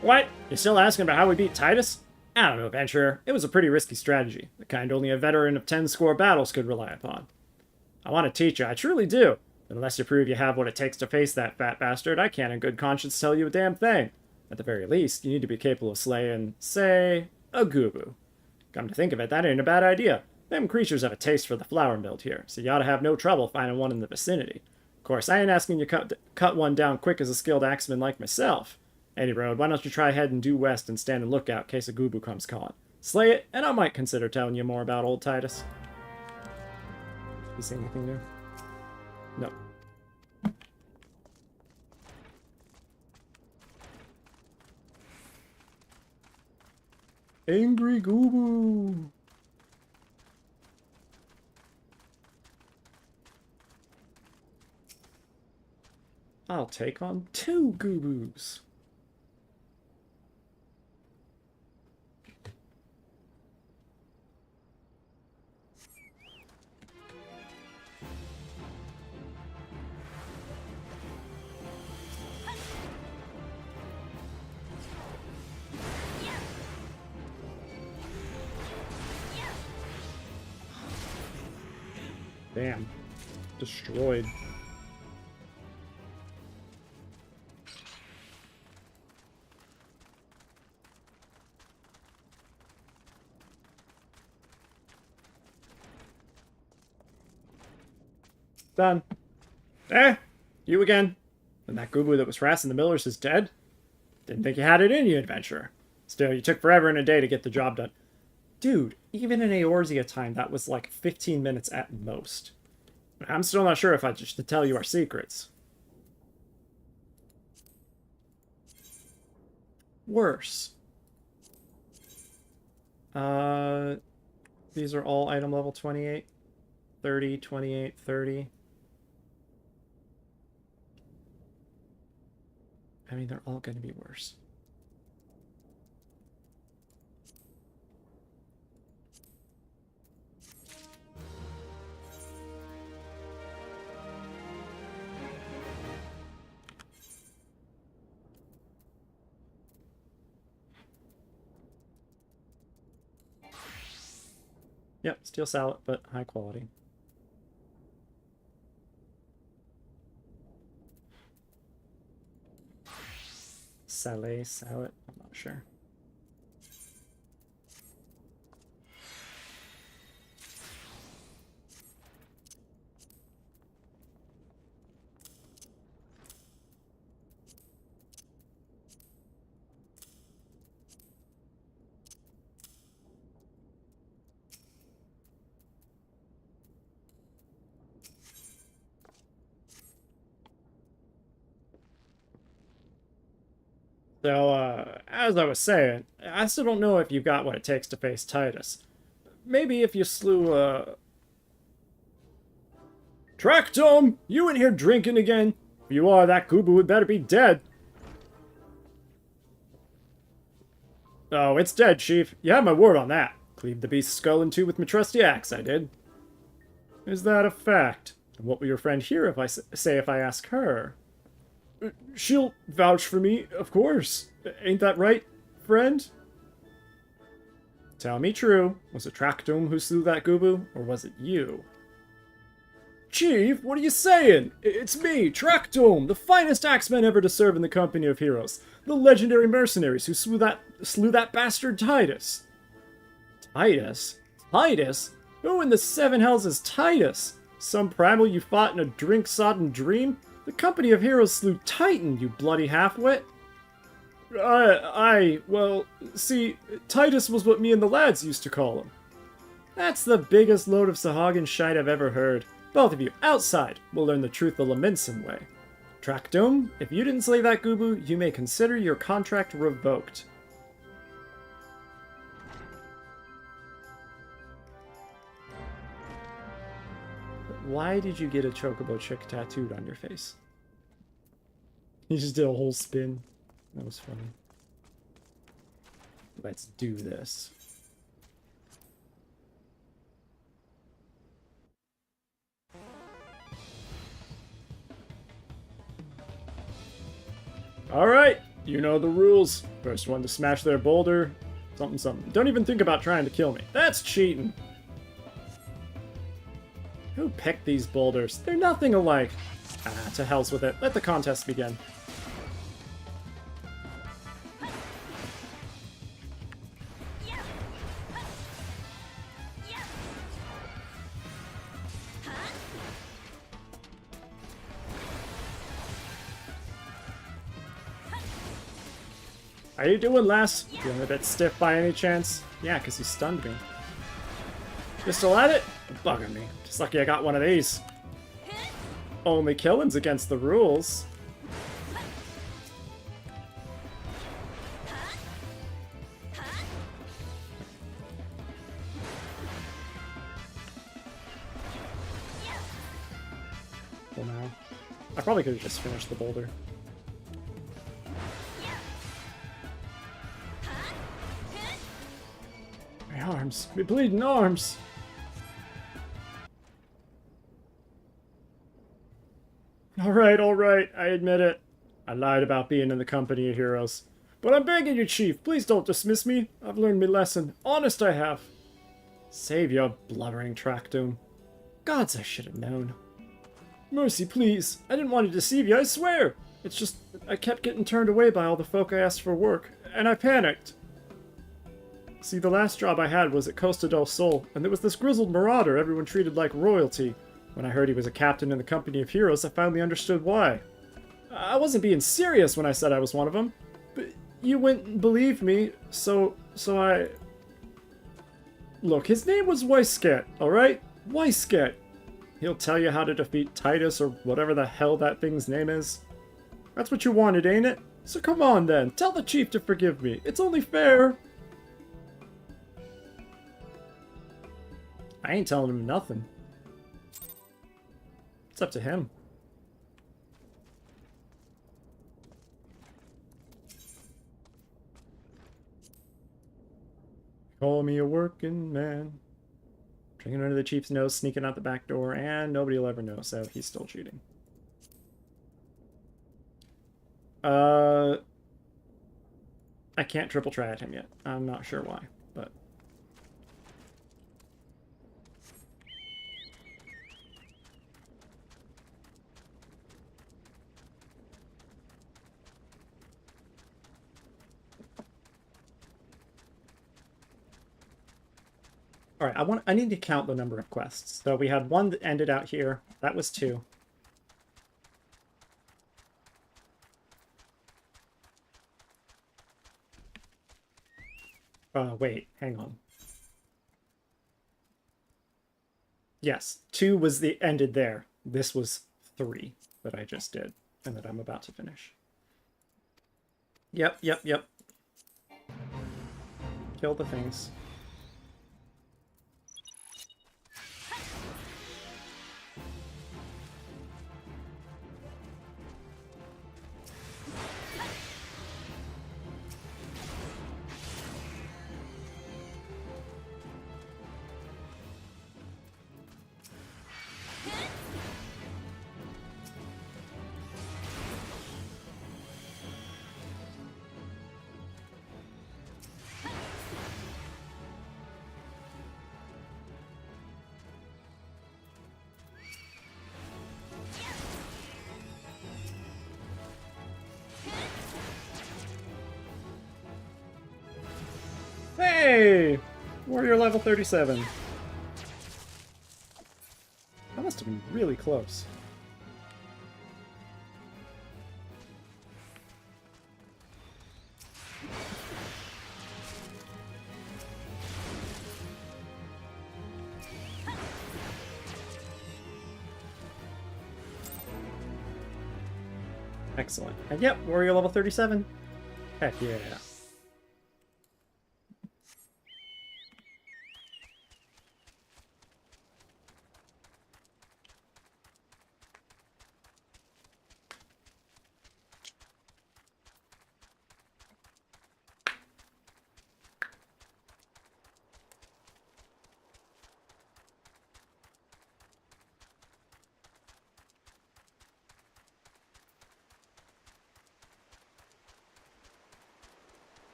Speaker 1: What? You're still asking about how we beat Titus? I don't know, venturer. It was a pretty risky strategy, the kind only a veteran of 10-score battles could rely upon. I want to teach you, I truly do. But unless you prove you have what it takes to face that fat bastard, I can't in good conscience tell you a damn thing. At the very least, you need to be capable of slaying, say, a Gubu. Come to think of it, that ain't a bad idea. Them creatures have a taste for the flower mill here, so you ought to have no trouble finding one in the vicinity. Of course, I ain't asking you cut one down quick as a skilled axeman like myself. Any road, why don't you try heading due west and stand in lookout in case a Gubu comes calling. Slay it, and I might consider telling you more about old Titus. You see anything new? No. Angry Gubu! I'll take on 2 Gubus. Damn. Destroyed. Done. Eh? You again? And that Gubu that was harassing the Millers is dead? Didn't think you had it in you, adventurer. Still, you took forever and a day to get the job done. Dude, even in Eorzea time, that was like 15 minutes at most. I'm still not sure if I should tell you our secrets. Worse. These are all item level 28, 30, 28, 30. I mean, they're all going to be worse. Yep, steel salad, but high quality. Salad, I'm not sure. So, as I was saying, I still don't know if you've got what it takes to face Titus. Maybe if you slew, Tractum! You in here drinking again? If you are, that Gubu had better be dead. Oh, it's dead, Chief. You have my word on that. Cleaved the beast's skull in two with my trusty axe, I did. Is that a fact? And what will your friend hear if I say if I ask her? She'll vouch for me, of course. Ain't that right, friend? Tell me true. Was it Tractum who slew that Gubu, or was it you? Chief, what are you saying? It's me, Tractome, the finest axeman ever to serve in the company of heroes. The legendary mercenaries who slew that bastard Titus. Titus? Titus? Who in the seven hells is Titus? Some primal you fought in a drink-sodden dream? The company of heroes slew Titan, you bloody half-wit. Well, see, Titus was what me and the lads used to call him. That's the biggest load of Sahagin shite I've ever heard. Both of you, outside, will learn the truth the Laminson way. Tractome, if you didn't slay that Gubu, you may consider your contract revoked. Why did you get a chocobo chick tattooed on your face? You just did a whole spin. That was funny. Let's do this. Alright, you know the rules. First one to smash their boulder, something something. Don't even think about trying to kill me. That's cheating. Who picked these boulders? They're nothing alike. Ah, to hell's with it. Let the contest begin. How you doing, lass? Feeling a bit stiff by any chance? Yeah, because he stunned me. You're still at it? Bugging me. Just lucky I got one of these. Only killing's against the rules. Well, now. I probably could have just finished the boulder. My arms. My bleeding arms. Alright, I admit it. I lied about being in the company of heroes. But I'm begging you, Chief, please don't dismiss me. I've learned my lesson. Honest I have. Save your blubbering Tractome. Gods, I should have known. Mercy, please. I didn't want to deceive you, I swear. It's just, I kept getting turned away by all the folk I asked for work, and I panicked. See, the last job I had was at Costa del Sol, and there was this grizzled marauder everyone treated like royalty. When I heard he was a captain in the company of heroes, I finally understood why. I wasn't being serious when I said I was one of them, but you wouldn't believe me, so I... Look, his name was Weisket, alright? Weisket. He'll tell you how to defeat Titus or whatever the hell that thing's name is. That's what you wanted, ain't it? So come on then, tell the chief to forgive me. It's only fair. I ain't telling him nothing. It's up to him. Call me a working man. Drinking under the chief's nose, sneaking out the back door, and nobody will ever know, so he's still cheating. I can't triple try at him yet. I'm not sure why, but... Alright, I need to count the number of quests. So we had one that ended out here. That was 2. Wait, hang on. Yes, 2 was the ended there. This was 3 that I just did, and that I'm about to finish. Yep. Kill the things. Warrior level 37. That must have been really close. Excellent. And yep, Warrior level 37. Heck yeah.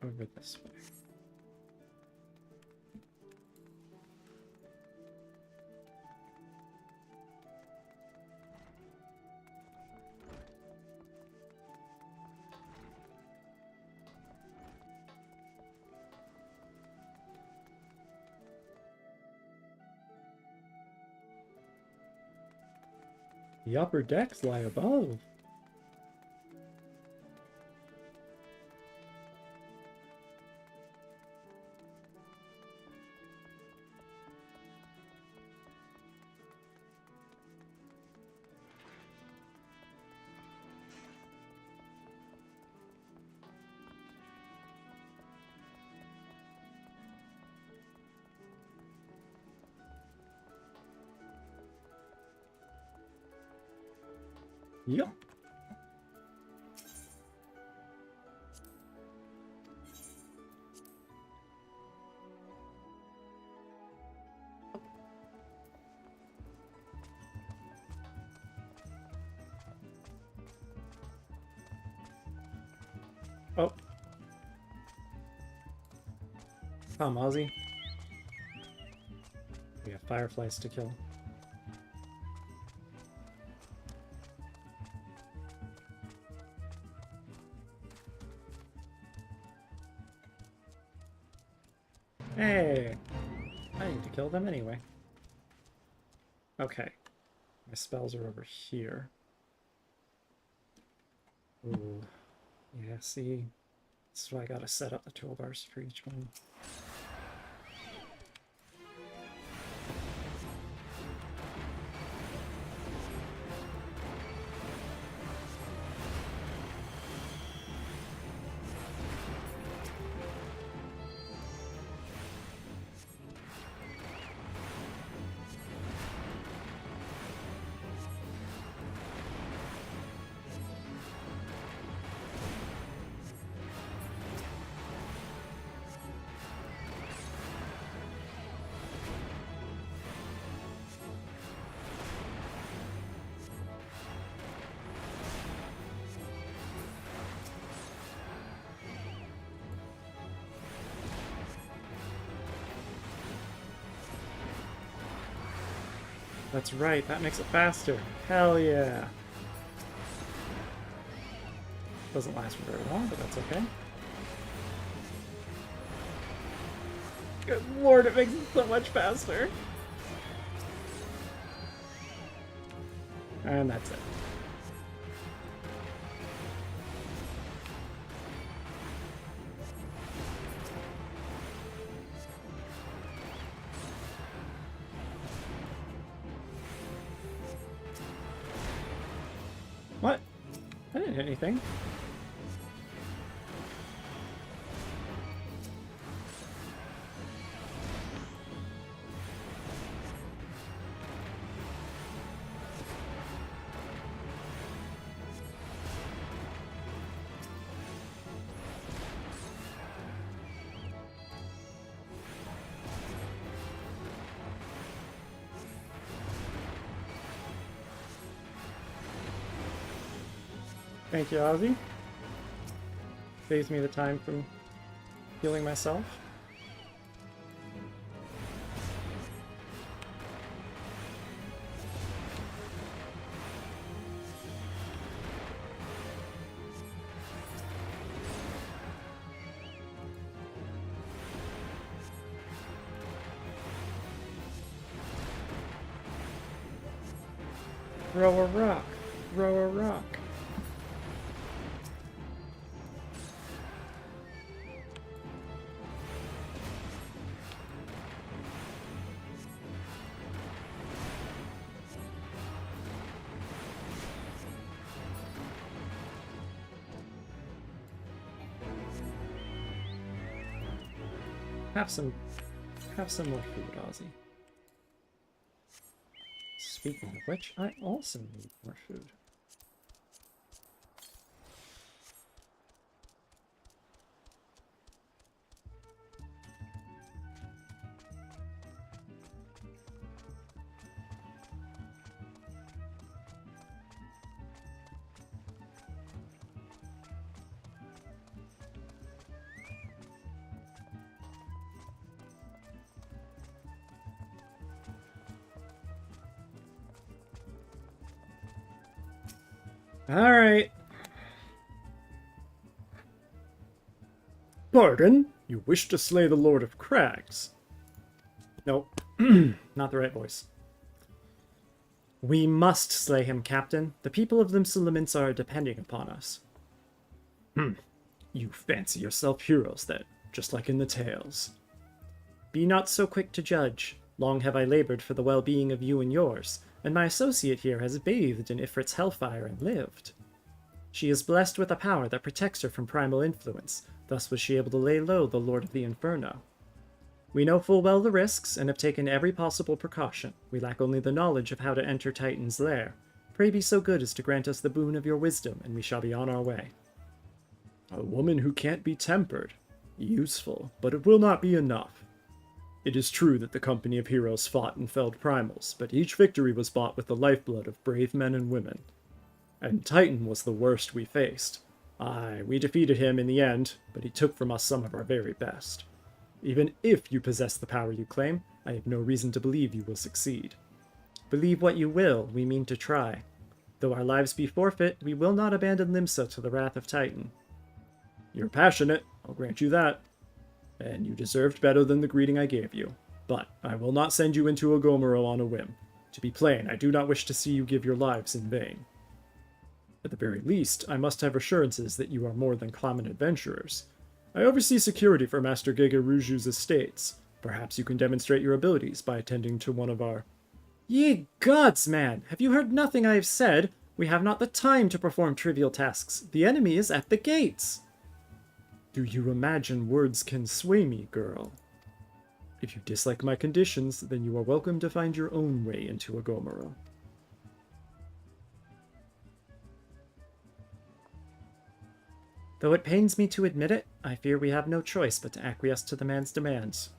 Speaker 1: Over this way. The upper decks lie above. Yep. Oh. Come, Ozzy. We have fireflies to kill. Hey! I need to kill them anyway. Okay. My spells are over here. Ooh. Yeah, see? This is why I gotta set up the toolbars for each one. That's right, that makes it faster. Hell yeah. Doesn't last for very long, but that's okay. Good lord, it makes it so much faster. And that's it. What? I didn't hit anything. Thank you, Ozzy. Saves me the time from healing myself. Throw a rock. Throw a rock. Have some more food, Ozzy. Speaking of which, I also need more food. Alright. Pardon? You wish to slay the Lord of Crags? Nope. Not the right voice. We must slay him, Captain. The people of Limsa are depending upon us. You fancy yourself heroes, then, just like in the tales. Be not so quick to judge. Long have I labored for the well-being of you and yours, and my associate here has bathed in Ifrit's hellfire and lived. She is blessed with a power that protects her from primal influence, thus was she able to lay low the Lord of the Inferno. We know full well the risks, and have taken every possible precaution. We lack only the knowledge of how to enter Titan's lair. Pray be so good as to grant us the boon of your wisdom, and we shall be on our way. A woman who can't be tempered. Useful, but it will not be enough. It is true that the company of heroes fought and felled primals, but each victory was bought with the lifeblood of brave men and women. And Titan was the worst we faced. Aye, we defeated him in the end, but he took from us some of our very best. Even if you possess the power you claim, I have no reason to believe you will succeed. Believe what you will, we mean to try. Though our lives be forfeit, we will not abandon Limsa to the wrath of Titan. You're passionate, I'll grant you that. And you deserved better than the greeting I gave you. But I will not send you into a Gomorrah on a whim. To be plain, I do not wish to see you give your lives in vain. At the very least, I must have assurances that you are more than common adventurers. I oversee security for Master Gege Ruju's estates. Perhaps you can demonstrate your abilities by attending to one of our... Ye gods, man! Have you heard nothing I have said? We have not the time to perform trivial tasks. The enemy is at the gates! Do you imagine words can sway me, girl? If you dislike my conditions, then you are welcome to find your own way into a Gomorrah. Though it pains me to admit it, I fear we have no choice but to acquiesce to the man's demands.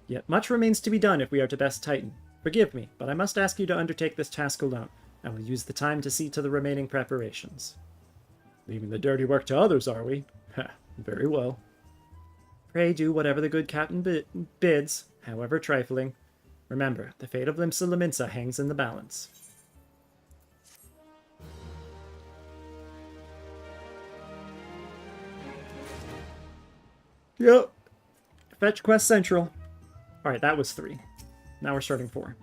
Speaker 1: Yet much remains to be done if we are to best Titan. Forgive me, but I must ask you to undertake this task alone. I will use the time to see to the remaining preparations. Leaving the dirty work to others, are we? Heh, very well. Pray do whatever the good captain bids, however trifling. Remember, the fate of Limsa hangs in the balance. Yep. Fetch quest central. Alright, that was 3. Now we're starting 4.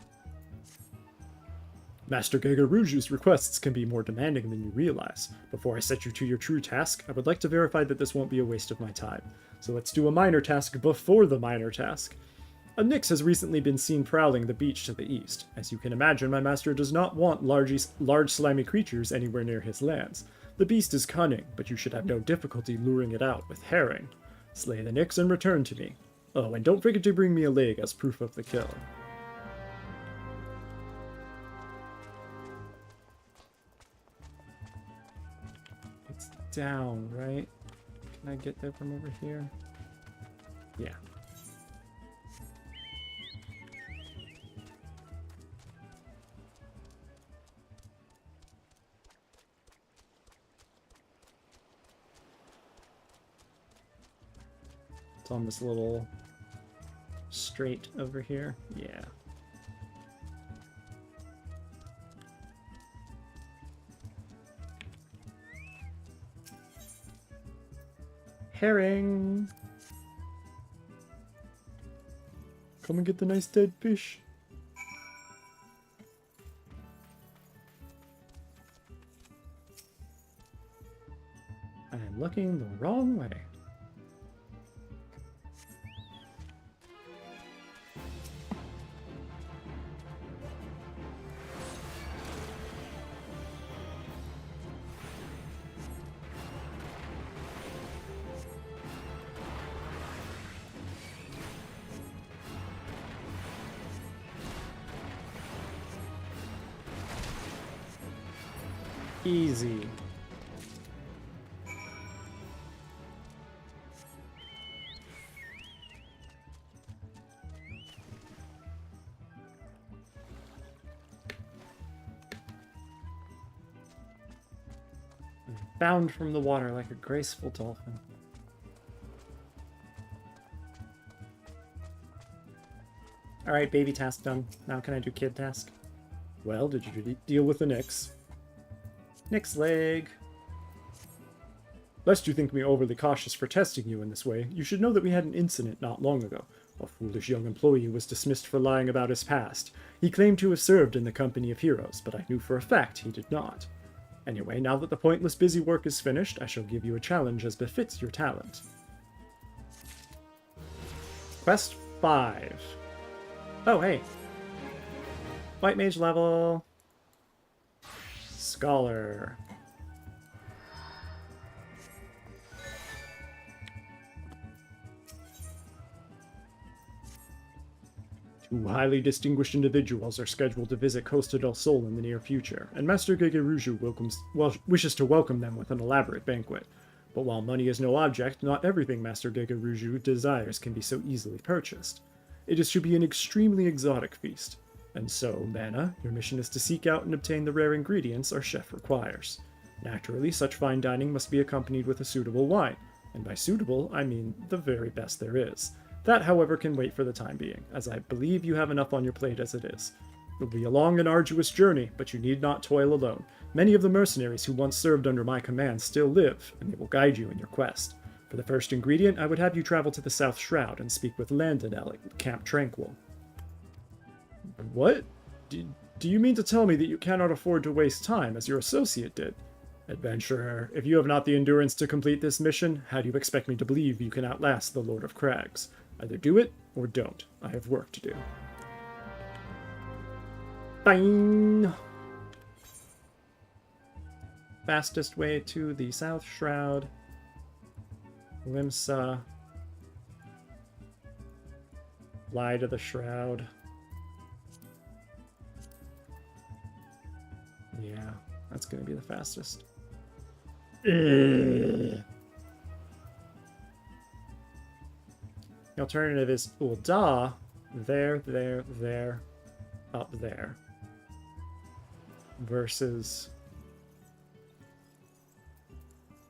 Speaker 1: Master Gege Ruju's requests can be more demanding than you realize. Before I set you to your true task, I would like to verify that this won't be a waste of my time. So let's do a minor task before the minor task. A Nyx has recently been seen prowling the beach to the east. As you can imagine, my master does not want large slimy creatures anywhere near his lands. The beast is cunning, but you should have no difficulty luring it out with herring. Slay the Nyx and return to me. Oh, and don't forget to bring me a leg as proof of the kill. It's down, right? Can I get there from over here? Yeah. It's on this little strait over here. Yeah. Herring! Come and get the nice dead fish. I am looking the wrong way. Easy. Bound from the water like a graceful dolphin. Alright, baby task done. Now can I do kid task? Well, did you deal with the Nyx? Nyx leg. Lest you think me overly cautious for testing you in this way, you should know that we had an incident not long ago. A foolish young employee was dismissed for lying about his past. He claimed to have served in the company of heroes, but I knew for a fact he did not. Anyway, now that the pointless busy work is finished, I shall give you a challenge as befits your talent. Quest 5. Oh, hey. White mage level. Scholar. Two highly distinguished individuals are scheduled to visit Costa del Sol in the near future, and Master Gegeruju wishes to welcome them with an elaborate banquet. But while money is no object, not everything Master Gegeruju desires can be so easily purchased. It is to be an extremely exotic feast. And so, M'aana, your mission is to seek out and obtain the rare ingredients our chef requires. Naturally, such fine dining must be accompanied with a suitable wine, and by suitable, I mean the very best there is. That, however, can wait for the time being, as I believe you have enough on your plate as it is. It will be a long and arduous journey, but you need not toil alone. Many of the mercenaries who once served under my command still live, and they will guide you in your quest. For the first ingredient, I would have you travel to the South Shroud and speak with Landon at Camp Tranquil. What? Do you mean to tell me that you cannot afford to waste time, as your associate did? Adventurer, if you have not the endurance to complete this mission, how do you expect me to believe you can outlast the Lord of Crags? Either do it, or don't. I have work to do. Fine! Fastest way to the South Shroud. Limsa. Lie to the Shroud. Yeah, that's gonna be the fastest. The alternative is Ul'dah, there, up there. Versus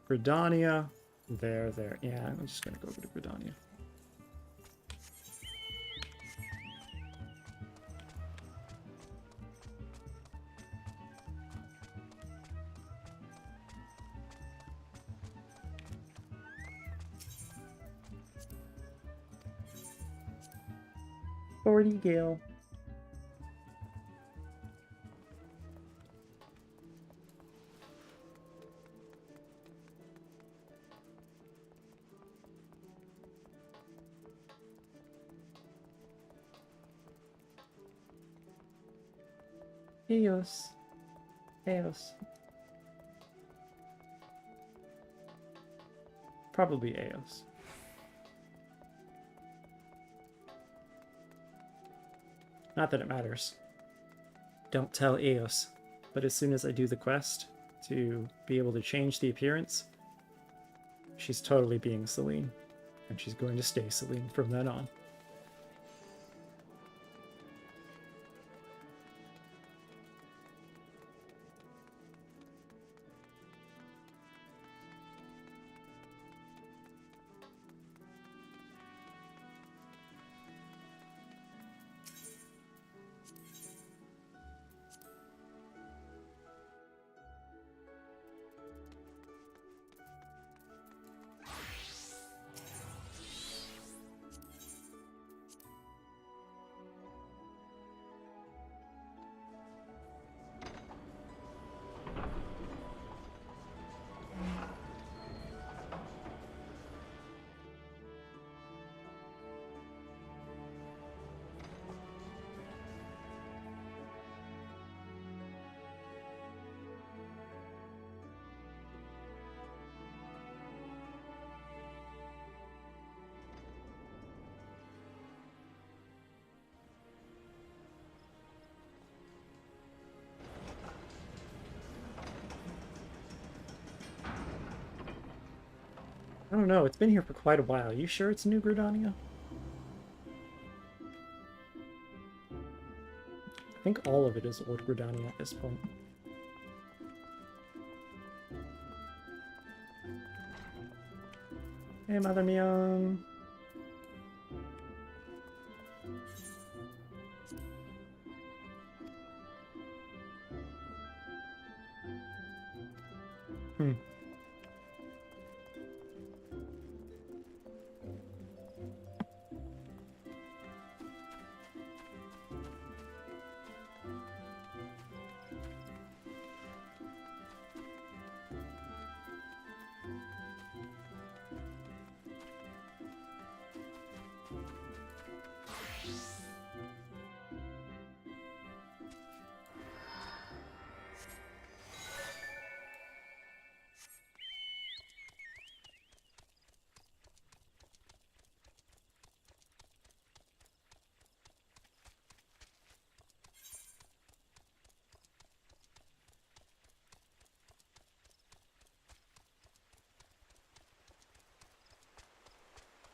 Speaker 1: Gridania, there. Yeah, I'm just gonna go to Gridania. Gale. Eos. Probably Eos. Not that it matters. Don't tell Eos. But as soon as I do the quest to be able to change the appearance, she's totally being Celine. And she's going to stay Celine from then on. I don't know, it's been here for quite a while. You sure it's New Gridania? I think all of it is Old Gridania at this point. Hey, Mother Mion.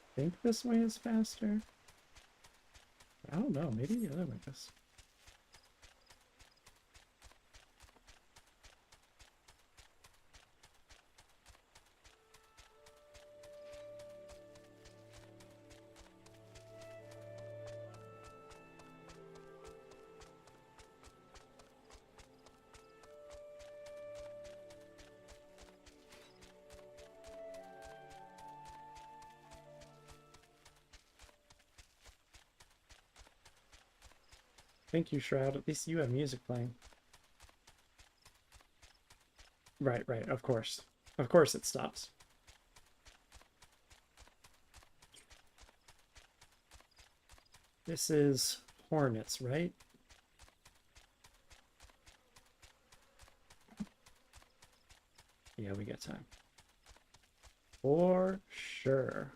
Speaker 1: I think this way is faster. I don't know, maybe the other way is. Thank you, Shroud. At least you have music playing. Right, right, of course. Of course it stops. This is Hornets, right? Yeah, we got time. For sure.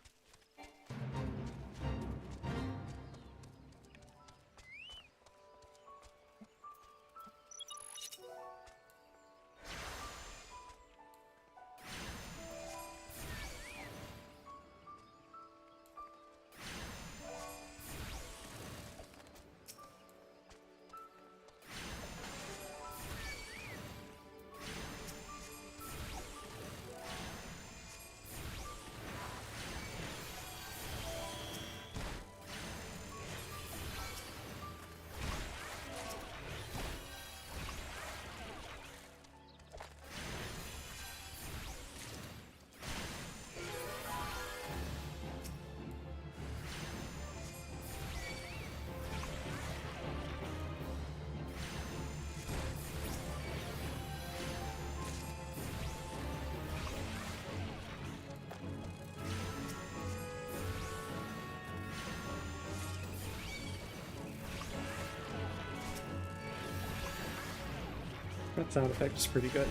Speaker 1: That sound effect is pretty good.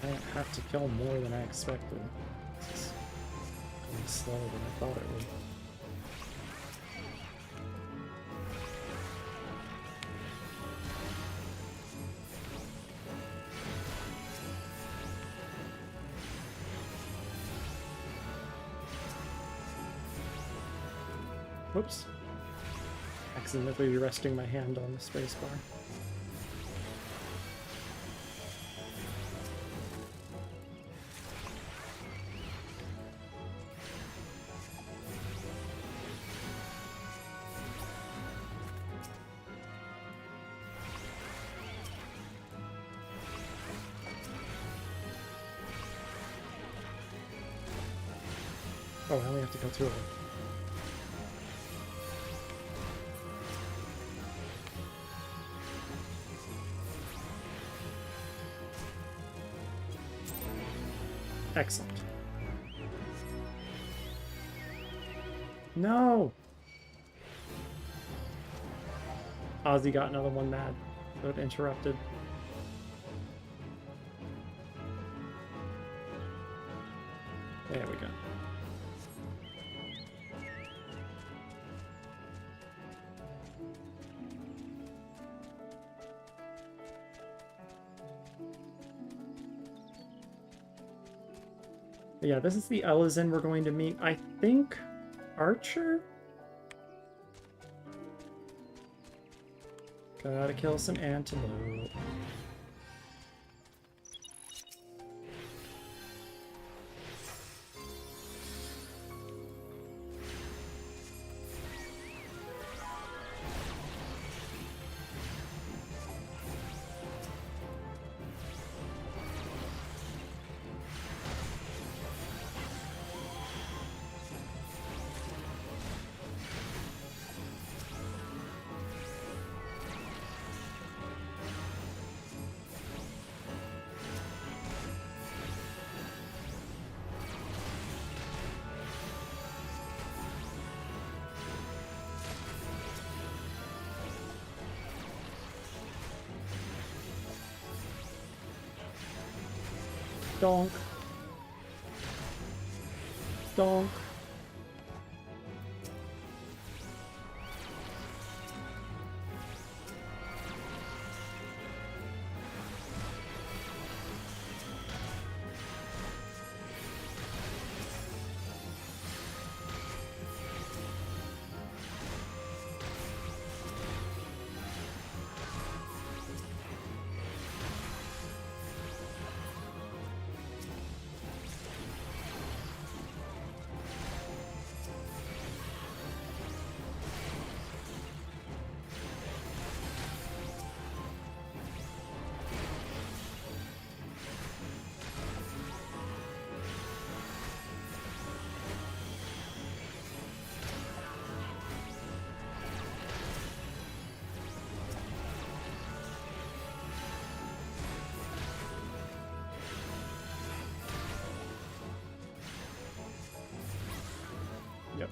Speaker 1: I have to kill more than I expected. This is going slower than I thought it would. Whoops. Accidentally resting my hand on the spacebar. Oh, I only have to kill 2 of them. Excellent. No! Ozzy got another one mad. So it interrupted. There we go. But yeah, this is the Elizin we're going to meet. I think Archer? Gotta kill some antelope. Donk. Donk. Yep.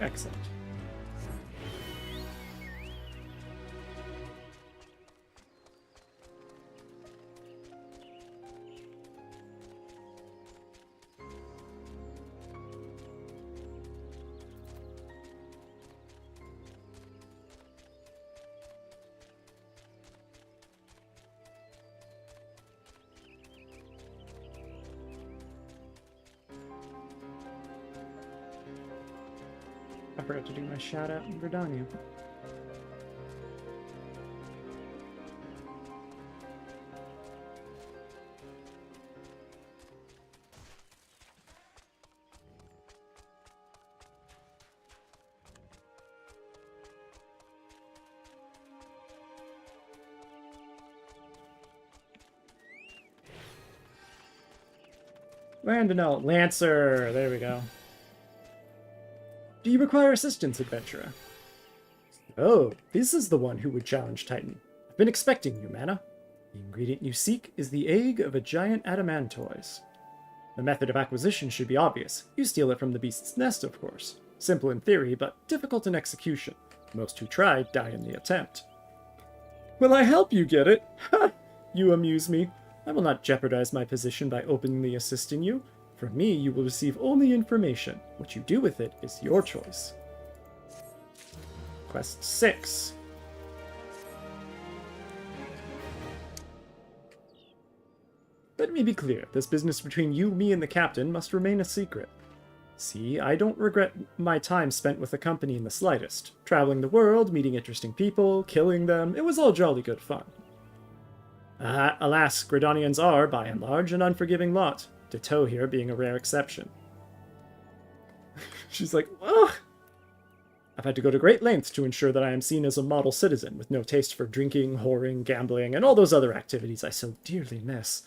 Speaker 1: Excellent. I forgot to do my shout out in Verdania. Landonel, Lancer, there we go. Do you require assistance, adventurer? Oh, this is the one who would challenge Titan. I've been expecting you, M'aana. The ingredient you seek is the egg of a giant adamantoise. The method of acquisition should be obvious. You steal it from the beast's nest, of course. Simple in theory, but difficult in execution. Most who try die in the attempt. Will I help you get it? Ha! You amuse me. I will not jeopardize my position by openly assisting you. From me, you will receive only information. What you do with it is your choice. Quest 6. Let me be clear. This business between you, me, and the captain must remain a secret. See, I don't regret my time spent with the company in the slightest. Traveling the world, meeting interesting people, killing them, it was all jolly good fun. Alas, Gridanians are, by and large, an unforgiving lot, Ditto here being a rare exception. She's like, ugh! I've had to go to great lengths to ensure that I am seen as a model citizen with no taste for drinking, whoring, gambling, and all those other activities I so dearly miss.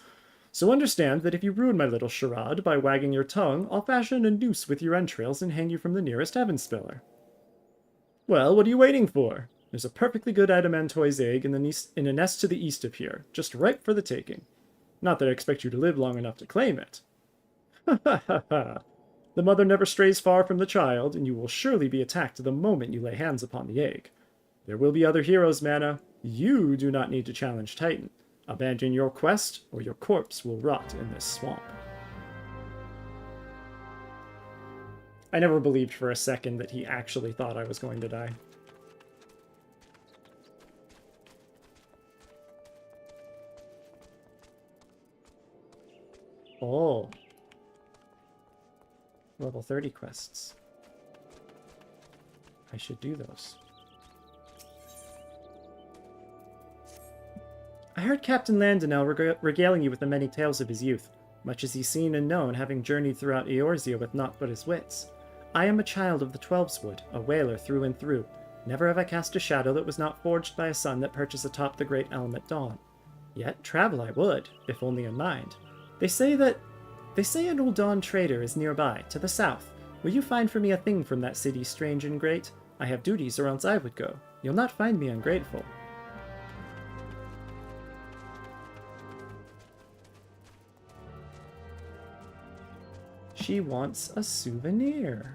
Speaker 1: So understand that if you ruin my little charade by wagging your tongue, I'll fashion a noose with your entrails and hang you from the nearest heaven spiller. Well, what are you waiting for? There's a perfectly good adamantoise egg in a nest to the east of here, just ripe for the taking. Not that I expect you to live long enough to claim it. Ha ha ha ha. The mother never strays far from the child, and you will surely be attacked the moment you lay hands upon the egg. There will be other heroes, M'aana. You do not need to challenge Titan. Abandon your quest, or your corpse will rot in this swamp. I never believed for a second that he actually thought I was going to die. Oh. Level 30 quests. I should do those. I heard Captain Landonell regaling you with the many tales of his youth, much as he's seen and known, having journeyed throughout Eorzea with naught but his wits. I am a child of the Twelveswood, a whaler through and through. Never have I cast a shadow that was not forged by a sun that perches atop the great elm at dawn. Yet travel I would, if only in mind. They say an old dawn trader is nearby, to the south. Will you find for me a thing from that city strange and great? I have duties, or else I would go. You'll not find me ungrateful. She wants a souvenir.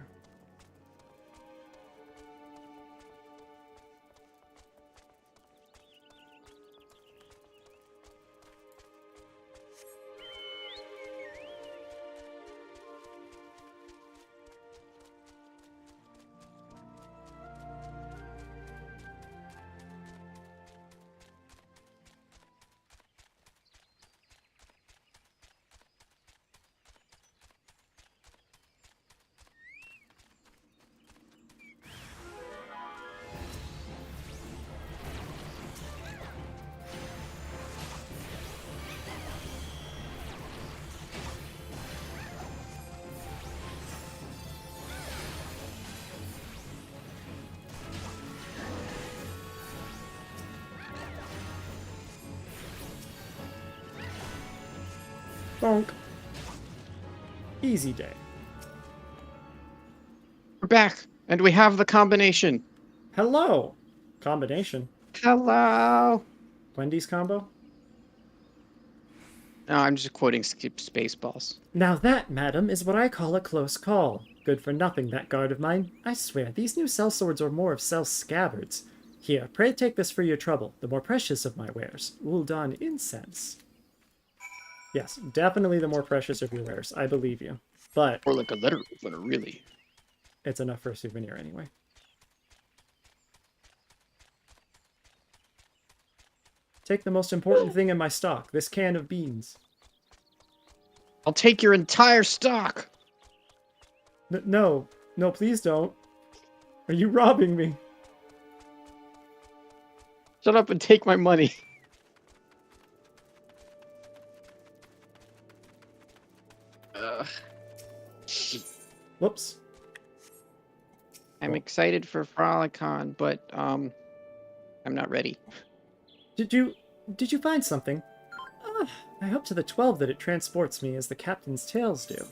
Speaker 1: Bonk. Easy day.
Speaker 3: We're back, and we have the combination.
Speaker 1: Hello. Combination.
Speaker 3: Hello.
Speaker 1: Wendy's combo.
Speaker 3: No, I'm just quoting Spaceballs.
Speaker 1: Now that, madam, is what I call a close call. Good for nothing, that guard of mine. I swear, these new sellswords are more of cell scabbards. Here, pray take this for your trouble, the more precious of my wares. Ul'dan incense. Yes, definitely the more precious of your wares. I believe you. But
Speaker 3: Or like a letter opener, really.
Speaker 1: it's enough for a souvenir anyway. Take the most important thing in my stock, this can of beans.
Speaker 3: I'll take your entire stock.
Speaker 1: No, please don't. Are you robbing me?
Speaker 3: Shut up and take my money.
Speaker 1: Whoops.
Speaker 3: I'm excited for Frolicon, but I'm not ready.
Speaker 1: Did you find something? I hope to the 12 that it transports me as the captain's tales do.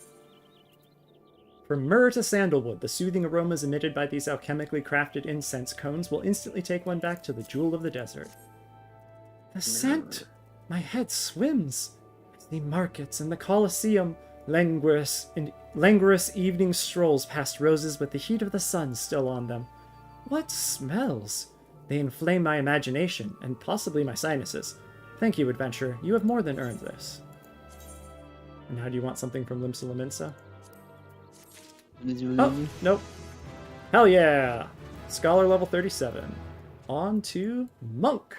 Speaker 1: From myrrh to sandalwood, the soothing aromas emitted by these alchemically crafted incense cones will instantly take one back to the jewel of the desert. The scent! My head swims. The markets and the Colosseum, languorous evening strolls past roses with the heat of the sun still on them. What smells? They inflame my imagination, and possibly my sinuses. Thank you, adventurer. You have more than earned this. And now do you want something from Limsa Lominsa? Oh, nope. Hell yeah! Scholar level 37. On to Monk.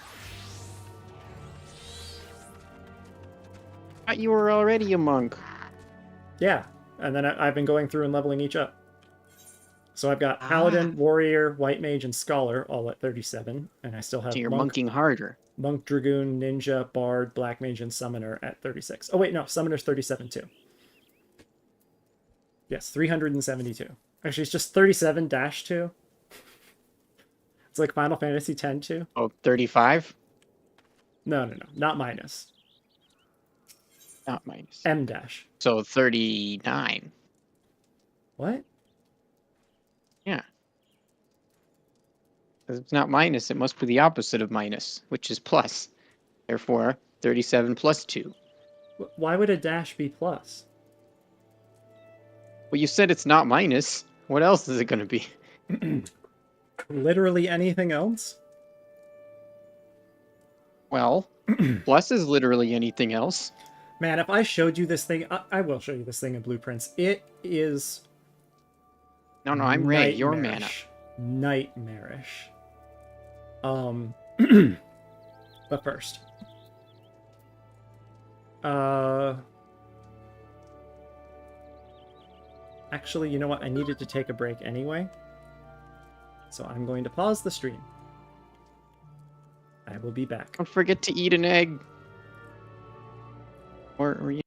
Speaker 3: I thought you were already a monk.
Speaker 1: Yeah, and then I've been going through and leveling each up. So I've got Paladin, Warrior, White Mage, and Scholar all at 37, and I still have
Speaker 3: So you're
Speaker 1: Monk,
Speaker 3: monking harder.
Speaker 1: Monk, Dragoon, Ninja, Bard, Black Mage, and Summoner at 36. Oh wait, no, Summoner's 37 too. Yes, 372. Actually, it's just 37-2. It's like Final Fantasy X too.
Speaker 3: Oh, 35?
Speaker 1: No, not minus.
Speaker 3: Not minus.
Speaker 1: M dash.
Speaker 3: So 39.
Speaker 1: What?
Speaker 3: Yeah. If it's not minus, it must be the opposite of minus, which is plus. Therefore, 37 plus 2.
Speaker 1: Why would a dash be plus?
Speaker 3: Well, you said it's not minus. What else is it going to be?
Speaker 1: Literally anything else?
Speaker 3: Well, plus is literally anything else.
Speaker 1: Man, if I showed you this thing, I will show you this thing in blueprints. It is
Speaker 3: No, I'm Ray. You're Mana.
Speaker 1: Nightmarish. But first. Actually, you know what? I needed to take a break anyway. So I'm going to pause the stream. I will be back.
Speaker 3: Don't forget to eat an egg. Or you